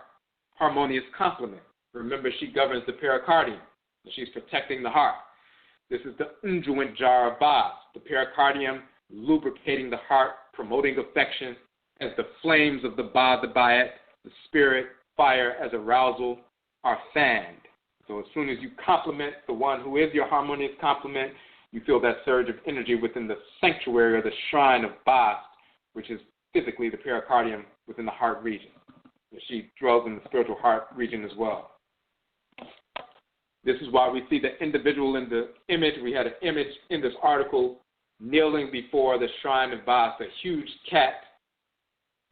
harmonious complement. Remember, she governs the pericardium. She's protecting the heart. This is the unguent jar of Bast, the pericardium lubricating the heart, promoting affection, as the flames of the by'et, the spirit, fire as arousal, are fanned. So as soon as you compliment the one who is your harmonious complement, you feel that surge of energy within the sanctuary or the shrine of Bast, which is physically the pericardium within the heart region. She dwells in the spiritual heart region as well. This is why we see the individual in the image. We had an image in this article kneeling before the shrine of Bast, a huge cat,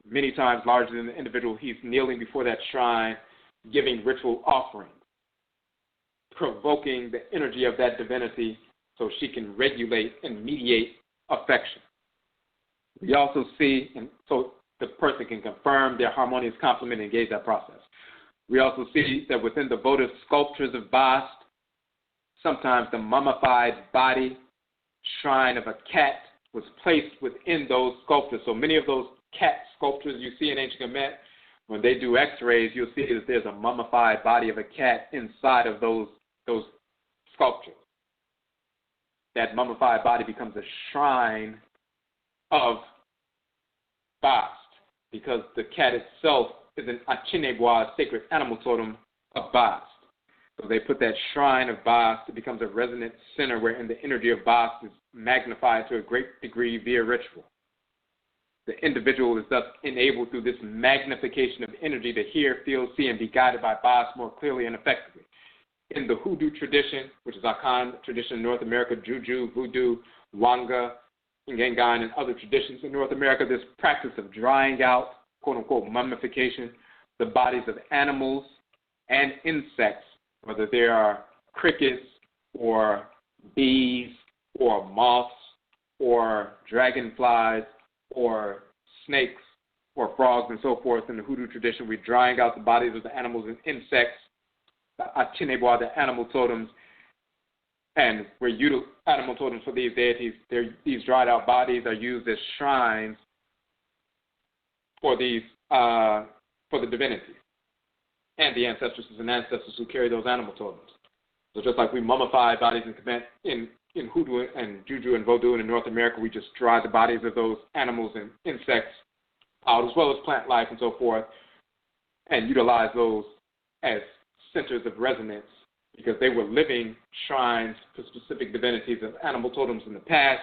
many times larger than the individual. He's kneeling before that shrine, giving ritual offerings, provoking the energy of that divinity so she can regulate and mediate affection. We also see, and so the person can confirm their harmonious complement and engage that process. We also see that within the votive sculptures of Bast, sometimes the mummified body shrine of a cat was placed within those sculptures. So many of those cat sculptures you see in ancient Kemet, when they do x-rays, you'll see that there's a mummified body of a cat inside of those sculptures. that mummified body becomes a shrine of Bast, because the cat itself is an Achinebois sacred animal totem of Bast. So they put that shrine of Bast, it becomes a resonant center wherein the energy of Bast is magnified to a great degree via ritual. The individual is thus enabled through this magnification of energy to hear, feel, see, and be guided by Bast more clearly and effectively. In the hoodoo tradition, which is Akan tradition in North America, Juju, Voodoo, Wanga, Ngengan, and other traditions in North America, this practice of drying out, quote-unquote, mummification, the bodies of animals and insects, whether they are crickets or bees or moths or dragonflies or snakes or frogs and so forth. In the hoodoo tradition, we're drying out the bodies of the animals and insects, Achinebois, the animal totems, and we're animal totems for these deities. These dried out bodies are used as shrines for these for the divinity and the ancestresses and ancestors who carry those animal totems. So just like we mummify bodies in hoodoo and juju and voodoo and in North America, we just dry the bodies of those animals and insects out, as well as plant life and so forth, and utilize those as centers of resonance, because they were living shrines for specific divinities of animal totems in the past.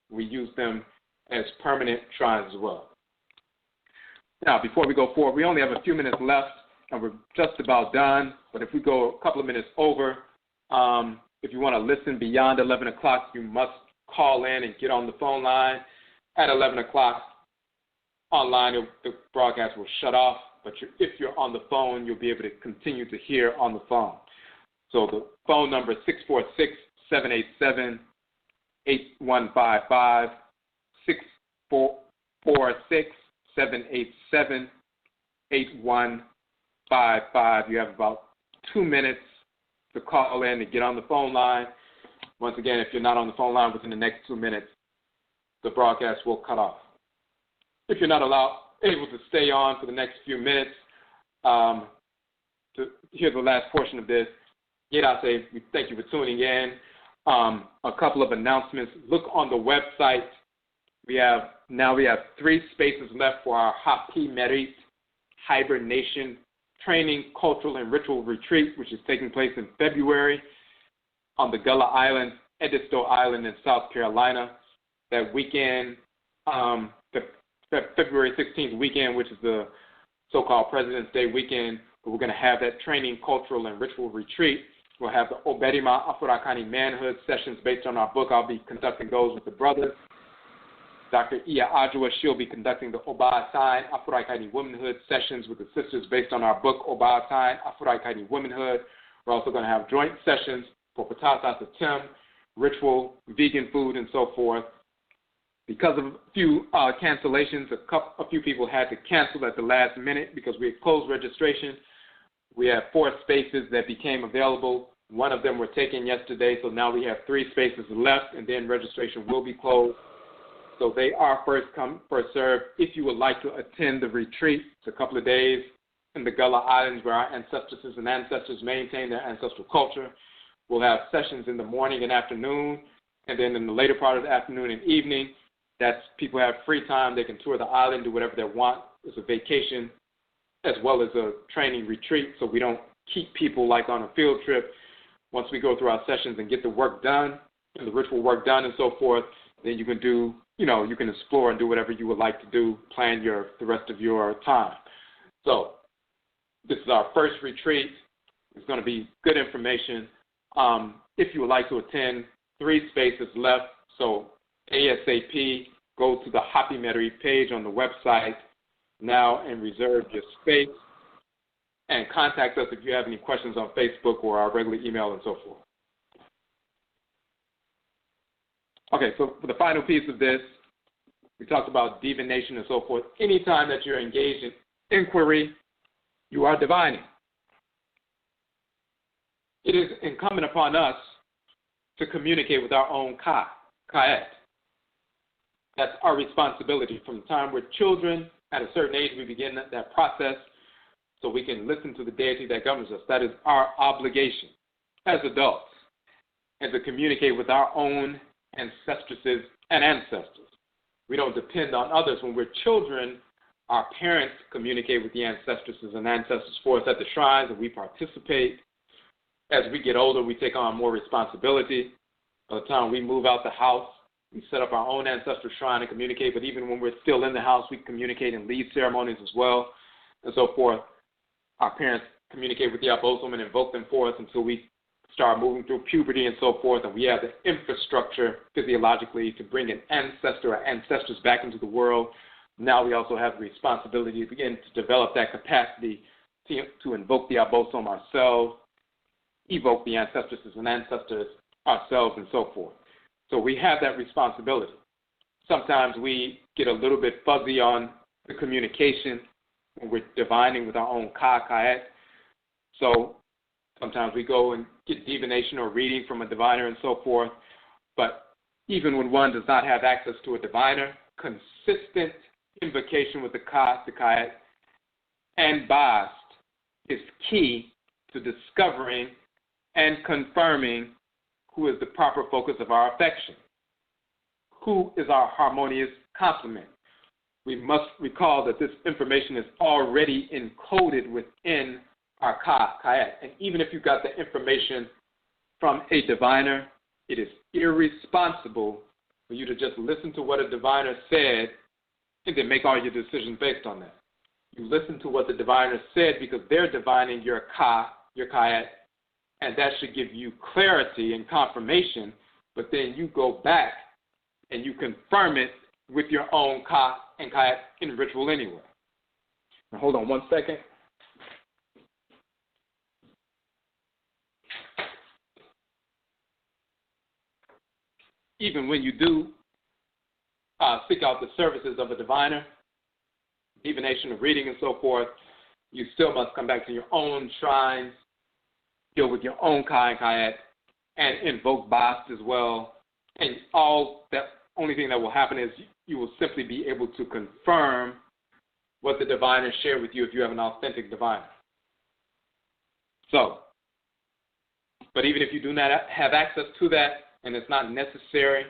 We use them as permanent shrines as well. Now, before we go forward, we only have a few minutes left, and we're just about done. But if we go a couple of minutes over, if you want to listen beyond 11 o'clock, you must call in and get on the phone line. At 11 o'clock, online, the broadcast will shut off. But if you're on the phone, you'll be able to continue to hear on the phone. So the phone number is 646-787-8155, 646-787-8155. You have about 2 minutes to call in and get on the phone line. Once again, if you're not on the phone line within the next 2 minutes, the broadcast will cut off. If you're not able to stay on for the next few minutes to hear the last portion of this, yet I say we thank you for tuning in. A couple of announcements. Look on the website. We have 3 spaces left for our Happy Merit Hibernation Training, Cultural, and Ritual Retreat, which is taking place in February on the Gullah Islands, Edisto Island in South Carolina. That weekend, the February 16th weekend, which is the so-called President's Day weekend, we're going to have that training, cultural, and ritual retreat. We'll have the Oberima Afurakani manhood sessions based on our book. I'll be conducting those with the brothers. Dr. Iya Ajwa, she'll be conducting the Obosom Afuraitkaitnit womanhood sessions with the sisters based on our book, Obosom Afuraitkaitnit womanhood. We're also going to have joint sessions for Patasas Tim, ritual, vegan food, and so forth. Because of a few cancellations, a few people had to cancel at the last minute because we had closed registration. We have 4 spaces that became available. 1 of them were taken yesterday, so now we have 3 spaces left, and then registration will be closed. So they are first come, first served. If you would like to attend the retreat, it's a couple of days in the Gullah Islands where our ancestresses and ancestors maintain their ancestral culture. We'll have sessions in the morning and afternoon, and then in the later part of the afternoon and evening, that's people have free time. They can tour the island, do whatever they want. It's a vacation as well as a training retreat, so we don't keep people like on a field trip. Once we go through our sessions and get the work done, and the ritual work done and so forth, then you can do, you can explore and do whatever you would like to do, plan the rest of your time. So this is our first retreat. It's going to be good information. If you would like to attend, 3 spaces left, so ASAP, go to the Happy Merit page on the website now and reserve your space. And contact us if you have any questions on Facebook or our regular email and so forth. Okay, so for the final piece of this, we talked about divination and so forth. Anytime that you're engaged in inquiry, you are divining. It is incumbent upon us to communicate with our own Ka'et. That's our responsibility. From the time we're children, at a certain age, we begin that process so we can listen to the deity that governs us. That is our obligation as adults, and to communicate with our own ancestresses and ancestors. We don't depend on others. When we're children, our parents communicate with the ancestresses and ancestors for us at the shrines, and we participate. As we get older, we take on more responsibility. By the time we move out the house, we set up our own ancestral shrine and communicate, but even when we're still in the house, we communicate and lead ceremonies as well, and so forth. Our parents communicate with the Obosom and invoke them for us until we start moving through puberty and so forth, and we have the infrastructure physiologically to bring an ancestor or ancestors back into the world. Now we also have the responsibility to begin to develop that capacity to invoke the Obosom ourselves, evoke the ancestresses and ancestors ourselves, and so forth. So we have that responsibility. Sometimes we get a little bit fuzzy on the communication when we're divining with our own Ka'et. So sometimes we go and get divination or reading from a diviner and so forth. But even when one does not have access to a diviner, consistent invocation with the Ka'et and Bast is key to discovering and confirming who is the proper focus of our affection, who is our harmonious complement. We must recall that this information is already encoded within our Ka'et. And even if you got the information from a diviner, it is irresponsible for you to just listen to what a diviner said and then make all your decisions based on that. You listen to what the diviner said because they're divining your Ka'et, and that should give you clarity and confirmation, but then you go back and you confirm it with your own Ka and Ka'et in ritual anyway. Now hold on one second. Even when you do seek out the services of a diviner, divination, of reading, and so forth, you still must come back to your own shrines, deal with your own Ka and Ka'et, and invoke Bast as well. And only thing that will happen is you will simply be able to confirm what the diviner shared with you if you have an authentic diviner. So, but even if you do not have access to that, and it's not necessary,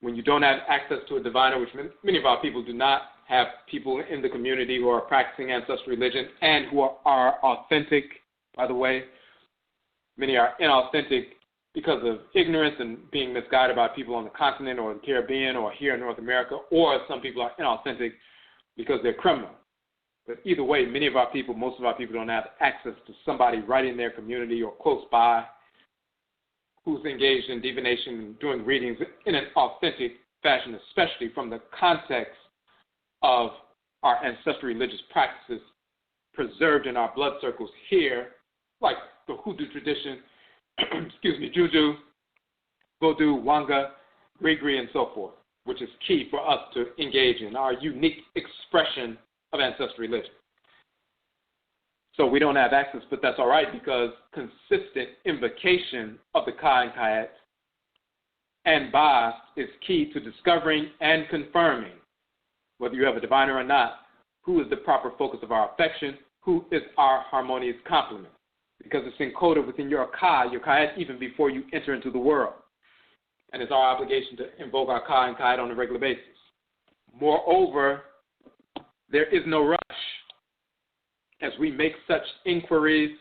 when you don't have access to a diviner, which many of our people do not have people in the community who are practicing ancestral religion and who are authentic, by the way. Many are inauthentic because of ignorance and being misguided by people on the continent or the Caribbean or here in North America, or some people are inauthentic because they're criminal. But either way, many of our people, most of our people don't have access to somebody right in their community or close by who's engaged in divination and doing readings in an authentic fashion, especially from the context of our ancestral religious practices preserved in our blood circles here, like the Hoodoo tradition, Juju, Vodou, Wanga, Grigri, and so forth, which is key for us to engage in, our unique expression of ancestral religion. So we don't have access, but that's all right because consistent invocation of the Ka and Ka'et and Bast is key to discovering and confirming, whether you have a diviner or not, who is the proper focus of our affection, who is our harmonious complement, because it's encoded within your Ka'et, even before you enter into the world. And it's our obligation to invoke our Ka and Ka'et on a regular basis. Moreover, there is no rush. As we make such inquiries,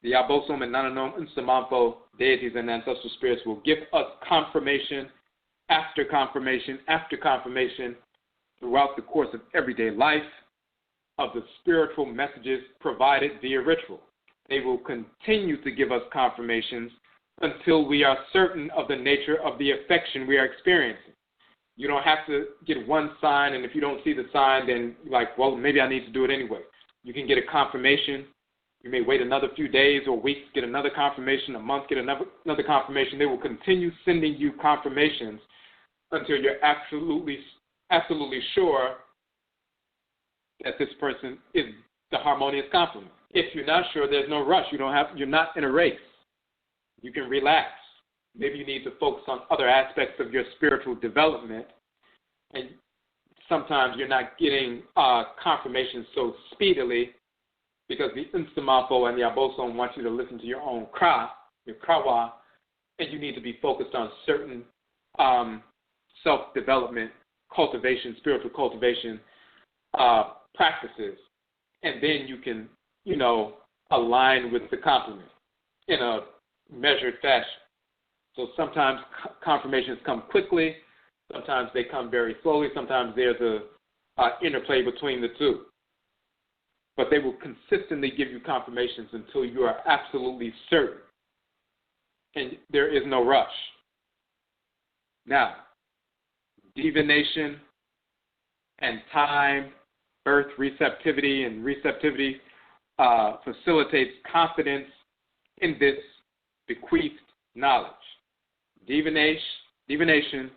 the Obosom and Nananom Nsamanfo deities and ancestral spirits will give us confirmation after confirmation after confirmation throughout the course of everyday life of the spiritual messages provided via ritual. They will continue to give us confirmations until we are certain of the nature of the affection we are experiencing. You don't have to get one sign, and if you don't see the sign, then you're like, well, maybe I need to do it anyway. You can get a confirmation. You may wait another few days or weeks, get another confirmation, a month, get another confirmation. They will continue sending you confirmations until you're absolutely sure that this person is the harmonious complement. If you're not sure, there's no rush. You're not in a race. You can relax. Maybe you need to focus on other aspects of your spiritual development, and sometimes you're not getting confirmation so speedily because the Nsamanfo and the Obosom want you to listen to your own Kra, your Krawa, and you need to be focused on certain self-development, cultivation, spiritual cultivation practices, and then you can, align with the complement in a measured fashion. So sometimes confirmations come quickly, sometimes they come very slowly, sometimes there's a interplay between the two. But they will consistently give you confirmations until you are absolutely certain. And there is no rush. Now, divination and time, birth, receptivity, and receptivity facilitates confidence in this bequeathed knowledge. Divination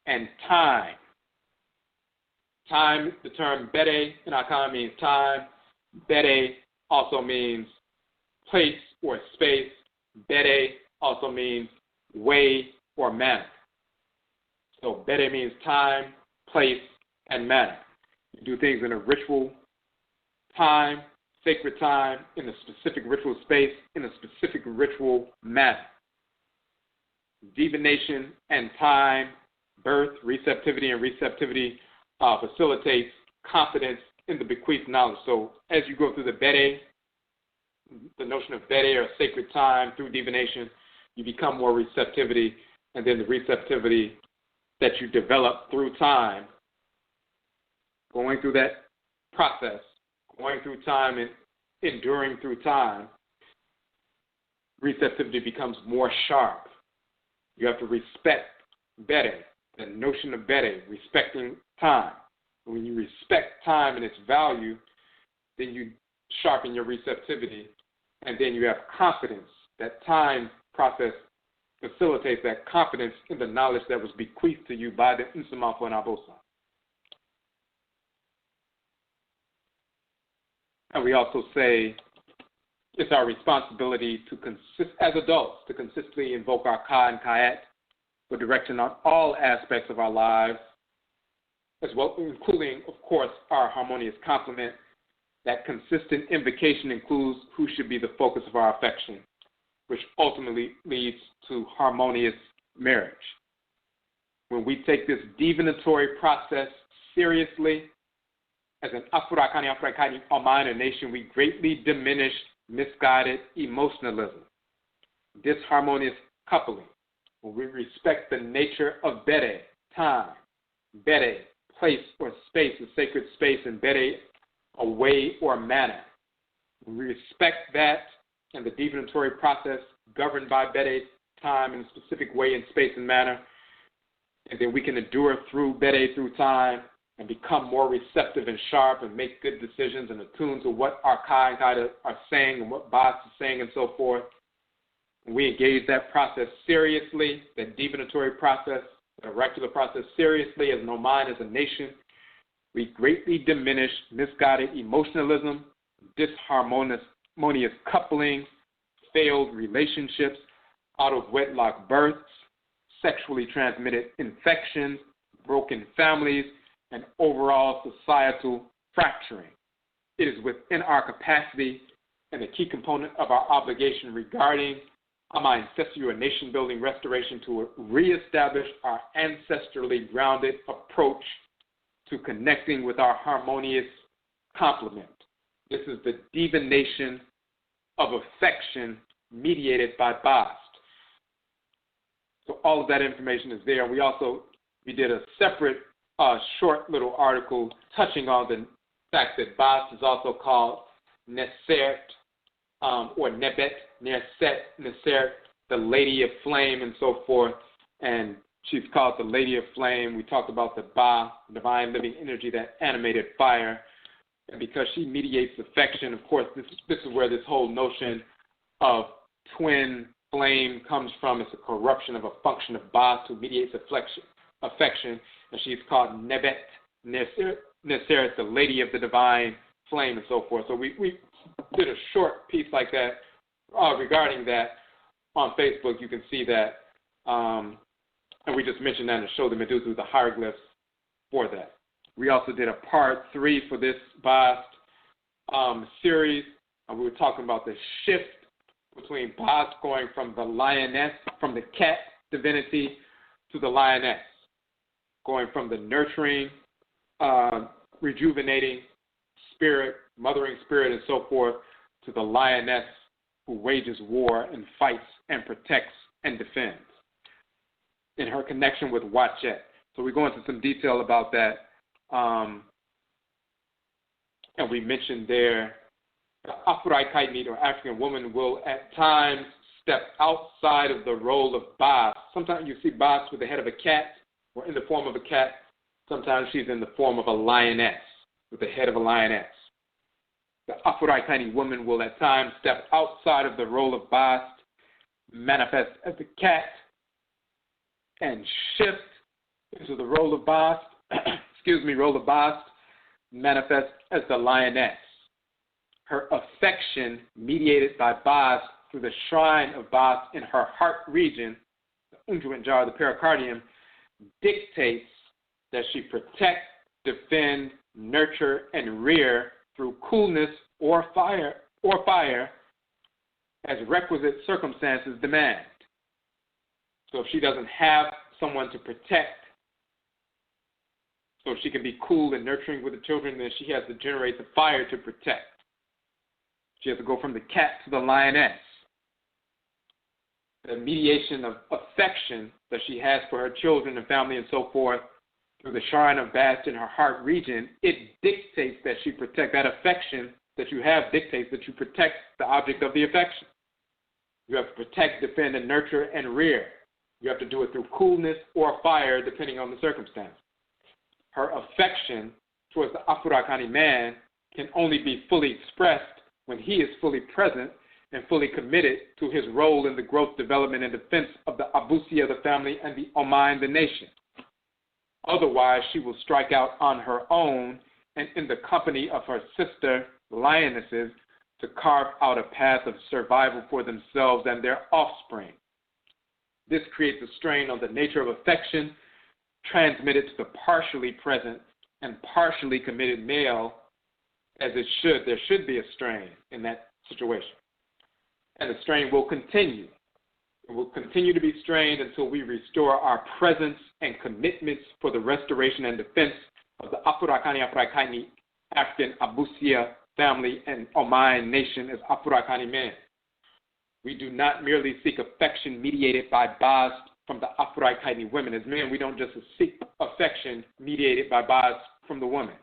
and time. Time, the term bede in Akana means time. Bede also means place or space. Bede also means way or manner. So bede means time, place, and manner. You do things in a ritual time, sacred time, in a specific ritual space, in a specific ritual manner. Divination and time, birth, receptivity, and receptivity facilitates confidence in the bequeathed knowledge. So as you go through the bede, the notion of bede or sacred time through divination, you become more receptivity, and then the receptivity that you develop through time, going through that process, going through time and enduring through time, receptivity becomes more sharp. You have to respect bede, the notion of bede, respecting time. When you respect time and its value, then you sharpen your receptivity, and then you have confidence. That time process facilitates that confidence in the knowledge that was bequeathed to you by the Nsamafo and Obosom. And we also say it's our responsibility as adults, to consistently invoke our Ka and Kayat for direction on all aspects of our lives, as well, including, of course, our harmonious complement. That consistent invocation includes who should be the focus of our affection, which ultimately leads to harmonious marriage. When we take this divinatory process seriously, as an Afurakani, Afuraitkaitnit, Almighty nation, we greatly diminish misguided emotionalism, disharmonious coupling. When we respect the nature of bede, time, bede, place or space, a sacred space, and bede, a way or manner. When we respect that and the divinatory process governed by bede, time, in a specific way and space and manner, and then we can endure through bede, through time, and become more receptive and sharp and make good decisions and attuned to what our Ka and Kaida are saying and what Bast is saying and so forth. And we engage that process seriously, that divinatory process, the oracular process seriously as no mind, as a nation. We greatly diminish misguided emotionalism, disharmonious coupling, failed relationships, out-of-wedlock births, sexually transmitted infections, broken families, and overall societal fracturing. It is within our capacity and a key component of our obligation regarding our ancestral and nation-building restoration to reestablish our ancestrally grounded approach to connecting with our harmonious complement. This is the divination of affection mediated by Bast. So all of that information is there. We did a separate short little article touching on the fact that Bast is also called Nesert or Nebet, Nesert, the Lady of Flame, and so forth. And she's called the Lady of Flame. We talked about the Ba, divine living energy that animated fire. And because she mediates affection, of course, this is where this whole notion of twin flame comes from. It's a corruption of a function of Bast, who mediates affection. And she's called Nebet, Neseret, the Lady of the Divine Flame, and so forth. So we did a short piece like that regarding that on Facebook. You can see that. And we just mentioned that and showed the Medusa with the hieroglyphs for that. We also did a part 3 for this Bast series. We were talking about the shift between Bast going from the lioness, from the cat divinity to the lioness, going from the nurturing, rejuvenating spirit, mothering spirit, and so forth, to the lioness who wages war and fights and protects and defends in her connection with Wachet. So we go into some detail about that. And we mentioned there, the Afuraitkaitnit, or African woman, will at times step outside of the role of Bast. Sometimes you see Bast with the head of a cat or in the form of a cat. Sometimes she's in the form of a lioness, with the head of a lioness. The Afuraitkaitnit woman will at times step outside of the role of Bast, manifest as a cat, and shift into the role of Bast, role of Bast, manifest as the lioness. Her affection, mediated by Bast through the shrine of Bast in her heart region, the unguent jar, the pericardium, dictates that she protect, defend, nurture, and rear through coolness or fire as requisite circumstances demand. So if she doesn't have someone to protect, so she can be cool and nurturing with the children, then she has to generate the fire to protect. She has to go from the cat to the lioness. The mediation of affection that she has for her children and family and so forth through the shrine of Bast in her heart region, it dictates that she protect. That affection that you have dictates that you protect the object of the affection. You have to protect, defend, and nurture and rear. You have to do it through coolness or fire, depending on the circumstance. Her affection towards the Afurakani man can only be fully expressed when he is fully present and fully committed to his role in the growth, development, and defense of the Abusia, the family, and the Oman, the nation. Otherwise, she will strike out on her own and in the company of her sister lionesses to carve out a path of survival for themselves and their offspring. This creates a strain on the nature of affection transmitted to the partially present and partially committed male, as it should. There should be a strain in that situation. And the strain will continue. It will continue to be strained until we restore our presence and commitments for the restoration and defense of the Afurakani Afuraitkaitnit, African Abusia family and Oman nation as Afurakani men. We do not merely seek affection mediated by Bast from the Afuraitkaitnit women. As men, we don't just seek affection mediated by Bast from the women.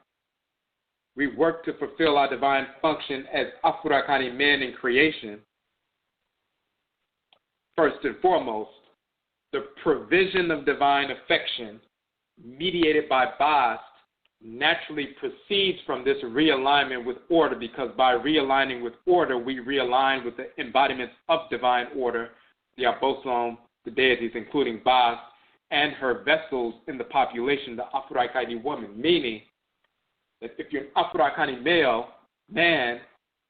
We work to fulfill our divine function as Afurakani men in creation. First and foremost, the provision of divine affection mediated by Bast naturally proceeds from this realignment with order, because by realigning with order, we realign with the embodiments of divine order, the Obosom, the deities, including Bast, and her vessels in the population, the Afuraitkaitnit woman, meaning that if you're an Afurakani man,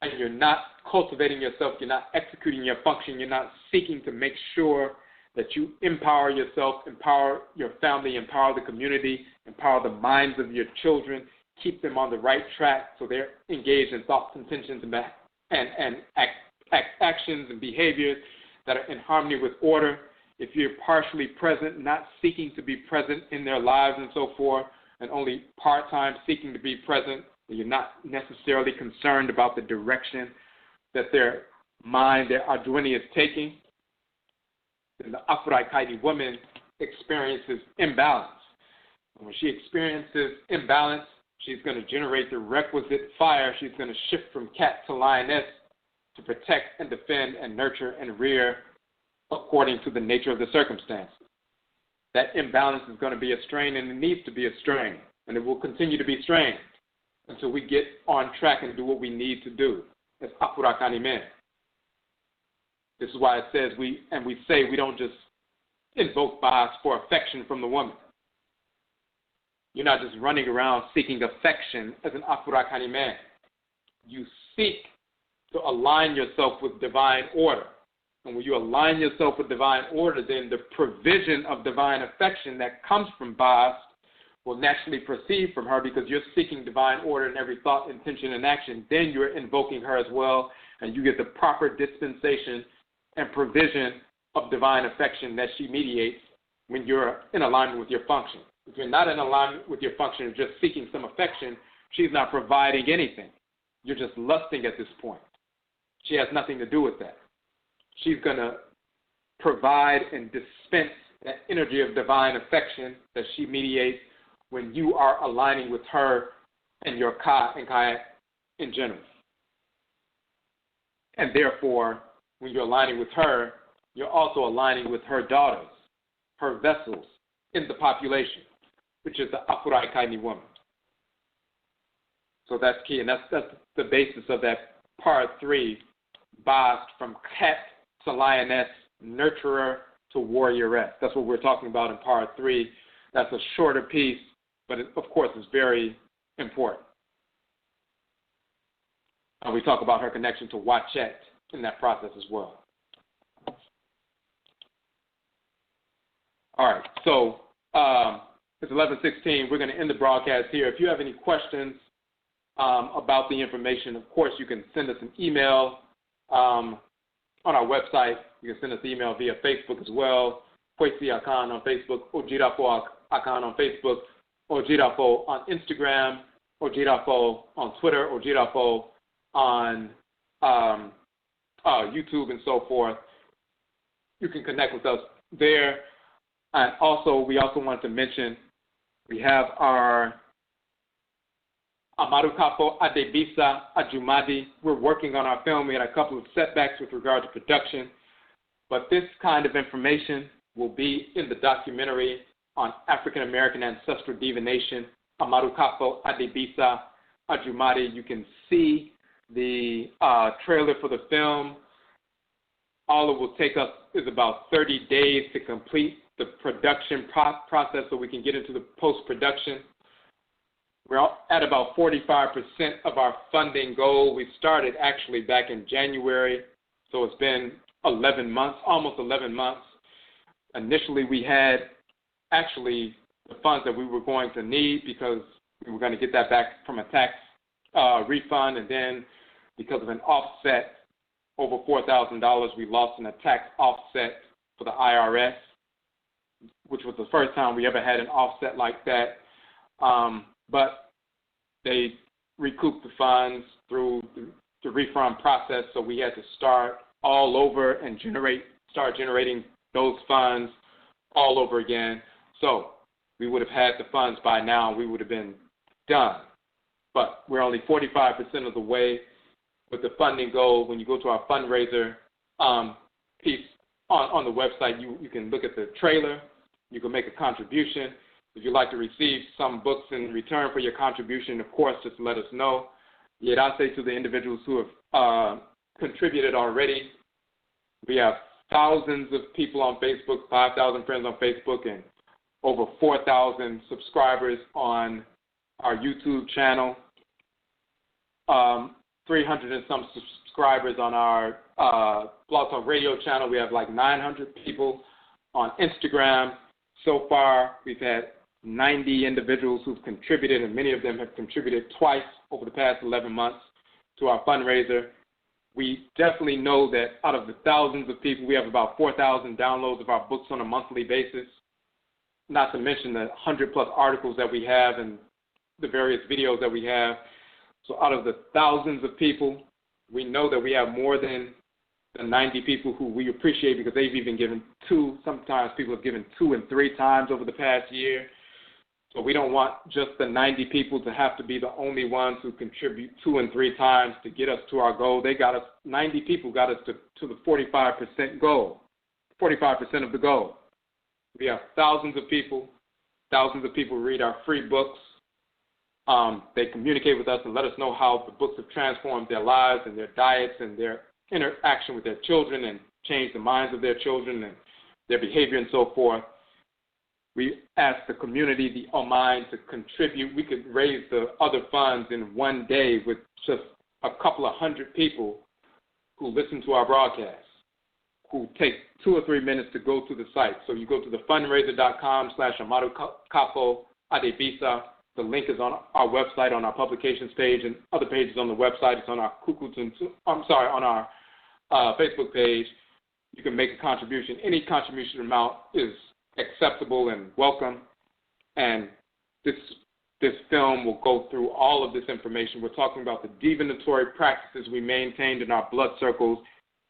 and you're not cultivating yourself, you're not executing your function, you're not seeking to make sure that you empower yourself, empower your family, empower the community, empower the minds of your children, keep them on the right track so they're engaged in thoughts, intentions, and actions and behaviors that are in harmony with order. If you're partially present, not seeking to be present in their lives and so forth, and only part-time seeking to be present, you're not necessarily concerned about the direction that their mind, their Adwini is taking, then the Afuraitkaitnit woman experiences imbalance. And when she experiences imbalance, she's going to generate the requisite fire. She's going to shift from cat to lioness to protect and defend and nurture and rear according to the nature of the circumstances. That imbalance is going to be a strain, and it needs to be a strain, and it will continue to be strained until we get on track and do what we need to do as Afurakani men. This is why it says we say we don't just invoke Bast for affection from the woman. You're not just running around seeking affection as an Afurakani man. You seek to align yourself with divine order. And when you align yourself with divine order, then the provision of divine affection that comes from Bast will naturally proceed from her, because you're seeking divine order in every thought, intention, and action. Then you're invoking her as well and you get the proper dispensation and provision of divine affection that she mediates when you're in alignment with your function. If you're not in alignment with your function, you're just seeking some affection, she's not providing anything. You're just lusting at this point. She has nothing to do with that. She's going to provide and dispense that energy of divine affection that she mediates when you are aligning with her and your Ka and Kaya in general. And therefore, when you're aligning with her, you're also aligning with her daughters, her vessels in the population, which is the Afuraitkaitnit woman. So that's key, and that's the basis of that part 3, Bast, from cat to lioness, nurturer to warrioress. That's what we're talking about in part 3. That's a shorter piece, but it, of course, is very important. And we talk about her connection to Wachet in that process as well. All right, so it's 11:16. We're going to end the broadcast here. If you have any questions about the information, of course, you can send us an email on our website. You can send us an email via Facebook as well. Kwesi Akan on Facebook, Ojirafo Akan on Facebook, Ojirafo on Instagram, Ojirafo on Twitter, Ojirafo on YouTube and so forth. You can connect with us there. And also, we also want to mention we have our Amarukapo Adebisa Ajumadi. We're working on our film. We had a couple of setbacks with regard to production, but this kind of information will be in the documentary on African American ancestral divination, Amarukapo Adebisa Ajumadi. You can see the trailer for the film. All it will take us is about 30 days to complete the production process so we can get into the post-production. We're at about 45% of our funding goal. We started actually back in January, so it's been 11 months, almost 11 months. Initially, we had actually the funds that we were going to need because we were going to get that back from a tax refund, and then because of an offset over $4,000, we lost in a tax offset for the IRS, which was the first time we ever had an offset like that. But they recouped the funds through the refund process, so we had to start all over and start generating those funds all over again. So we would have had the funds by now. We would have been done. But we're only 45% of the way with the funding goal. When you go to our fundraiser piece on the website, you can look at the trailer. You can make a contribution. If you'd like to receive some books in return for your contribution, of course, just let us know. Yet I say to the individuals who have contributed already, we have thousands of people on Facebook, 5,000 friends on Facebook, and over 4,000 subscribers on our YouTube channel, 300 and some subscribers on our Blog Talk Radio channel. We have like 900 people on Instagram. So far, we've had 90 individuals who've contributed, and many of them have contributed twice over the past 11 months to our fundraiser. We definitely know that out of the thousands of people, we have about 4,000 downloads of our books on a monthly basis, not to mention the 100-plus articles that we have and the various videos that we have. So out of the thousands of people, we know that we have more than the 90 people who we appreciate because they've even given 2. Sometimes people have given 2 and 3 times over the past year. So we don't want just the 90 people to have to be the only ones who contribute 2 and 3 times to get us to our goal. 90 people got us to the 45% goal, 45% of the goal. We have thousands of people read our free books. They communicate with us and let us know how the books have transformed their lives and their diets and their interaction with their children and changed the minds of their children and their behavior and so forth. We asked the community, the Oman, to contribute. We could raise the other funds in one day with just a couple of hundred people who listen to our broadcast, who take 2 or 3 minutes to go to the site. So you go to the fundraiser.com/Amarukapo Adebisa. The link is on our website, on our publications page, and other pages on the website. It's on our on our Facebook page. You can make a contribution. Any contribution amount is acceptable and welcome. And this film will go through all of this information. We're talking about the divinatory practices we maintained in our blood circles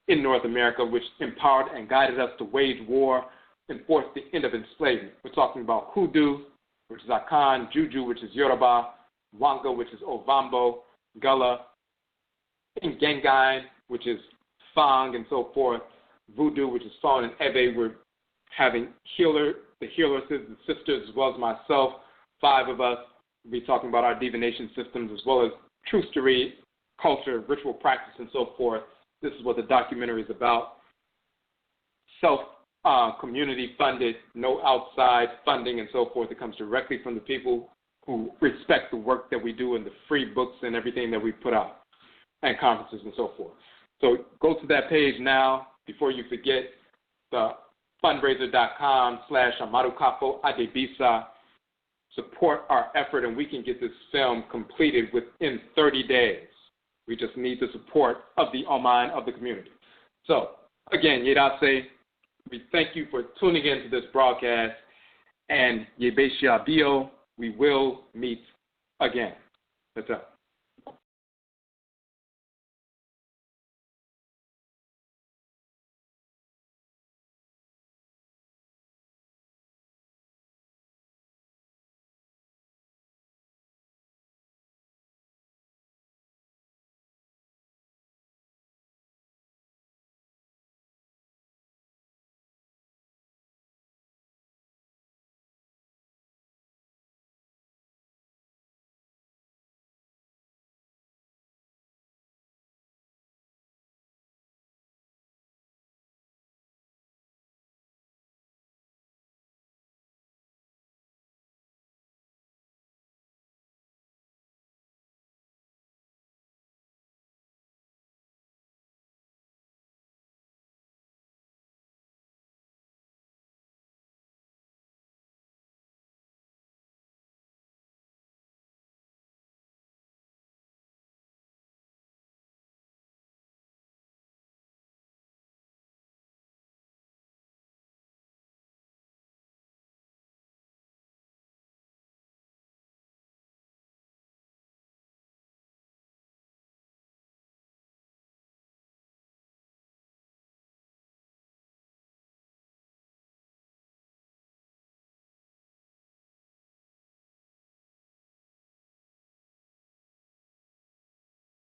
in North America, which empowered and guided us to wage war and force the end of enslavement. We're talking about hoodoo, which is Akan, juju, which is Yoruba, wanga, which is Ovambo, gullah, Ngengai, which is Fang, and so forth, voodoo, which is Fawn and Ebe. We're having the healers, the sisters, as well as myself, 5 of us. We'll be talking about our divination systems as well as true story, culture, ritual practice, and so forth. This is what the documentary is about. Community funded, no outside funding, and so forth. It comes directly from the people who respect the work that we do and the free books and everything that we put out and conferences and so forth. So go to that page now before you forget, the fundraiser.com/Amarukafo Adebisa. Support our effort, and we can get this film completed within 30 days. We just need the support of the Oman of the community. So, again, Yedase, we thank you for tuning in to this broadcast, and Yebesha Bio, we will meet again. That's up.